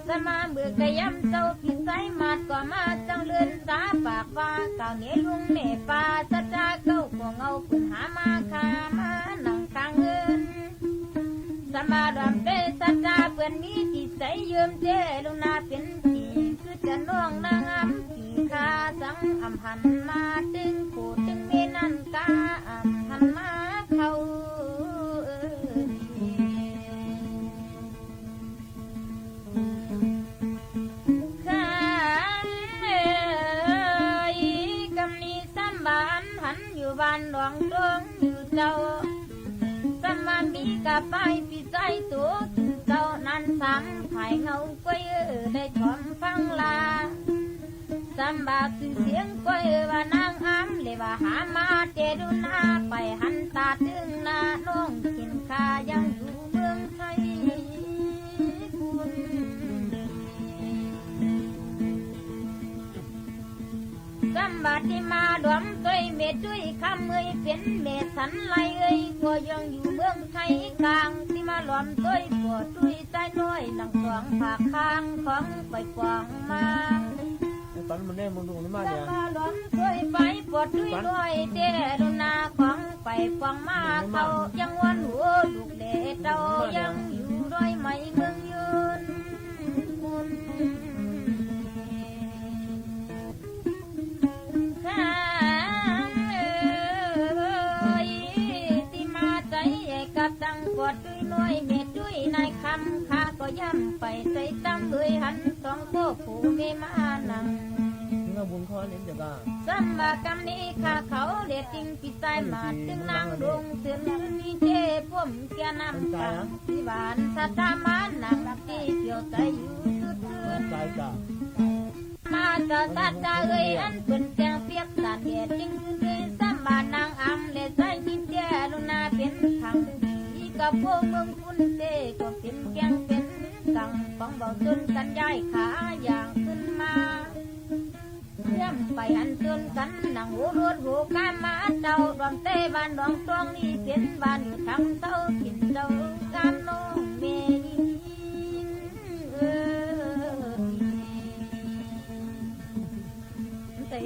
สมาเบื่อกะยำเจ้าพิสัยมาดก็มาจังเลื่อนสาปากว่าเก่าเนลุงเนป่าตาจ้าเก้าก็เงาขึ้นหามาค่ะมานั่งกลางเงินสมาดำเตตาจ้าเพื่อนมีที่ใส่ยืมเจลุงนาเป็นสีคือจะน้องนางอำสีขาสังอำหันมาตึงผูตึงเมนันกาอำหันมาเขาอยู่บ้านหลวงตรงอยู่เจ้าสมามีกับไปพี่ใจตัวถึงเจ้านั้นซ้ำไผ่เงาก้อยได้ชมฟังลาสำบากคือเสียงก้อยว่านางอ้ำเลยว่าหามาเจดุนาไปหันตาถึงหน้าน้องกินข้ายังอยู่เมืองไทยคุณสำบากที่มาดวมตัวเมตด้วยคำเอ่ยเป็นเมสันไหลเอ่ยก็ยังอยู่เมืองไทยกลางที่มาหลอมตัวปวดด้วยใจน้อยหลังสองผากข้างของไปกวางมาตอนมันแน่มึงดูนี่มาเนี่ยมาหลอมตัวไปปวดด้วยน้อยเดรุนาของไปกวางมาเขายังวันหัวลูกเล่เต้ายังอยู่ด้วยไม่เมืองยืนคุณกับตังกอดด้วยน้อยเม็ดด้วยนายคำข้าก็ย่ำไปใส่ตั้มเลยหันสองโคผูเมมานังเงาบุญคอเน้นจะบ้าสัมมากรรมนี้ข้าเขาเด็ดจริงปีใจมาถึงนางดวงเสือนมีเจ้พ่มแกน้ำตังที่บ้านสัตามานังที่เกี่ยวใจอยู่สุดเดือนมาเจอสัตตาเอ้ยอันเป็นแจงเปียกสัตว์เด็ดจริงคือสัมมานางอำเลยใจจิตเจ้าลุนาเป็นทางกับพวกเมืองคุณเต้ก็เป็นแกงเป็นกังฟังเบาจนกันย้ายขาอย่างขึ้นมาเชื่อมไปอันจนกันนั่งหูรวดหูกามมาเจ้าดอมเต้บ้านดองตรงนี้เป็นบ้านอยู่ทางเต้ากินเจ้ากามน้องเมยิงเต้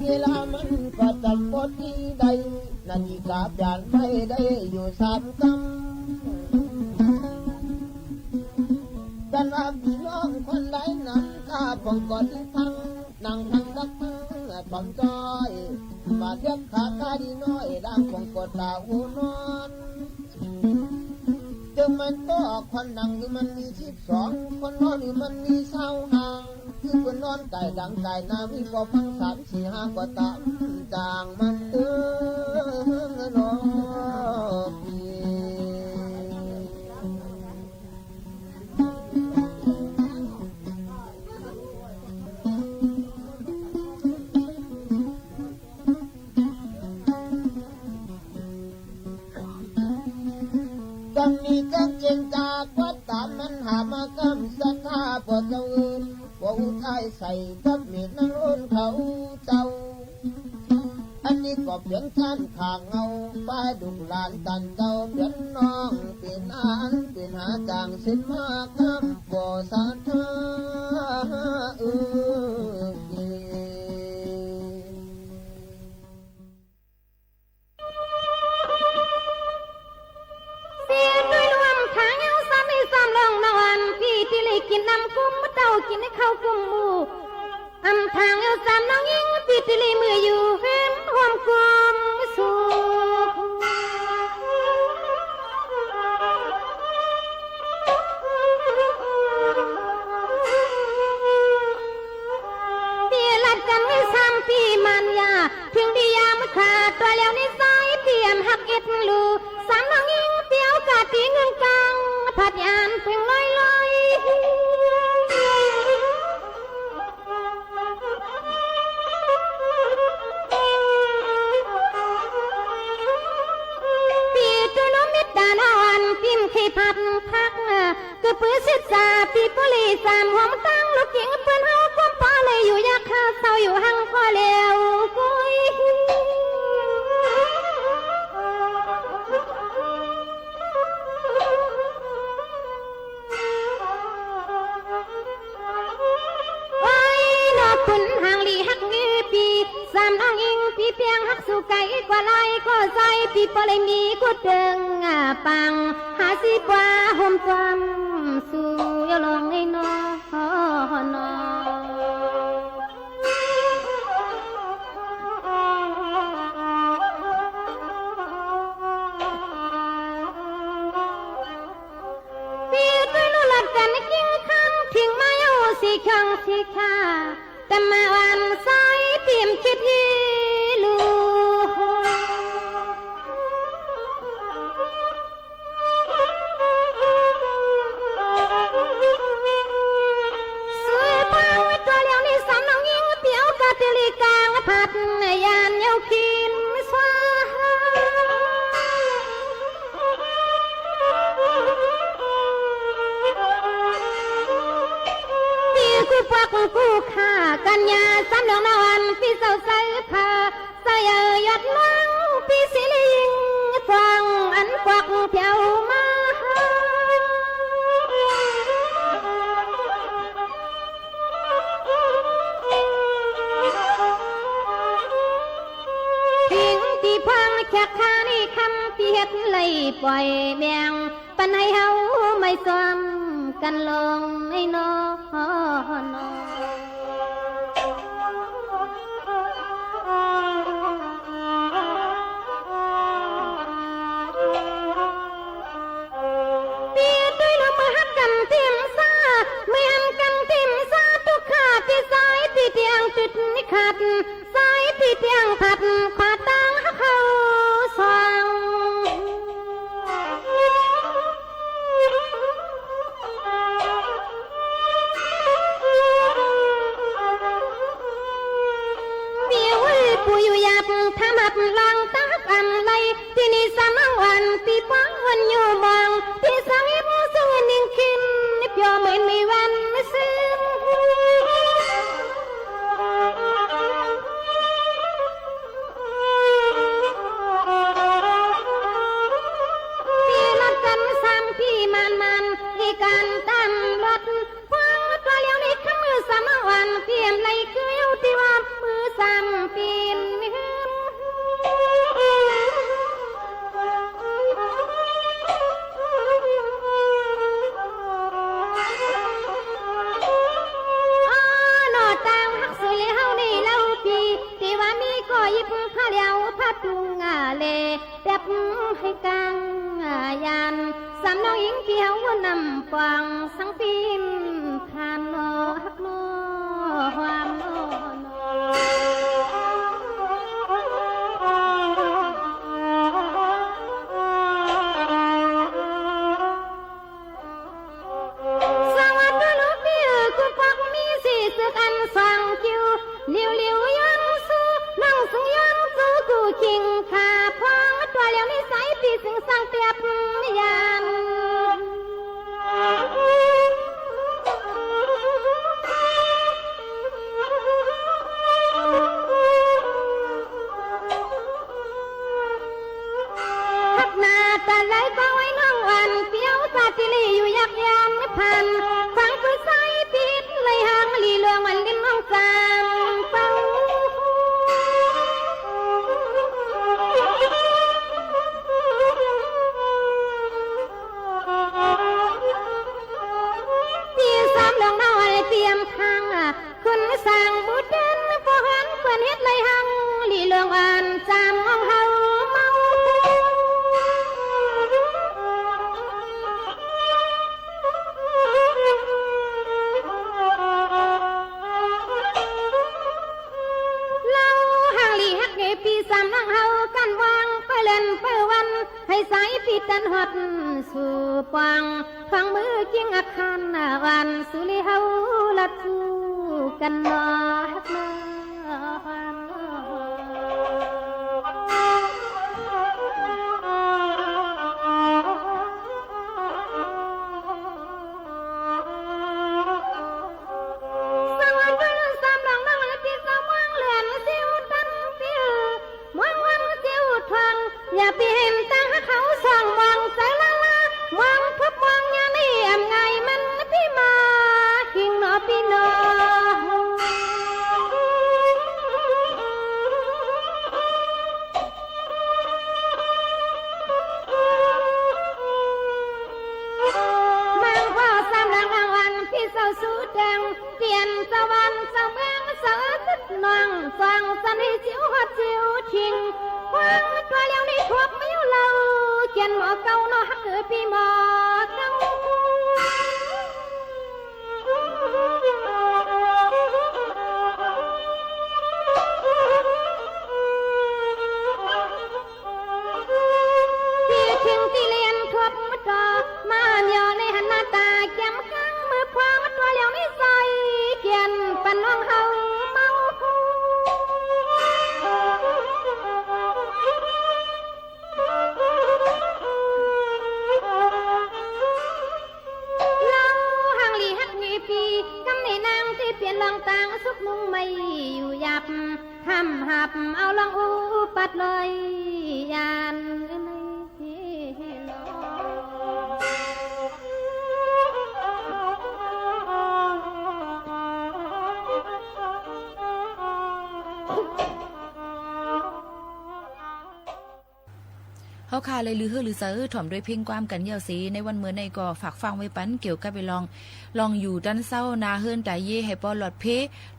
เวลามันประจำบทที่ใดนาฬิกาเปลี่ยนไม่ได้อยู่3 คำกันว่าพี่น้องคนใดนั้นข้าป้องกอดทั้งนั่งทั้งรักทั้งป้องจอยมาเรียกขาข้าดีน้อยดังป้องกอดตาหูนอนจึงมันก็คนนั่งมันมี12 คนนอนมันมีเศร้าห่างคือคนนอนไก่ดังไก่นามีก็พัง3 4 5ก็ตามจางมันนอกันมีกันเจนจากวัดตามมันหามากำสัทธาปวดเจ้าอื่นว่าอุทัยใส่กับมีดนั่งรุ่นเขาเจ้าอันนี้ก็เปลี่ยนชั้นข้างเงาป้ายดุหลานตันเจ้าเปลี่ยนน้องเปลี่ยนอันเปลี่ยนหาจางสิ้นมากำบ่สาธากินน้ำกุ้มมะเต้ากินให้เข้ากุ้มหมูอำทางเอาสามน้องยิงปีติลีมืออยู่เห็นความกลมสุข นไงซ้ำปีมันยาถึงดียามขาดตัวแล้วในสายเตรียมหักเอ็ดลูสามน้องยิงเปียวกะตีเงินกังผัดยานเพียงลอยลอยปีตัวน้องมิดดานอนพิมพ์ขี้พัดพักคือปื้อสิษาปีปุรีสามหัวมตั้งลูกหญิงเปิ้นเฮาความป้อเลยอยู่ยากข้าเศร้าอยู่หังพอแล้วกุยคุณหางลีหักงีปีสามน้องอิงปีเปียงหักสู่ไก่กว่าลายก็ใจปีปเลยมีกุดเดิงปังหาสิกว่าห่มจำสู่ยลองไอ้น้อนอปีด้วยนู่นหลับกันกิ้งข้ามทิ้งมาอยู่สีข้างสีข้าแต่มาวันสายเตรียมคิดยีลูสวยพังตัวเลี้ยวนี่สามน้องยิงเปียวกะติลีกางผัดยานเย้ากินสวากูปักกูฆ่ากันยาสามดอกนวันพี่เศร้าใส่ผ้าใส่ยอดมังพี่สิลิงฟังอันควักเพียวมาทิ้งที่พังแค่ข้านี่คำพี่เฮ็ดเลยปล่อยแมงปันให้เฮาไม่ซ้ำกันลงไอ้น้องปีด้วยน้ำมือหักกันเทียมซาไม่หันกันเทียมซาทุกขาดที่สายที่เตียงจุดนิขัดสายที่เตียงผัดขวาตั้งเขาสว่างปูอยู่หยับทำหับลองตักอันไรที่นี่สามวันปีป้องวันอยู่มองที่สังเอ็ดสังเอ็ดนิ่งขึ้นเพียวเหมือนมีวันซึ้งพี่รักกันซ้ำพี่มันที่การตามรถฟังตัวเลี้ยวในข้ามือสามวันเพียมไรคืออยู่ที่ว่ามือสามปีนผ้าเลี้ยวผ้าตุงเลเต็บให้กังยันสามน้องหญิงเกี่ยวนำฟังสังปีนคานโนฮักโนความโนสวัสดีลูกพี่คุณปักมีสิสึกอันฟังคิวเลี้ยวยันสู้นั่งสุยันสู้กูคิงขาพองตัวเลี้ยวในสายปีสิงสังเตียบยันหักหน้าตาไหลก็ไว้น้องวันเปียวตาติลีอยู่ยักยันพันฟังคือสายปีเลยหางลีเลืองมันลิ้นน้องจางเป้าพี่สามเหลืองน้อยเตรียมทางคุณสั่งบุตรเดินพอหันเพื่อนเฮ็ดเลยหังลีเลืองอันจามมองเฮาเมา ปีสามนังเฮากันวางไปเล่นไปวันให้สายปีตันหดสู่ปางฟังมือกิ้งอาคารวันสุริเฮาลัดสู่กันมาฮักมาอย่าเปลี่ยนตั้งเขาส่องมองใส่ละละมองพบมองอย่านี่แอมไงมันพี่มาคิงหนอพี่นอมังพ่อสามหลังรางวัลพี่เศร้าสู้แดงเปลี่ยนสวรรค์สาวเมืองสาวสุดนองฟังสันให้จิ๋วหัดจิ๋วชิงควางตัวเลี้ยวนี่ทวบไม่เล่าเขียนหมอเก่าเนาะฮักเกิดพี่หมอเก่าที่ชิงที่เลียนทวบต่อมาเมียวในหันหน้าตาแก้มข้างมือควางตัวเลี้ยวนี่ใส่เขียนปันน้องเฮาเมาเปลี่ยนลองต่างสุกนุ่งไม่อยู่หยับทำหับเอาลองอูปัดเลยยานเฮาคาเลยลือฮือลือเซอถ่อมด้วยเพลงความกันยาวสีในวันเมื่อในก็ฝากฟังไว้ปันเกี่ยวกับไปลองอยู่ดันเศร้านาเฮิรนตายเย่ให้ปอหลอดเพ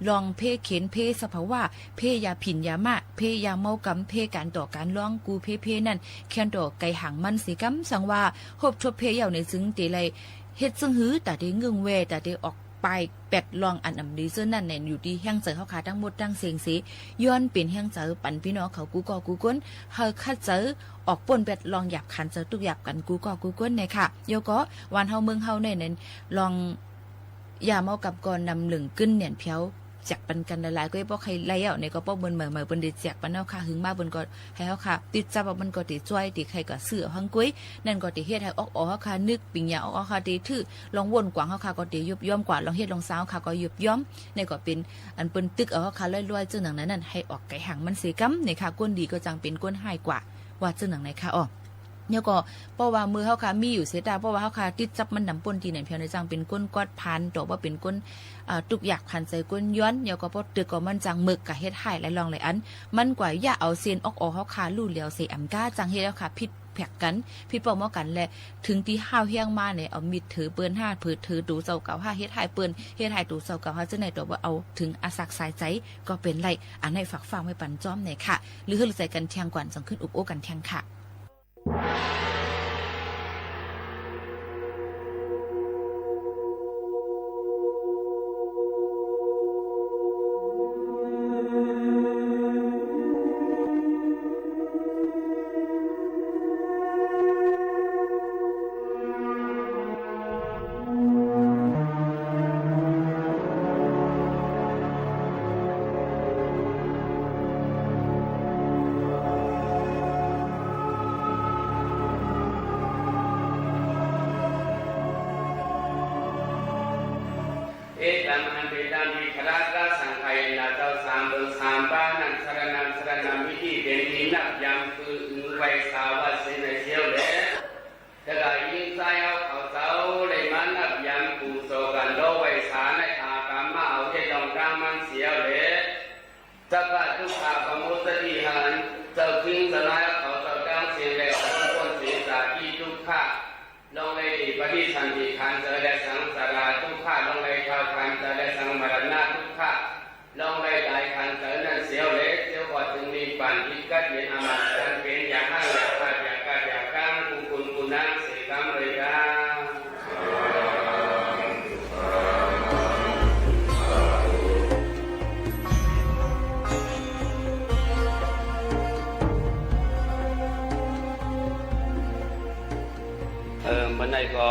ลองเพเข็นเพสภาวะเพยาผินยามะเพยาเมากำเพการต่อการร้องกูเพนั่นแค่นต่อไก่หางมันสิกำสังว่าหบทบเพยาวในซึ้งตีไรเฮ็ดซึ่งหือแต่ได้เงืองเวแต่ได้ออกไปเป็ดลองอันอำดีเสื้อนั่นแน่นอยู่ที่แห้งเจอเขาขาทั้งหมดทั้งเสียงสีย้อนเป็นแห้งเจอปั่นพี่น้องเขากูก็กูก้นเฮาคัดเจอออกป่นเป็ดลองหยับขันเจอทุกหยับกันกูก็กูก้นเนี่ยค่ะโยก็วันเฮาเมืองเฮาเนี่ยนั้นลองอย่าเมากับก่อนนำหลึงกึ้นเนี่ยเพียวจากปันกันหลายๆก็บ่ใครไล่เอาเนี่ยก็บ่เบิ่นเหมือนเบิ่นได้แจกปันเฮาค่ะหึงมาเบิ่นก็ให้เฮาค่ะติดจับว่ามันก็ติจ้อยติใครก็เสือหังกุ้ยนั่นก็ติเฮ็ดให้ออกเฮาค่ะนึกปิ่งหยาออกค่ะติถือลองวนกว่าเฮาค่ะก็ติยุบย่อมกว่าลองเฮ็ดลองสาวค่ะก็ยุบย่อมนี่ก็เป็นอันเปิ้นตึกเอาเฮาค่ะลอยๆจึงหนังนั้นให้ออกไก่หางมันสิกำนี่ค่ะก้นดีก็จังเป็นก้นหายกว่าว่าจึงหนังไหนค่ะอ้อเนี่ยก็เพราะว่ามือเฮาค่ะมีอยู่เสียดายเพราะว่าเฮาค่ะติดจับมันนำป่นที่นั่นเพียงในจังเป็นก้นกอดพันต่อว่าเป็นก้นตุกอยากพันใส่ก้นย้อนเนี่ยก็บ่ตึกก็มันจังมึกกะเฮ็ดให้หลายลองหลายอันมันกว่าอย่าเอาเส้นออกเฮาค่ะลู่เหลียวใส่อำกาจังเฮ็ดแล้วค่ะผิดแผกกันผิดเป้าหมอกันและถึงที่ห้าวเฮียงมาเนี่ยเอามีดถือปืน5ผือถือตูเจ้าเก่า5เฮ็ดให้ปืนเฮ็ดให้ตูเจ้าเก่า5จังได๋ตัวบ่เอาถึงอาศักสายใจก็เป็นไรอันให้ฝากฟังไว้ปันจ้อมเนี่ยค่ะหรือเฮ็ดใส่กันแทงก่อนจังขึ้นอุบโอกันแทงค่ะเ ในก็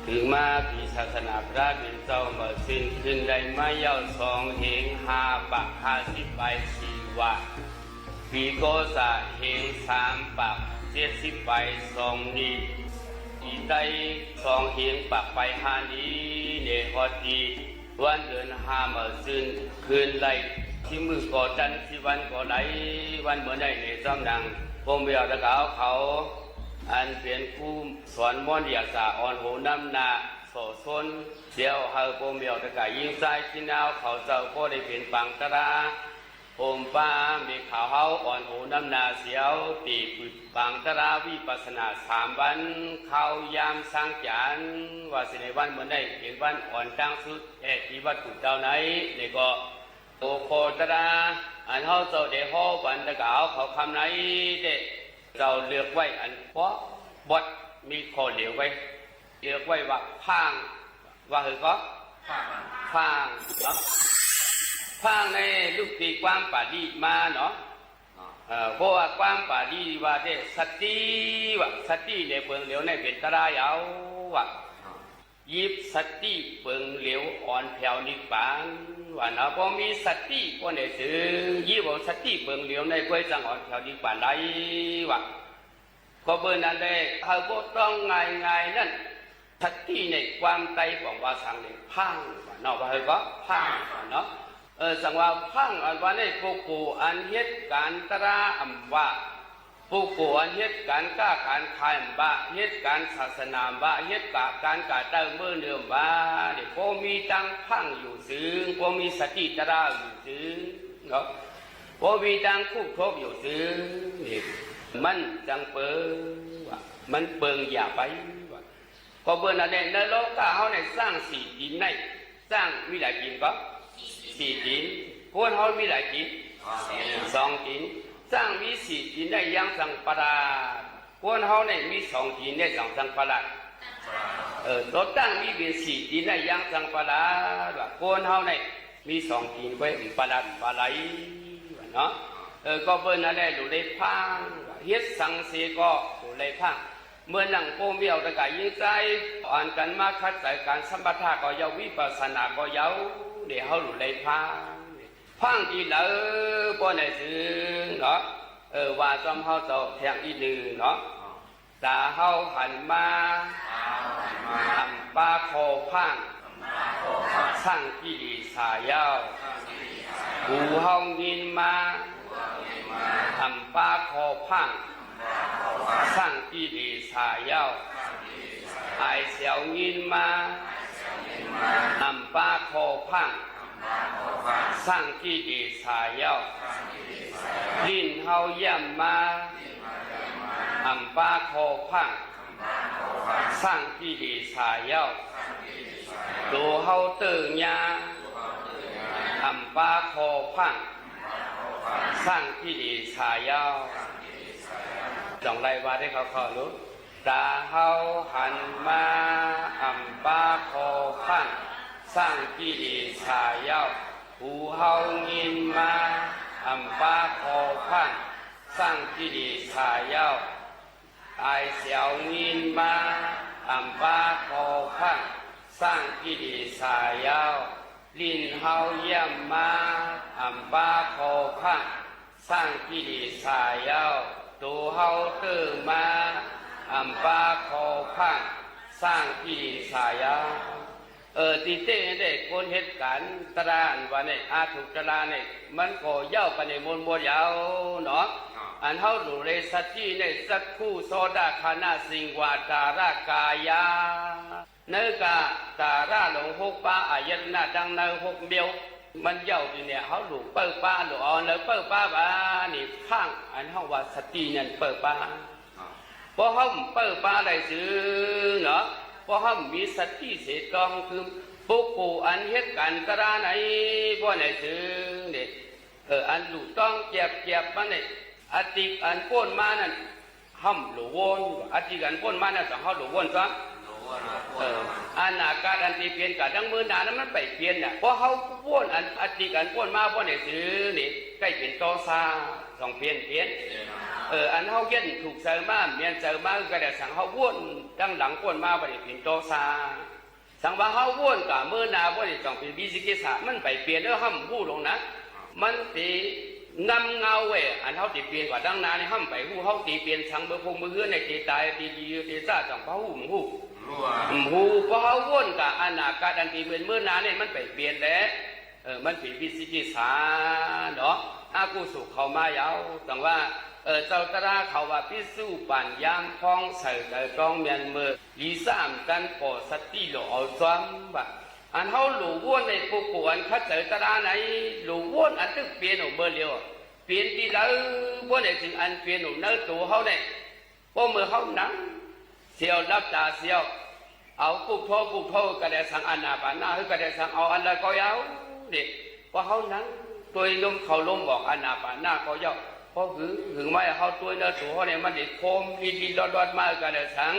ถึงมาปีศาสนาพระเป็นเจ้าเมื่อสิ้นขึ้นได้มาเย้า2 เหง5 ปัก50 ใบ4 วะปีโกษะเหง3 ปัก70 ใบ2 นี้อีไต2 เหงปักไป5 นี้เนฮอดีวันเดือน5เมื่อสิ้นคืนไรที่มือก่อจันที่วันก่อไหลวันเมื่อได้ในจำนังผมเบียวตะกาวเขาอันเป็นผู้สอนมอนเดียสาอ่อนโหน้ำนาโสซนเดียวเฮาผมเบียวตะกายิงใจที่นาวเขาเจ้าก็ได้เป็นปังตราผมป้ามีข่าวเฮาอ่อนโหน้ำนาเสียวตีปึดปังตราวิปัสสนา3 วันเข้ายามสร้างจานว่าสิในวันเมื่อได้เป็นวันอ่อนตั้งสุดที่วัดกุฎเจ้าไหนนี่ก็โอโคตราอันเฮาเจ้าได้ฮอบันตะกาวเขาคำไหนเด็เราเลือกไว้อันเพราะบทมีข้อเหลียวไว้เลือกไว้ว่าพางว่าเหรอก็พางพางในลูกตีความป่าดีมาเนาะเพราะว่าความป่าดีว่าได้สติว่าสติในเปิงเหลียวในเป็นตรายเอาว่ายิบสติเปิงเหลียวอ่อนแผ่วนิพพานว่าเนาะพอมีสติก็ในสื่อยิบสติเปิงเหลียวในกล้วยจังอ่อนแผ่วนิพพานไรว่าก็เบอร์นั้นเลยเขาก็ต้องง่ายนั่นสติในความใจของว่าสังในพังว่าเนาะว่าเหรอก็พังเนาะสังว่าพังอันว่าในปุกกูอันเหตุการตราอัมว่าปุกกูอันเหตุการกล้าการขายอัมว่าเหตุการศาสนาว่าเหตุการกาเติมเมื่อเดิมว่าเนี่ยพอมีตังพังอยู่ซึ้งพอมีสติตราอยู่ซึ้งเนาะพอมีตังคู่ครบอยู่ซึ้งนี่มันจังเปิงว่ามันเปิงอย่าไปว่าก็เบิ่นอันนี้ในโลกเขาเนี่ยสร้าง4 ดินในสร้างมีหลายดินก็4 ดินคนเขามีหลายดิน2 ดินสร้างมี4 ดินได้ยังสังปราคนเขาเนี่ยมี2 ดินได้สังปราตัวตั้งมีเป็น4 ดินได้ยังสังปราคนเขาเนี่ยมี2 ดินไว้ปราปลาไหลเนาะก็เบิ่นอันนี้หลุดได้พังเฮ็ดสังเสก็หลุดได้พังเมื่อนั่งโปมเบี้ยวตะกายยิงใจอ่านกันมาคัดใจการสัมปทาก็ยาววิปัสสนาก็ยาวเดี๋ยวเขาหลุดเลยพังที่เหลือป้อนไหนซื้อเนาะว่าจอมเขาเจ้าแทงอีหนึ่งเนาะตาเขาหันมาทำปาโคพังสร้างกิริสายาวหูเขายินมาทำปาโคพังสร้างกิริสายาวไอเสียวยินมาทำปาโคพังสร้างกิริสายาวลิ้นเฮาย่ำมาทำปาโคพังสร้างกิริสายาวดูเฮาเตือนยาทำปาโคพังสร้างกิริสายาวจงไรว่าได้เขารู้ตาเฮาหันมาอัมปาโคพังสร้างกิริสายาวหูเฮายินมาอัมปาโคพังสร้างกิริสายาวไอเสียวยินมาอัมปาโคพังสร้างกิริสายาวลิ้นเฮาเยี่ยมมาอัมปาโคพังสร้างกิริสายาวตัวเฮาตื่นมาอัมปาโคพังสร้างกิริสายาวตีเต้ได้คนเหตุการณ์ตรานว่าในอาทุกตราในมันก็เย้าไปในมวลยาวเนาะอันเฮาหลุเรสัจจีในสักคู่โซดาคานาสิงวาตารากายาเนื้อกาตาราหลง6 ป้าอายันนาดังเนื้อ6 เดียวมันเย้าอยู่เนี่ยเขาหลุเปิดป้าหลุอ่อนแล้วเปิดป้าบ้านี่ข้างอันเฮาว่าสติเนี่ยเปิดป้าเพราะเขาเปิดป้าได้ซื้อเนาะเพราะเขามีสติเสกองคือปุกปูอันเหตุการณ์ตราไหนเพราะไหนซื้อเนี่ยอันหลุต้องเจ็บมาเนี่ยอติอันป้นมานั่นห้ำหลุวนอติอันป้นมานั่นสังเขาหลุวนซะ อันอากาศอันที่เปลี่ยนกับทั้งมือหนานั้นมันไปเปลี่ยนน่ะเพราะเขาว่นอันอดีกันว่นมาว่นไหนซื้อนี่ใกล้เปลี่ยนโตซาสองเปลี่ยนอันเขาเย็นถูกเสริมมาเมียนเสริมมาก็ได้สั่งเขาว่นดังหลังว่นมาบ่ได้เปลี่ยนโตซาสั่งว่าเขาว่นกับมือหนาว่นนี่ต้องเป็นวิจิกิสามันไปเปลี่ยนแล้วห้ามพูดลงนะมันตีงำเงาเว้อันเขาตีเปลี่ยนกว่าดังนานี่ห้ามไปหู้เขาตีเปลี่ยนสั่งเบอร์พงเบอร์เฮือในตีตายตีดีตีซ่าจังพระหูหูเพราะเขาว่นกับอนาคตอันที่เหมือนเมื่อนาเนี่ยมันไปเปลี่ยนแล้วมันเป็นวิจิกิสาเนาะอากูสุเขามายาวแต่ว่าเจ้าตราเขาว่าพิสูปัญญามคล้องใส่ใจกองเมียนเมื่อลีสามกันปอสติหล่อซ้ำแบบอันเขาหลู่ว่นในปุกวนเขาเจอตราไหนหลู่ว่นอันตึกเปลี่ยนออกเบอร์เลียวเปลี่ยนที่แล้วว่นในสิ่งอันเปลี่ยนออกเนื้อตัวเขาเนี่ยเพราะเมื่อเขานั่งเสียวรับตาเสียวเอาปุกโทก็ได้สั่งอนาปานาคือก็ได้สั่งเอาอันละก็ยาวเด็กเพราะเขานั่งตัวลมเขาลมบอกอนาปานาก็ยาวเพราะถึงไม่เขาตัวเนื้อตัวเขาเนี่ยมันเด็กโคมดีๆรอดๆมาก็ได้สั่ง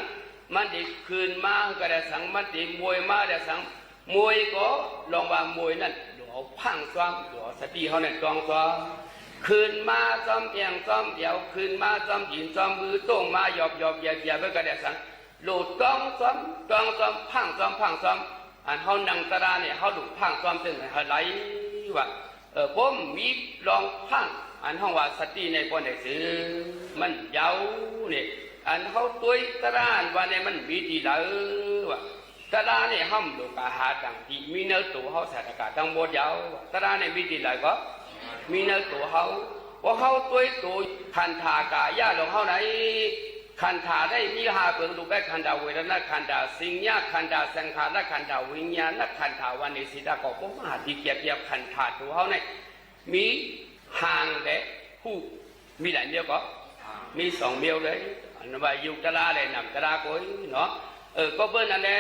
มันเด็กคืนมาก็ได้สั่งมันเด็กมวยมาได้สั่งมวยก็ลองว่ามวยนั่นหลวพังซ้อมหลวสติเขาเนี่ยจองซ้อมคืนมาซ้อมเอียงซ้อมเดี่ยวคืนมาซ้อมหินซ้อมมือโต้งมาหยอบเหยียบไปก็ได้สั่งโหลดต้องซ้อมพังซ้อมอันเขานั่งตาเนี่ยเขาหลุดพังซ้อมถึงเขาไหลว่าผมมีลองพังอันห้องว่าสติในคนไหนซื้อมันยาวเนี่ยอันเขาตัวตาอันว่าเนี่ยมันมีดีแล้วว่าตาเนี่ยห้ามลูกอาหารต่างที่มีเนื้อตัวเขาใส่อากาศตั้งหมดยาวตาเนี่ยมีดีแล้วก็มีเนื้อตัวเขาว่าเขาตัวคันธากายาลงเขาไหนคันธาได้มีหาเปิงลูกได้คันธาเวทนาคันธาสิงญาคันธาสังขารคันธาวิญญาณคันธาวันนี้สิตาก็พมหาดีเกียบคันธาตัวเขาเนี่ยมีห่างแต่ผู้มีหลายเดียวก็มีสองเดียวเลยอันว่าอยู่ตลาดเลยนำตลาดก้อยเนาะก็เบิ้ลนั่นแหละ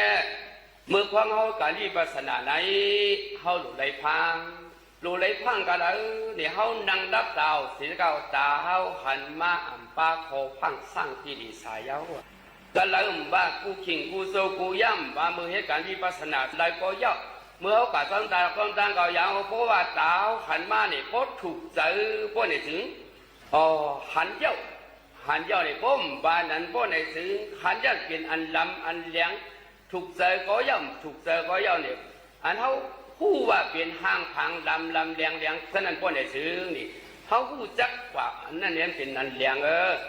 เมื่อความเขาการวิปัสสนาไหนเขาหลุดไหลพังกันแล้วเนี่ยเขานั่งดับดาวสีเก่าตาเขาหันมาอ่ำปาโคพังสร้างที่ดีสายเย้าก็เลยว่ากูขิงกูโซกูย่ำว่ามือเหตุการณ์วิปัสสนาไหลก็เย้าเมื่อเขากะต้นตาก็ยาวเพราะว่าตาหันมาเนี่ยก็ถูกเจอพวกเนี่ยถึงหันเย้าเนี่ยผมบ้านนั้นพวกเนี่ยถึงหันเย้าเป็นอันลำอันเลี้ยงถูกเจอก็ย่ำเนี่ยอันเขาผู้ว่าเป็นห้างพังลำเลี้ยงฉะนั้นพวกเนี่ยถึงนี่เขาผู้จักว่านั่นเนี่ยเป็นอันเลี้ยง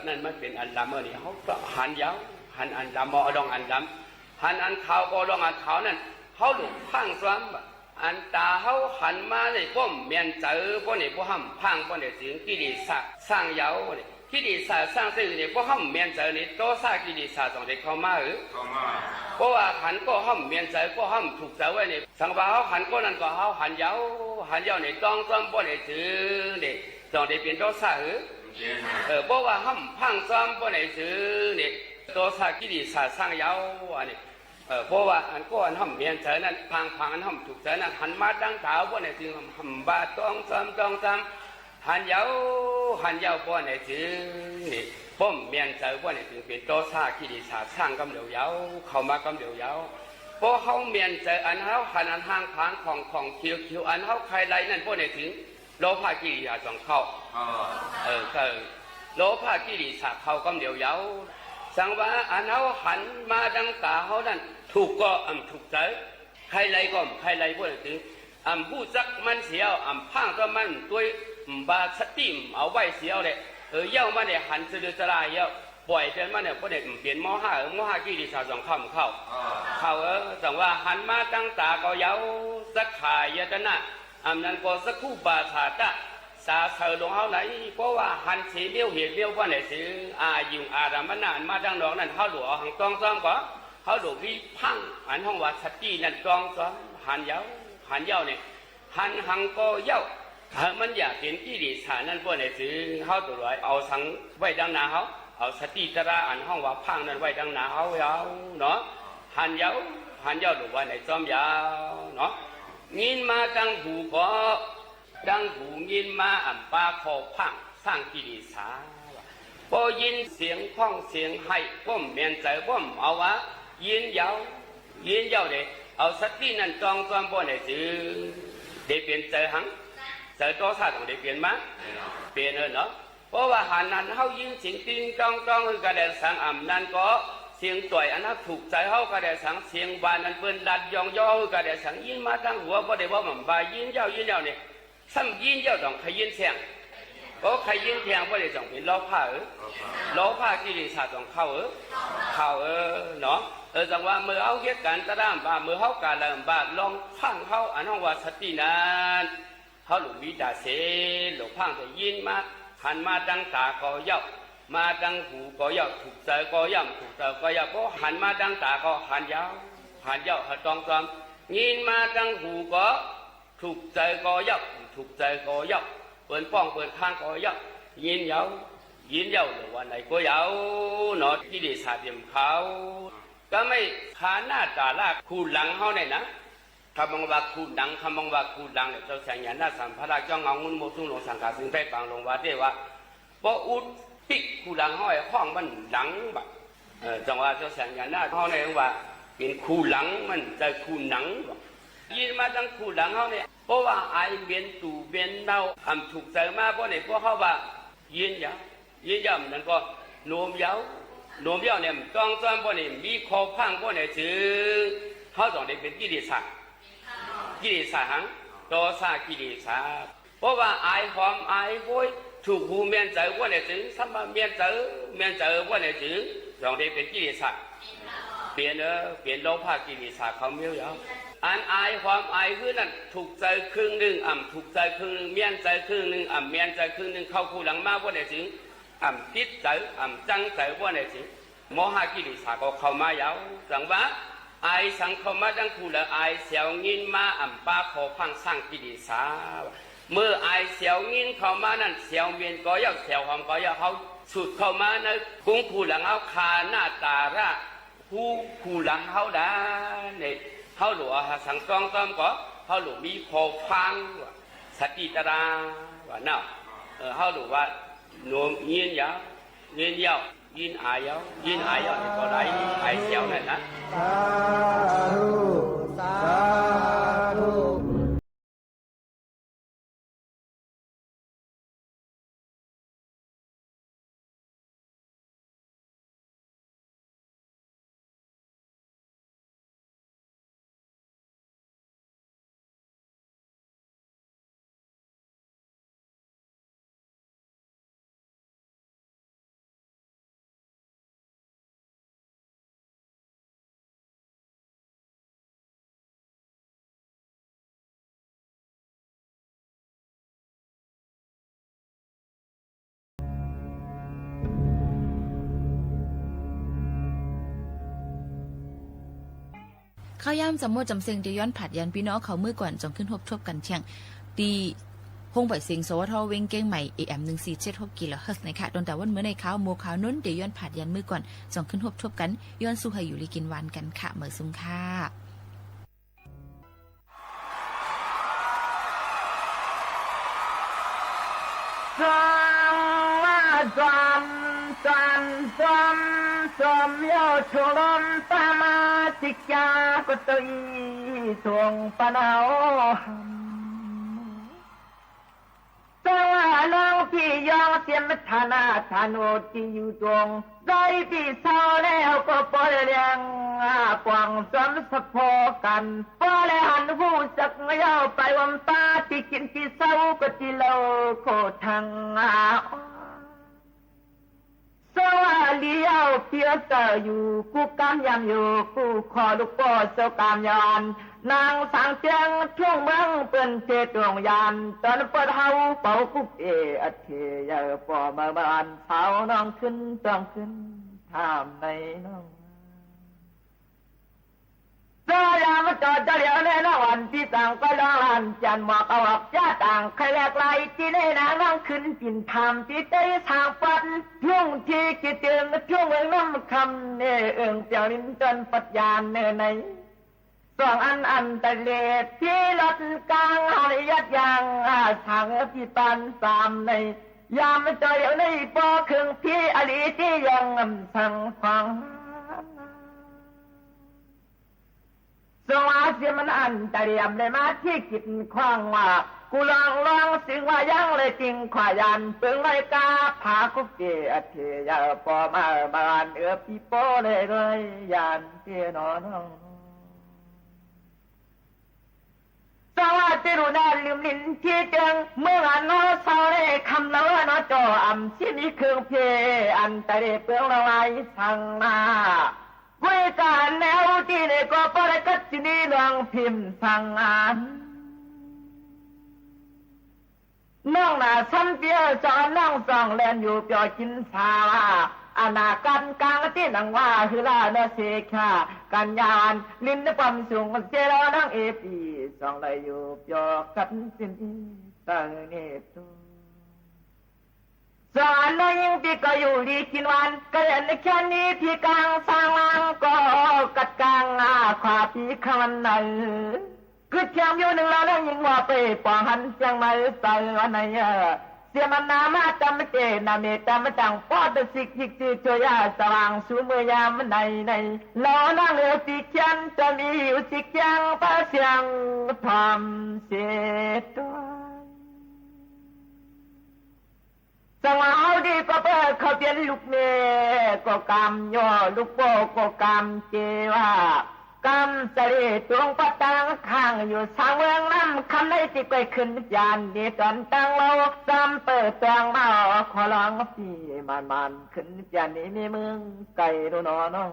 นั่นมันเป็นอันลำนี่เขาก็หันเย้าหันอันลำมอดองอันลำหันอันขาวก็ดองอันขาวนั่นเขาหลุดพังซ้ำอันตาเขาหันมาในพวกเมียนเจอพวกนี้พวกห้ำพังพวกนี้ถึงกิเลสสร้างเย้าเนี่ยกิเลสสร้างสิ่งนี้พวกห้ำเมียนเจอนี่โตซากิเลสต้องได้เข้ามาเพราะว่าหันก็ห้ำเมียนเจอก็ห้ำถูกเจอไว้เนี่ยสังว่าเขาหันก็นั่นก็เขาหันเย้าเนี่ยต้องพวกนี้ถึงเนี่ยต้องได้เปลี่ยนโตซาเพราะว่าห้ำพังซ้ำพวกนี้ถึงเนี่ยโตซากิเลสสร้างเย้าอันนี้เพราะว่าอันก็อันห้ำเมียนเจอนั้นพังอันห้ำถูกเจอนั้นหันมาดังเท้าพวกนี้ถึงห้ำบาต้องซ้ำหันเย้าพวกนี้ถึงนี่ป้อมเมียนเจอพวกนี้ถึงเป็นโตซากิริสาสร้างกำเดียวเย้าเข้ามากำเดียวเย้าเพราะเขาเมียนเจออันเขาหันอันทางพังของคิวอันเขาใครไรนั่นพวกนี้ถึงโลภะกิริยาสองเข้าก็โลภะกิริสาเข้ากำเดียวเย้าสังว่าอันเขาหันมาดังตาเขานั่นถูกก็ถูกเจอใครไรก็ใครไรพวกนี้ถึงผู้จักมันเสียวพังก็มันตัวบาสติมเอาไว้เสียวเลยเย้ามันเนี่ยหันสื่อสลายเย้าปล่อยจนมันเนี่ยพวกเนี่ยเปลี่ยนมห้ากิริสาสองเข้าสังว่าหันมาตั้งตาก็เย้าสักขายตนะนั้นก็สักคู่บาสาตะสาเสดงเขาไหนเพราะว่าหันสีเบี้ยวเบี้ยวว่าไหนซื้อยุงอารามนานมาดังดอกนั้นเขาหลวงหังต้องซ้อมก็เขาหลวงวิพังอันห้องว่าสตินั่นต้องซ้อมหันเย้าเนี่ยหังก็เย้ามันอยากเห็นกิเลสนั่นพวกไหนซื้อเขาตัวไรเอาสังไว้ดังนาเขาเอาสติตระอันห้องว่าพังนั่นไว้ดังนาเขาเนาะหันเย้าหรือว่าไหนซ้อมยาวเนาะยินมาดังหูก็ดังหูยินมาปาขอพังสร้างกิเลสพอยินเสียงพ้องเสียงให้ป้อมเมียนใจป้อมเอาวะ ยินยาวเลยเอาสตินั้นจองจอมบ่เนี่ยจือได้เปลี่ยนเจอหังเจอตัวซาต้องได้เปลี่ยนมาเปลี่ยนเนาะเพราะว่าหันนั้นเฮายินสิงติงจองคือกระเดสังอ่ำนั้นก็เสียงต่อยอันนั้นถูกใจเฮากระเดสังเสียงบานนั้นเปิ้นดัดยองย่อกระเดสังยินมาตั้งหัวบ่ได้ว่ามันบายยินยาวเนี่ยซ้ำยินยาวต้องขยินเสียงก็ขยินเสียงบ่ได้ต้องเป็นล้อผ้าล้อผ้ากิเลสต้องเข้าเนาะจังว่าเมื่อเอาเหตุการณ์ตะดามบาเมื่อเฮากะเริ่มบาลองฟังเฮาอันว่าสตินั้นเฮาหลุวิดาเสหลงพังได้ยินมาหันมาตั้งตาก็ย่อมาตั้งหูก็ย่อถูกใจก็ย่ำถูกใจก็ย่อก็หันมาตั้งตาก็หันยาวหันตองตอมยินมาตั้งหูก็ถูกใจก็ย่อถูกใจก็ย่อเปิดป้องเปิดข้างก็ย่อยินยาวหรือว่าไหนก็ยาวเนาะที่ได้สาเดียมเขาก็ไม่ขาหน้าตาลากคูหลังเขาเนี่ยนะคำบังว่าคูหลังเนี่ยเจ้าแสงยันหน้าสัมภาระเจ้าเงาเงินโมทุ่งหลงสังกาซึ่งได้ฟังลงว่าได้ว่าพออุดปิกคูหลังเขาไอ้ห้องมันหลังแบบจังว่าเจ้าแสงยันหน้าเขาเนี่ยว่าเป็นคูหลังมันจะคูหนังยินมาตั้งคูหลังเขาเนี่ยเพราะว่าไอเบียนตู่เบียนเน่าทำถูกใจมากเพราะเนี่ยพวกเขาว่ายินยำนั่นก็โน้มเย้าเนี่ยต้องจำพวกนี้มีคอพังพวกนี้จึงเขาต้องได้เป็นกิเลสหังต่อซากิเลสเพราะว่าไอหอมไอโวยถูกหูเมียนเจอพวกนี้จึงสัมมาเมียนเจอพวกนี้จึงต้องได้เป็นกิเลสเปลี่ยนโลภะกิเลสเขาเมียวอันไอความไอคือนั่นถูกใจครึ่งหนึ่งถูกใจครึ่งหนึ่งเมียนใจครึ่งหนึ่งเมียนใจครึ่งหนึ่งเข้าคู่หลังมาพวกนี้จึงติดใจจังใจว่าเนี่ยสิโมหะกิเลสก็เข้ามายาวจังว่าไอสังเข้ามาจังคู่แล้วไอเสียวงินมาป้าขอพังสร้างกิเลสเมื่อไอเสียวงินเข้ามานั่นเสียวเมียนก็อยากเสียวหอมก็อยากเขาสุดเข้ามาในกุ้งคู่หลังเอาคาหน้าตาระคู่หลังเขาได้เนี่ยเขาหลวสังต้องต้อมก็เขาหลวมีขอฟังสติตราว่าเนาะเขาหลวว่าโน้มยินยาวยินอายาวนี่ก็ได้ไอเสียวนั่นนะสาธุ ข้าวย่ำจำมวดจำเสียงเดียย้อนผัดยันพี่น้องเขามือก่อนจงขึ้นทบกันเชียงตีพงปล่อยเสียงสวทเวงเก้งใหม่ AM 1476 กิโลเฮิรตซ์นะคะโดนแต่วันเมื่อในข้าวโมข้าวนุ่นเดียย้อนผัดยันมือก่อนจงขึ้นทบกันย้อนสู้ให้อยู่ลีกินวันกันค่ะเหมือซุ้มค่ะสมโยชลมตามาติกากุตยทวงปนาวสว่าน้องพี่ยองเตรียมฐานะฐานโอที่อยู่ตรงได้ที่เศร้าแล้วก็ปล่อยเลี้ยงกวางสมสะพอกันพอแล้วหันหูสักเย้าไปวันตาที่กินที่เศร้าก็ที่เราโคทางสว่าเลี้ยวเพียเตออยู่กูกำยำอยู่กูขอลูกพ่อเจ้ากำยอนนางสังเจียงช่วงเมืองเป็นเจดวงยานตอนเปิดเฮาเป่ากุกอัดเทยาป่อมาบ้านเผาน้องขึ้นต้องขึ้นทำในน้องเจ้ายามจอดเดียวในนวันที่ต่างก็ร้องลันจันหมอกเอาอกจ้าต่างใครแลกไหลที่ในนางน้องขึ้นกินทำที่ใจทางปัดช่วงที่กิเตือนช่วงเมืองน้ำคำเนื้อเอิงเจ้าลิ้นจนปัดยานเนื้อในสองอันตะเลที่รถกลางหอยยัดยางทางที่ปันสามในยามจอดเดียวในปอครึ่งพี่อลีที่ยังสั่งฟัง สวาเสียมันอันตะเรียมได้มาที่กินคว้างว่ากูลองสิ่งว่ายังเลยจริงขวายันเปิงเลยกาพาคุกเกอเทียปอมาบานพี่โปเลยยันเทียนอนสวัสดีรู้ได้ลืมลิ้นที่เจิงเมื่อน้อเศร้าเลยคำน้อจออ่ำที่มีเครื่องเพอันตะเรเปลืองละลายสั่งมาบริการแนวที่ในก็ปรกัดที่นี่ลองพิมพ์สั่งงานน้องน่ะซ้ำเปียจอน้องส่องแลนอยู่เปียกินสาอนากันกลางที่นังว่าคือลาเนเสกากันยานลิ้นความสูงเจรนังเอปีส่องเลยอยู่เปียกันสิ้นตั้งเนตุสอนน้อยยิ่งปีก็อยู่ดีกินวันก็เห็นแค่นี้ที่กลางสร้างมังก็กัดกลางขวาปีขันไหนคือเทียมอยู่หนึ่งแล้วนั่งยิงว่าไปปองหันเสียงไม่ใส่วันไหนเสียมันนามาจำเจนาเมตามจังปอดสิกยิกจืดช่วยสว่างสูเมื่อยามในล้อนั่งเรือปีเขียนจะมีอยู่สิกยังพระเสียงทำเสียตัวสว่างเอาดีก็เปิดเขาเปลี่ยนลูกเมก็กำย่อลูกโปก็กำเจว่ากำเสด็จตรงประตังข้างอยู่สร้างเมืองน้ำคำในที่ไปขึ้นยานดีตอนตั้งเราจำเปิดตังมาขอลองพี่มันขึ้นยานนี้มีเมืองไก่ดูน้อง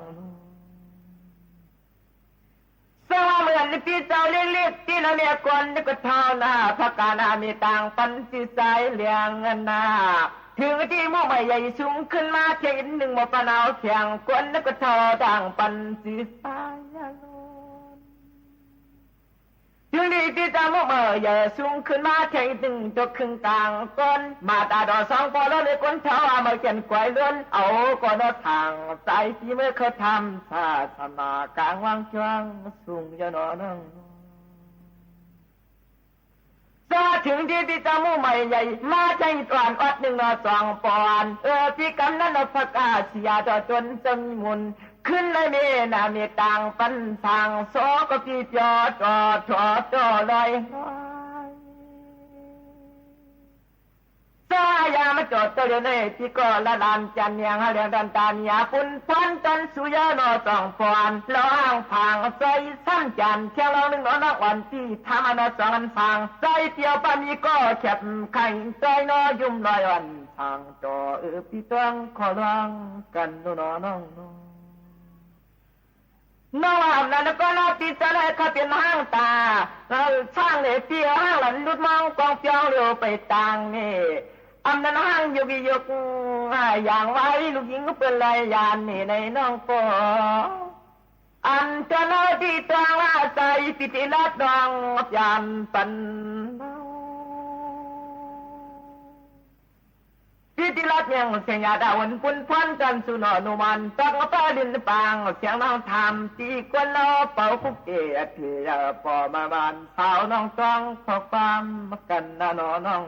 สว่าเหมือนพี่เจ้าเล็กๆที่เราเรียกคนนี่ก็เท่าหน้าพระกานามีต่างปันสิสายเลี้ยงเงินนาถึงที่มุ่งใหญ่ใหญ่สูงขึ้นมาเทียนหนึ่งมาปนเอาเขียงคนนี่ก็เท่าต่างปันสิสายถึงที่ที่จะมุ่งใหญ่สูงขึ้นมาเทียนหนึ่งจกครึ่งกลางก้นมาตาดอสองพอแล้วเลยคนเท่ามาเขียนกวยเลื่อนเอาก็นอทางสายที่เมื่อเขาทำศาสนากลางวางช่วงสูงจะนอนถึงที่ที่จะมุ่งใหม่ใหญ่มาใจตอนอดหนึ่งสองปอนที่กำนั้นพระกาเสียจนจะมีมุนขึ้นเลยเมนาเมต่างปันทางโซก็พี่จอจอลอยสายามาจอดตัวเดียวในที่ก็ละลานจันยังเรียงดันตามียปุ่นพันจันสุยานอสองปอนล้างผางใส่ซ้ำจันเที่ยวเราหนึ่งนอนวันที่ทำอนสองอันผางใส่เที่ยวปามีก็แคบไข่ใส่นอยุ่มลอยวันผางจอพี่ต้องขอร้องกันน้องนั้นก็น่าติดใจเลยเขาเป็นห้างตาช่างเลยเปียห้างหลันลุดมองกองเปียวเร็วไปต่างนี่อำนั้นห้างอยู่วิยกอย่างไว้ลูกหญิงก็เป็นลายยานนี่ในน้องปออันจะน้อยที่ตวงว่าใส่ปิติลัดดองยานปันพิธีรัตยังเสียงยาดาวันปุ่นพันจันสุนนุมันตักมาป้าดินปางเสียงน้องทำตีกวนเราเป่าคุกเกะเทียปอมาบานสาวน้องต้องขอความกันน้อง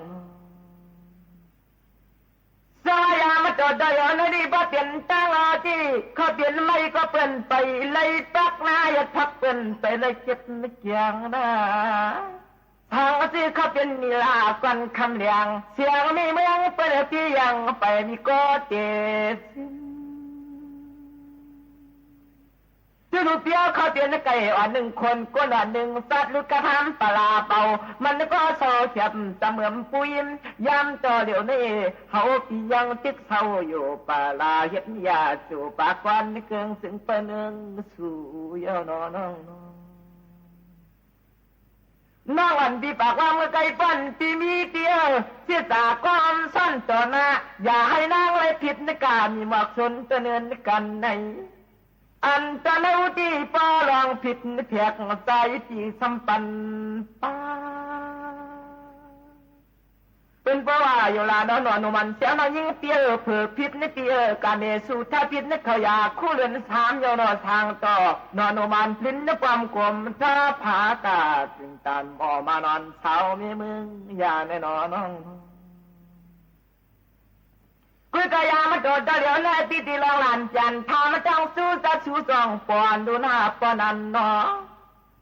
สายามาจอดได้อนนี่บ่เปลี่ยนตั้งที่เขาเปลี่ยนไม่ก็เปลี่ยนไปเลยตักนายทักเปลี่ยนไปเลยเจ็บไม่เกียงนะทางที่เขาเป็นนิลากันคำเลียงเสียงมีเมืองเปิดที่ยังไปมีก็เจ็บที่ลูกเปียวเขาเป็นไก่อ่อนหนึ่งคนก้นอ่อนหนึ่งสัตว์ลูกกระทำปลาเป่ามันก็โซ่เสียบเสมือนปุยมยำต่อเดี๋ยวนี้เขาพี่ยังติดเศร้าอยู่ปลาเห็ดยาสู่ปากวันเกิงสึงเปนึงสู่ยาวน้องอันที่ปากว่าเมื่อไก่ปั้นที่มีเตี้ยเสียจากความซ่อนต่อหน้าอย่าให้นางเลยผิดในการมีหมอกชนเตือนกันในอันจะเล่าที่ป้าลองผิดเพียกใจที่สัมปันป้าเป็นเพราะว่าอยู่ลานอนมันเสียมายิ่งเตี้ยเผือผิดในเตี้ยการเมสูถ้าผิดในเขาอยากคู่เรือนสามยนอทางต่อนอนมันลิ้นในความกลมถ้าผากาจึงตันออกมานอนเช้ามีมึงอย่าแน่นอนกุยกายามาโดดเดี๋ยวเลยตีตีลองลานจันทามาจ้องสู้จะสู้สองปอนดูหน้าปอนันเนาะ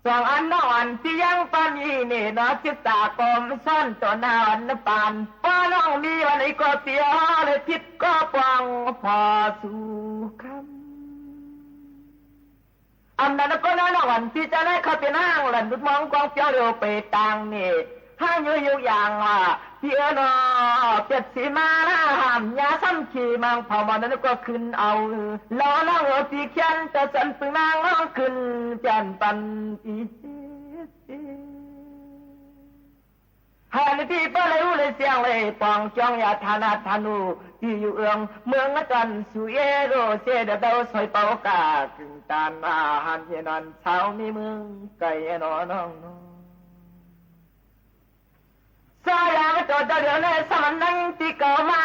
สองอันนอนที่ยังปานีนี่นอจิตตากรมซ่อนตัวนานปานป้าน้องมีวันไหนก็เตียเลยพิษก็ปังพอสู่คำอันนั้นก็น่าวันที่จะได้เข้าไปนั่งหลันดุดมองกองเปียวเร็วไปต่างนี่ถ้าอยู่อย่างว่าที่นอเจ็ดสีมาหน้าหามยาซ้ำขี่มังเผามันนั้นก็ขึ้นเอาล้อนั่งหัวตีเขียนแต่สันปึงนางน้องขึ้นจันปันอีหาในที่ป้าเลยรู้เลยเสียงเลยปองจองยาธนาธนูที่อยู่เอืองเมืองละจันสุเยโรเสดเดาสอยเป่ากากึ่งตานอาหารเยนอนเช้ามีเมืองไก่นอนน้องสายางจอดเดือดเลยสมันนั่งที่เก่ามา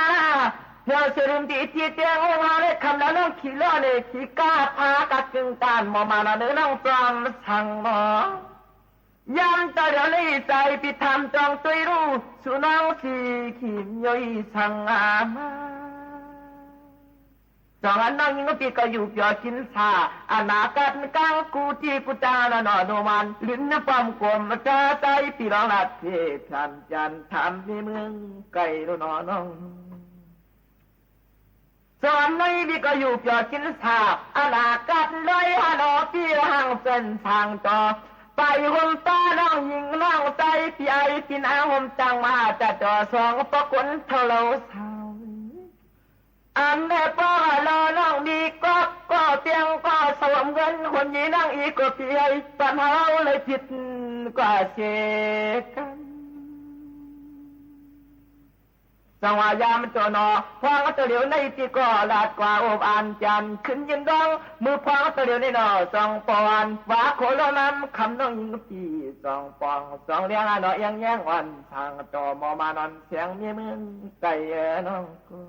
เที่ยวเสริมที่ที่เตียงงาเลยคำแล้วน้องขี้ล้อเลยขี้กาพากะกึ่งตานมอมานะเนื้อน้องปลอมสั่งหมอยามตาเดือดเลยใจพิธามจองตัวรู้สุน้องสีขีมย่อยสั่งอามาสองอันน้องยิงก็ปีก็อยู่เปียกินสาอนาคตกลางกูที่กูจานอนโนมันลิ้นน้ำปั๊มกลมจะใจปีรองลัดเทพันจันทำในเมืองไก่นอนน้องสองอันน้องปีก็อยู่เปียกินสาอนาคตลอยหานอปีห่างเส้นทางต่อไปห่มตาน้องยิงน้องใจปีไอปีนาห่มจังมาจะจ่อสองปะคนเท่าเราสาวอันแม่ป้าลอน้องดีก็เตียงก็สวมเงินคนยีนั่งอีกก็เพียปัญหาเลยผิดกว่าเสกันสังวายามจนอพวงตะเหลียวในที่ก็ลาดกว่าอบอ่านจันขึ้นยินดองมือพวงตะเหลียวในนอสองปอนว่าโคโลน้ำคำน้องยิงปีสองปองสองเลี้ยงนอยังแย่งวันทางจอมอมานอนเสียงมีมือไก่น้องกู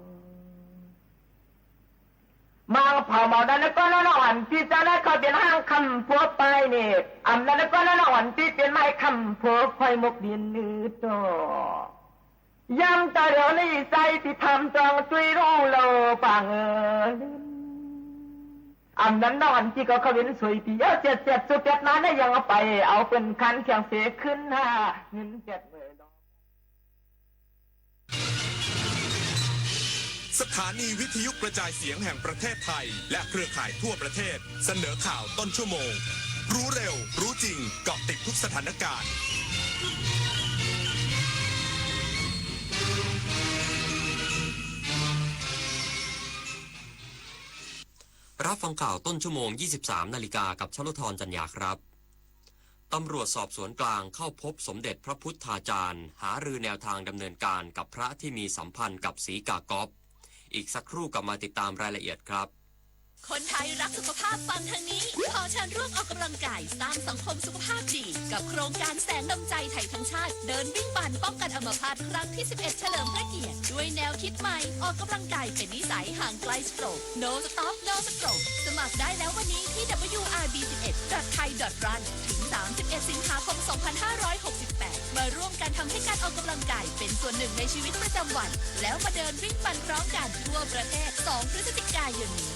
มังเผาเมาดันก็แล้วน้องวันที่จะได้เขาเป็นห้างคำพัวไปนี่อันนั้นก็แล้วน้องวันที่เป็นไม้คำพัวไฟมุกดินนือโตยังตาเดียวนี่ใจที่ทำจองจุยรู้โลปังอันนั้นน้องวันที่ก็เขาเป็นสวยปีเยอะเจ็ดสุดเจ็ดนั้นได้ยังเอาไปเอาเป็นคันเชียงเสียขึ้นหน้าเงินเจ็ดเลยสถานีวิทยุกระจายเสียงแห่งประเทศไทยและเครือข่ายทั่วประเทศเสนอข่าวต้นชั่วโมงรู้เร็วรู้จริงเกาะติดทุกสถานการณ์รับฟังข่าวต้นชั่วโมง 23 นาฬิกากับชลธรจันยาครับตำรวจสอบสวนกลางเข้าพบสมเด็จพระพุทธาจารย์หารือแนวทางดำเนินการกับพระที่มีสัมพันธ์กับศรีกากอฟอีกสักครู่กลับมาติดตามรายละเอียดครับ คนไทยรักสุขภาพฟังทางนี้ขอเชิญร่วมออกกำลังกายสร้างสังคมสุขภาพดีกับโครงการแสงนำใจไทยทั้งชาติเดินวิ่งปั่นป้องกันอัมพาตครั้งที่ 11 เฉลิมพระเกียรติด้วยแนวคิดใหม่ออกกำลังกายเป็นนิสัยห่างไกลสโตรก No Stop No Stroke สมัครได้แล้ววันนี้ที่ wrb11.thai.run ถึง 31 สิงหาคม 2568 มาร่วมกันทำให้การออกกำลังกายเป็นส่วนหนึ่งในชีวิตประจำวันแล้วมาเดินวิ่งปั่นพร้อมกันทั่วประเทศ 2 พฤศจิกายนนี้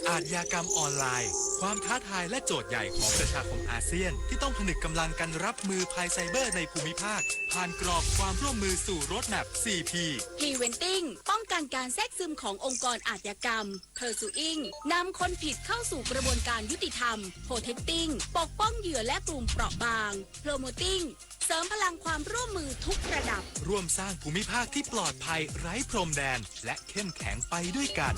อาชญากรรมออนไลน์ความท้าทายและโจทย์ใหญ่ของประชาคมอาเซียนที่ต้องผนึกกำลังกันรับมือภัยไซเบอร์ในภูมิภาคผ่านกรอบความร่วมมือสู่โรดแมพ 4P Preventing ป้องกันการแทรกซึมขององค์กรอาชญากรรม Pursuing นำคนผิดเข้าสู่กระบวนการยุติธรรม Protecting ปกป้องเหยื่อและกลุ่มเปราะบาง Promoting เสริมพลังความร่วมมือทุกระดับร่วมสร้างภูมิภาคที่ปลอดภัยไร้พรมแดนและเข้มแข็งไปด้วยกัน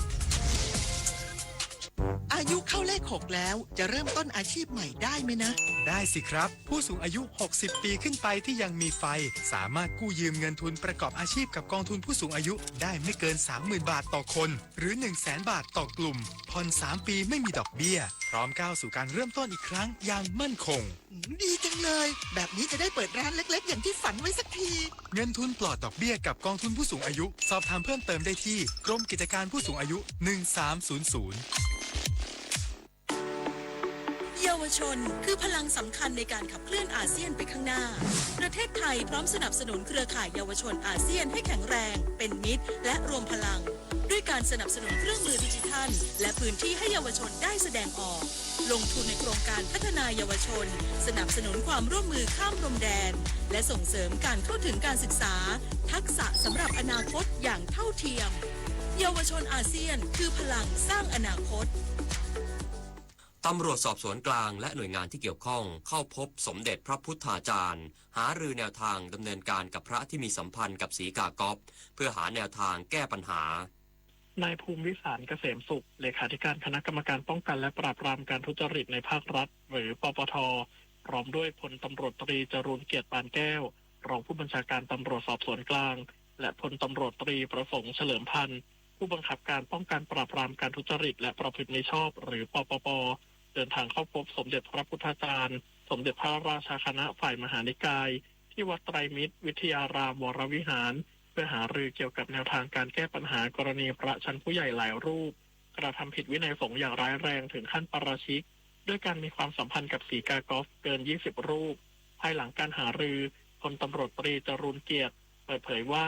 อายุเข้าเลข 6 แล้วจะเริ่มต้นอาชีพใหม่ได้ไหมนะได้สิครับผู้สูงอายุ60 ปีขึ้นไปที่ยังมีไฟสามารถกู้ยืมเงินทุนประกอบอาชีพกับกองทุนผู้สูงอายุได้ไม่เกิน 30,000 บาทต่อคนหรือ 100,000 บาทต่อกลุ่มผ่อน3 ปีไม่มีดอกเบี้ยพร้อมก้าวสู่การเริ่มต้นอีกครั้งอย่างมั่นคงดีจังเลยแบบนี้จะได้เปิดร้านเล็กๆอย่างที่ฝันไว้สักทีเงินทุนปลอดดอกเบี้ยกับกองทุนผู้สูงอายุสอบถามเพิ่มเติมได้ที่กรมกิจการผู้สูงอายุ1300เยาวชนคือพลังสำคัญในการขับเคลื่อนอาเซียนไปข้างหน้าประเทศไทยพร้อมสนับสนุนเครือข่ายเยาวชนอาเซียนให้แข็งแรงเป็นมิตรและรวมพลัง ด้วยการสนับสนุนเครื่องมือดิจิทัลและพื้นที่ให้เยาวชนได้แสดงออกลงทุนในโครงการพัฒนาเยาวชนสนับสนุนความร่วมมือข้ามพรมแดนและส่งเสริมการเข้าถึงการศึกษาทักษะสำหรับอนาคตอย่างเท่าเทียมเยาวชนอาเซียนคือพลังสร้างอนาคตตำรวจสอบสวนกลางและหน่วยงานที่เกี่ยวข้องเข้าพบสมเด็จพระพุทธาจารย์หารือแนวทางดำเนินการกับพระที่มีสัมพันธ์กับศรีกาก๊อฟเพื่อหาแนวทางแก้ปัญหานายภูมิวิสารเกษมสุขเลขาธิการคณะกรรมการป้องกันและปราบปรามการทุจริตในภาครัฐหรือปปท.พร้อมด้วยพลตำรวจตรีจรูญเกียรติปานแก้วรองผู้บัญชาการตำรวจสอบสวนกลางและพลตำรวจตรีประสงค์เฉลิมพันธ์ผู้บังคับการป้องกันปราบปรามการทุจริตและประพฤติมิชอบหรือปปป.เดินทางเข้าพบสมเด็จพระพุทธาจารย์สมเด็จพระราชาคณะฝ่ายมหานิกายที่วัดไตรมิตรวิทยารามวรวิหารเพื่อหารือเกี่ยวกับแนวทางการแก้ปัญหากรณีพระชั้นผู้ใหญ่หลายรูปกระทำผิดวินัยสงฆ์อย่างร้ายแรงถึงขั้นปาราชิกด้วยการมีความสัมพันธ์กับศรีกากอฟเกิน20รูปภายหลังการหารือพลตำรวจตรีจรูญเกียรติเปิดเผยว่า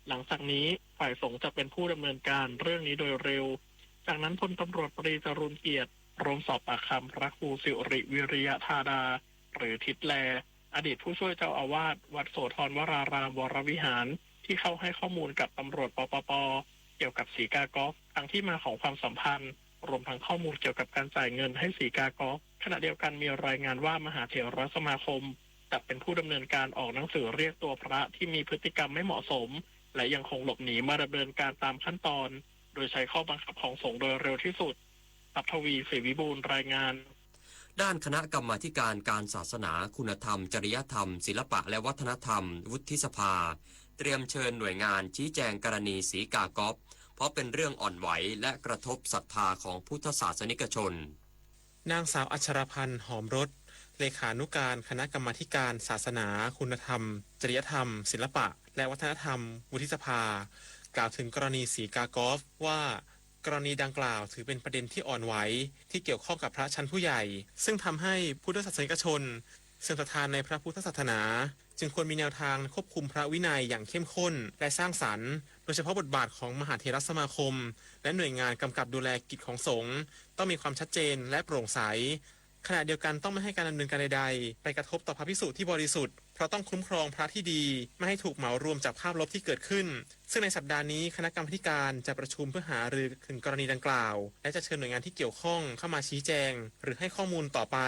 หลังจากนี้ฝ่ายสงฆ์จะเป็นผู้ดำเนินการเรื่องนี้โดยเร็วจากนั้นพลตำรวจตรีจรูญเกียรติรวมสอบปากคำพระครูสิริวิริยธาดาหรือทิศแลอดีตผู้ช่วยเจ้าอาวาสวัดโสธรวรารามวรวิหารที่เข้าให้ข้อมูลกับตำรวจปปป.เกี่ยวกับศรีกากอฟทั้งที่มาของความสัมพันธ์รวมทั้งข้อมูลเกี่ยวกับการจ่ายเงินให้ศรีกากอฟขณะเดียวกันมีรายงานว่ามหาเถรสมาคมจะเป็นผู้ดำเนินการออกหนังสือเรียกตัวพระที่มีพฤติกรรมไม่เหมาะสมและยังคงหลบหนีมาดำเนินการตามขั้นตอนโดยใช้ข้อบังคับของสงฆ์โดยเร็วที่สุดอัทวีศรีวิบูลย์รายงานด้านคณะกรรมาธิการการศาสนาคุณธรรมจริยธรรมศิลปะและวัฒนธรรมวุฒิสภาเตรียมเชิญหน่วยงานชี้แจงกรณีศรีกาก๊อฟเพราะเป็นเรื่องอ่อนไหวและกระทบศรัทธาของพุทธศาสนิกชนนางสาวอัชรพันธ์หอมรสเลขานุการคณะกรรมาธิการศาสนาคุณธรรมจริยธรรมศิลปะและวัฒนธรรมวุฒิสภากล่าวถึงกรณีศรีกากอฟว่ากรณีดังกล่าวถือเป็นประเด็นที่อ่อนไหวที่เกี่ยวข้องกับพระชั้นผู้ใหญ่ซึ่งทำให้พุทธศาสนิกชนเสื่อมศรัทธาในพระพุทธศาสนาจึงควรมีแนวทางควบคุมพระวินัยอย่างเข้มข้นและสร้างสรรค์โดยเฉพาะบทบาทของมหาเถรสมาคมและหน่วยงานกำกับดูแลกิจของสงฆ์ต้องมีความชัดเจนและโปร่งใสขณะเดียวกันต้องไม่ให้การดำเนินการใดๆไปกระทบต่อพระภิกษุที่บริสุทธิ์เพราะต้องคุ้มครองพระที่ดีไม่ให้ถูกเหมารวมจากภาพลบที่เกิดขึ้นซึ่งในสัปดาห์นี้คณะกรรมาธิการจะประชุมเพื่อหารือถึงกรณีดังกล่าวและจะเชิญหน่วยงานที่เกี่ยวข้องเข้ามาชี้แจงหรือให้ข้อมูลต่อไป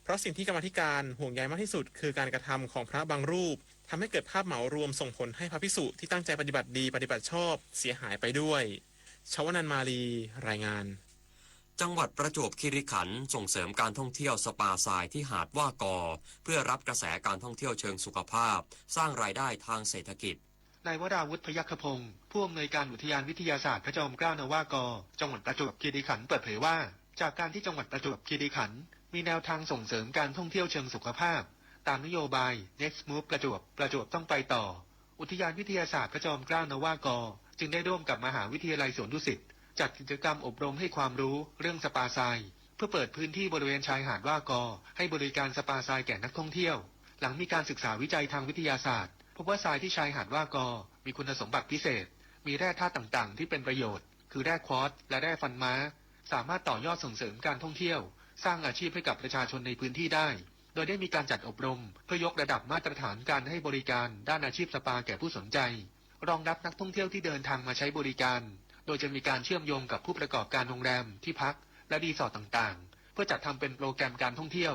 เพราะสิ่งที่กรรมาธิการห่วงใยมากที่สุดคือการกระทำของพระบางรูปทำให้เกิดภาพเหมารวมส่งผลให้พระภิกษุที่ตั้งใจปฏิบัติดีปฏิบัติชอบเสียหายไปด้วยชวนันท์มาลีรายงานจังหวัดประจวบคีรีขันธ์ส่งเสริมการท่องเที่ยวสปาทรายที่หาดว่ากอเพื่อรับกระแสการท่องเที่ยวเชิงสุขภาพสร้างรายได้ทางเศรษฐกิจนายวราวุฒิพยัคฆพงศ์ผู้อำนวยการอุทยานวิทยาศาสตร์พระจอมเกล้านว่ากอจังหวัดประจวบคีรีขันธ์เปิดเผยว่าจากการที่จังหวัดประจวบคีรีขันธ์มีแนวทางส่งเสริมการท่องเที่ยวเชิงสุขภาพตามนโยบาย Next Move ประจวบต้องไปต่ออุทยานวิทยาศาสตร์พระจอมเกล้านว่ากอจึงได้ร่วมกับมหาวิทยาลัยสวนดุสิตจัดกิจกรรมอบรมให้ความรู้เรื่องสปาทรายเพื่อเปิดพื้นที่บริเวณชายหาดว่ากอให้บริการสปาทรายแก่นักท่องเที่ยวหลังมีการศึกษาวิจัยทางวิทยาศาสตร์พบว่าทรายที่ชายหาดว่ากอมีคุณสมบัติพิเศษมีแร่ธาตุต่างๆที่เป็นประโยชน์คือแร่ควอตซ์และแร่ฟันม้าสามารถต่อยอดส่งเสริมการท่องเที่ยวสร้างอาชีพให้กับประชาชนในพื้นที่ได้โดยได้มีการจัดอบรมเพื่อยกระดับมาตรฐานการให้บริการด้านอาชีพสปาแก่ผู้สนใจรองรับนักท่องเที่ยวที่เดินทางมาใช้บริการโดยจะมีการเชื่อมโยงกับผู้ประกอบการโรงแรมที่พักและรีสอร์ทต่างๆเพื่อจัดทำเป็นโปรแกรมการท่องเที่ยว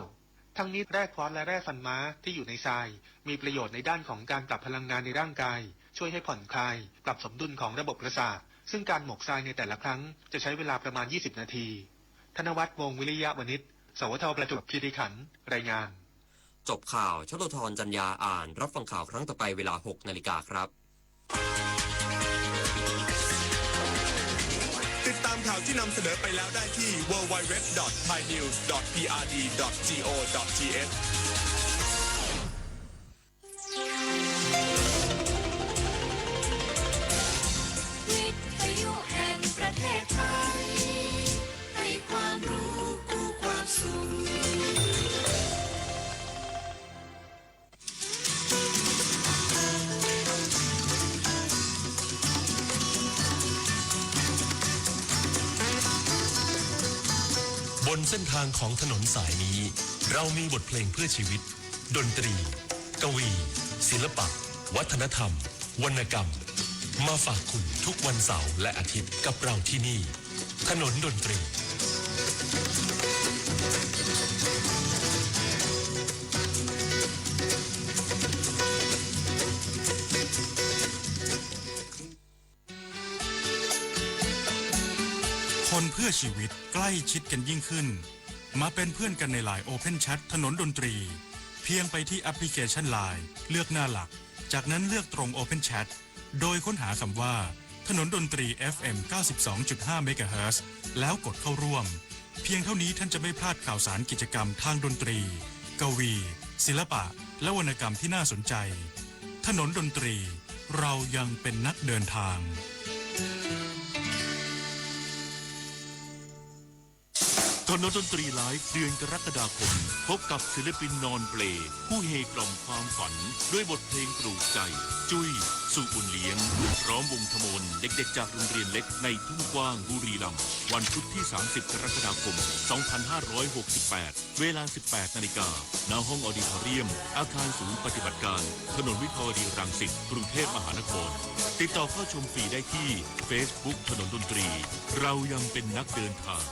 ทั้งนี้แร่ควอตซ์และแร่ฟันม้าที่อยู่ในทรายมีประโยชน์ในด้านของการปรับพลังงานในร่างกายช่วยให้ผ่อนคลายปรับสมดุลของระบบประสาทซึ่งการหมกทรายในแต่ละครั้งจะใช้เวลาประมาณ20นาทีธนวัฒน์ วงศ์วิริยะวณิชสวท.ประจวบคีรีขันธ์รายงานจบข่าวชลธรจัญญาอ่านรับฟังข่าวครั้งต่อไปเวลา 6 นาฬิกาครับติดตามข่าวที่นำเสนอไปแล้วได้ที่ www.thainews.prd.go.thวิทยุแห่งประเทศไทยให้ความรู้คู่ความสุข นเส้นทางของถนนสายนี้เรามีบทเพลงเพื่อชีวิตดนตรีกวีศิลปะวัฒนธรรมวรรณกรรมมาฝากคุณทุกวันเสาร์และอาทิตย์กับเราที่นี่ถนนดนตรีคนเพื่อชีวิตใกล้ชิดกันยิ่งขึ้นมาเป็นเพื่อนกันใน LINE Open Chat ถนนดนตรีเพียงไปที่แอปพลิเคชัน LINE เลือกหน้าหลักจากนั้นเลือกตรง Open Chat โดยค้นหาคำว่าถนนดนตรี FM 92.5 MHz แล้วกดเข้าร่วมเพียงเท่านี้ท่านจะไม่พลาดข่าวสารกิจกรรมทางดนตรีกวีศิลปะและวรรณกรรมที่น่าสนใจถนนดนตรีเรายังเป็นนักเดินทางถนนดนตรีไลฟ์เดือนกรกฎาคมพบกับศิลปินนอนเปลผู้เฮกล่อมความฝันด้วยบทเพลงปลูกใจจุ้ยสุบุญเลี้ยงพร้อมวงทมนเด็กๆจากโรงเรียนเล็กในทุ่งกว้างบุรีรัมย์วันพุธที่ 30 กรกฎาคม 2568 เวลา 18 นาฬิกาณห้องออดิทอเรียมอาคารศูนย์ปฏิบัติการถนนวิภาวดีรังสิตกรุงเทพมหานครติดต่อเข้าชมฟรีได้ที่ Facebook ถนนดนตรีเรายังเป็นนักเดินทาง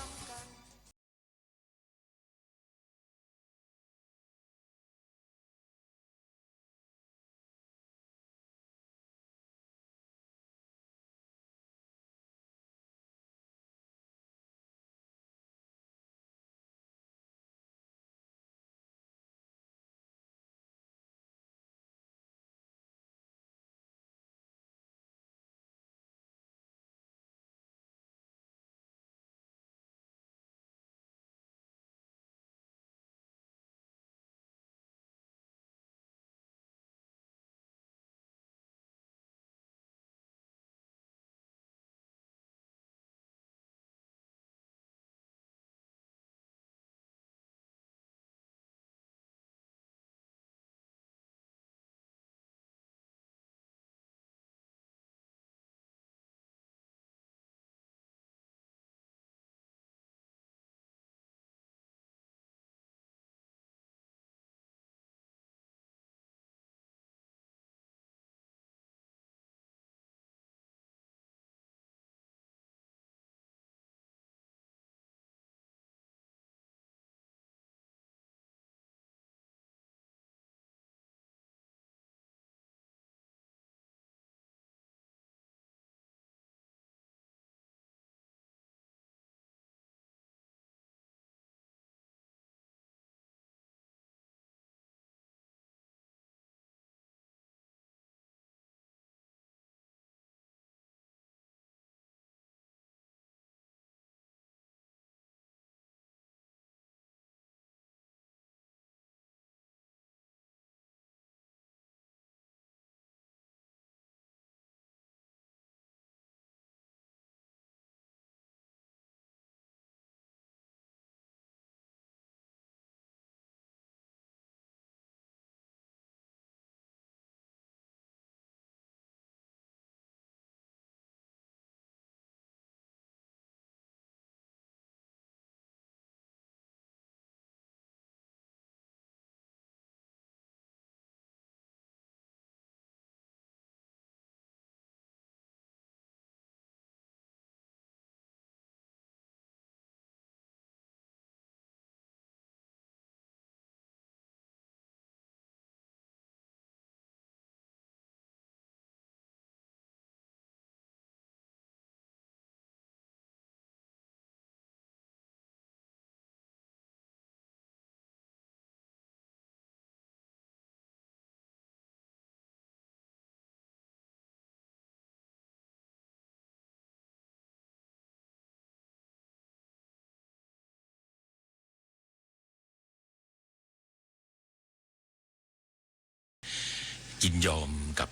ยินยอมกับ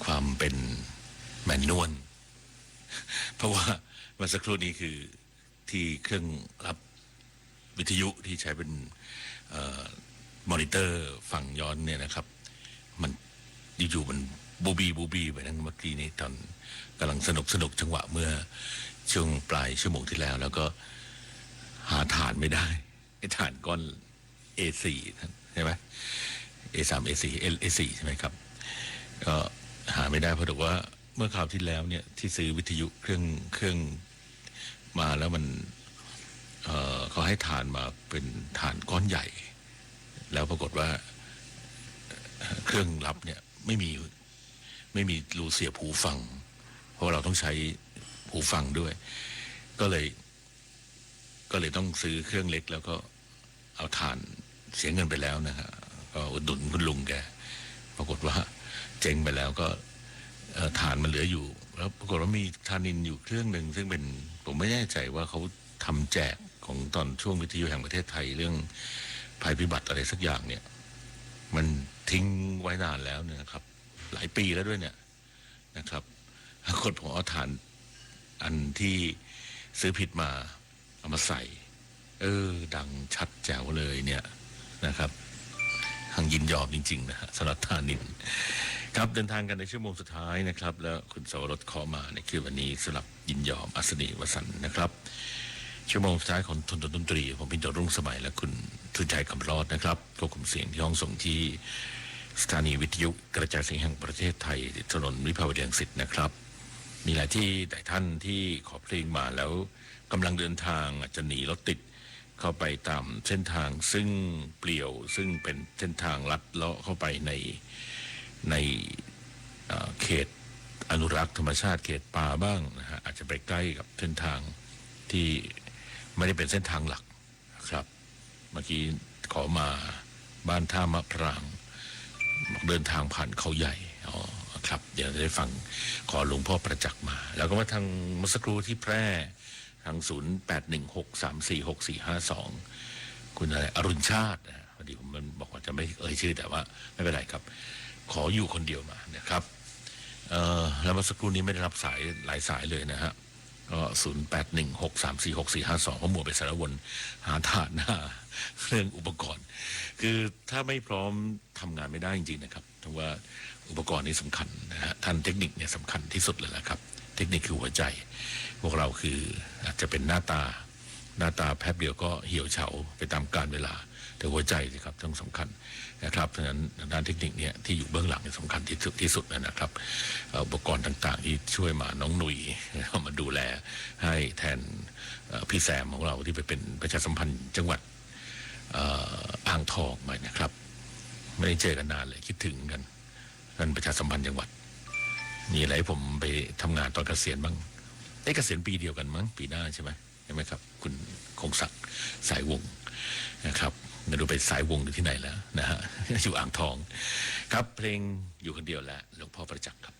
ความเป็นแมนนวลเพราะว่าเมื่อสักครู่นี้คือที่เครื่องรับวิทยุที่ใช้เป็นมอนิเตอร์ฝั่งย้อนเนี่ยนะครับมันอยู่ๆมันบูบีไปนั่นเมื่อกี้นี้ตอนกำลังสนุกจังหวะเมื่อช่วงปลายชั่วโมงที่แล้วแล้วก็ หาฐานไม่ได้ไอ้ฐานก้อน A4 ใช่ไหม A3 A4 A4 ใช่ไหมครับก็หาไม่ได้เพราะว่าเมื่อคราวที่แล้วเนี่ยที่ซื้อวิทยุเครื่องมาแล้วมันเขาให้ฐานมาเป็นฐานก้อนใหญ่แล้วปรากฏว่าเครื่องรับเนี่ยไม่มีรูเสียบหูฟังเพราะเราต้องใช้หูฟังด้วยก็เลยต้องซื้อเครื่องเล็กแล้วก็เอาฐานเสียเงินไปแล้วนะฮะก็อุดหนุนคุณลุงแกปรากฏว่าเจ๊งไปแล้วก็ฐานมันเหลืออยู่แล้วปรากฏว่ามีฐานินอยู่เครื่องหนึ่งซึ่งเป็นผมไม่แน่ใจว่าเขาทำแจกของตอนช่วงวิทยุแห่งประเทศไทยเรื่องภัยพิบัติอะไรสักอย่างเนี่ยมันทิ้งไว้นานแล้วเนี่ยครับหลายปีแล้วด้วยเนี่ยนะครับปรากฏผมเอาฐานอันที่ซื้อผิดมาเอามาใส่ดังชัดแจ๋วเลยเนี่ยนะครับทางยินยอมจริงๆนะฮะสำหรับฐานินครับเดินทางกันในชั่วโมงสุดท้ายนะครับแล้วคุณสวรสขอมาในคืนวันนี้สำหรับยินยอมอัศนีวสันต์นะครับชั่วโมงสุดท้ายของทนดนตรีผมพินโตรุ่งสมัยและคุณทุนใจคำรอดนะครับควบคุมเสียงที่ห้องส่งที่สถานีวิทยุกระจายเสียงแห่งประเทศไทยถนนวิภาวดีรังสิตนะครับมีหลายที่หลายท่านที่ขอเพลงมาแล้วกำลังเดินทางอาจจะหนีรถติดเข้าไปตามเส้นทางซึ่งเปลี่ยวซึ่งเป็นเส้นทางลัดเลาะเข้าไปในเขตอนุรักษ์ธรรมชาติเขตป่าบ้างนะฮะอาจจะไปใกล้กับเส้นทางที่ไม่ได้เป็นเส้นทางหลักครับเมื่อกี้ขอมาบ้านท่ามะพร้างเดินทางผ่านเขาใหญ่ครับเดี๋ยวจะได้ฟังขอหลวงพ่อประจักษ์มาแล้วก็มาทางเมื่อสักครู่ที่แพร่ทาง0816346452คุณอะไรอรุณชาติพอดีผมมันบอกว่าจะไม่ชื่อแต่ว่าไม่เป็นไรครับขออยู่คนเดียวมานะครับแล้วเมื่อสักครู่นี้ไม่ได้รับสายหลายสายเลยนะฮะก็0816346452เขาหมวดไปสารวนหาฐานหน้าเรื่องอุปกรณ์คือถ้าไม่พร้อมทำงานไม่ได้จริงๆนะครับเพราะว่าอุปกรณ์นี้สำคัญนะฮะท่านเทคนิคเนี่ยสำคัญที่สุดเลยนะครับเทคนิคคือหัวใจพวกเราคืออาจจะเป็นหน้าตาแป๊บเดียวก็เหี่ยวเฉาไปตามกาลเวลาแต่หัวใจสิครับต้องสำคัญนะครับเพราะฉะนั้นด้านเทคนิคเนี่ยที่อยู่เบื้องหลังสำคัญที่สุดนะครับอุปกรณ์ต่างๆที่ช่วยมาน้องหนุ่ยมาดูแลให้แทนพี่แซมของเราที่ไปเป็นประชาสัมพันธ์จังหวัดอ่างทองมานะครับไม่ได้เจอกันนานเลยคิดถึงกันท่านประชาสัมพันธ์จังหวัดมีอะไรผมไปทำงานตอนเกษียณบ้างได้เกษียณปีเดียวกันมั้งปีหน้าใช่ไหมครับคุณคงศักดิ์สายวงนะครับไม่รู้ไปสายวงอยู่ที่ไหนแล้วนะฮะอยู่อ่างทองครับเพลงอยู่คนเดียวแล้วหลวงพ่อประจักษ์ครับ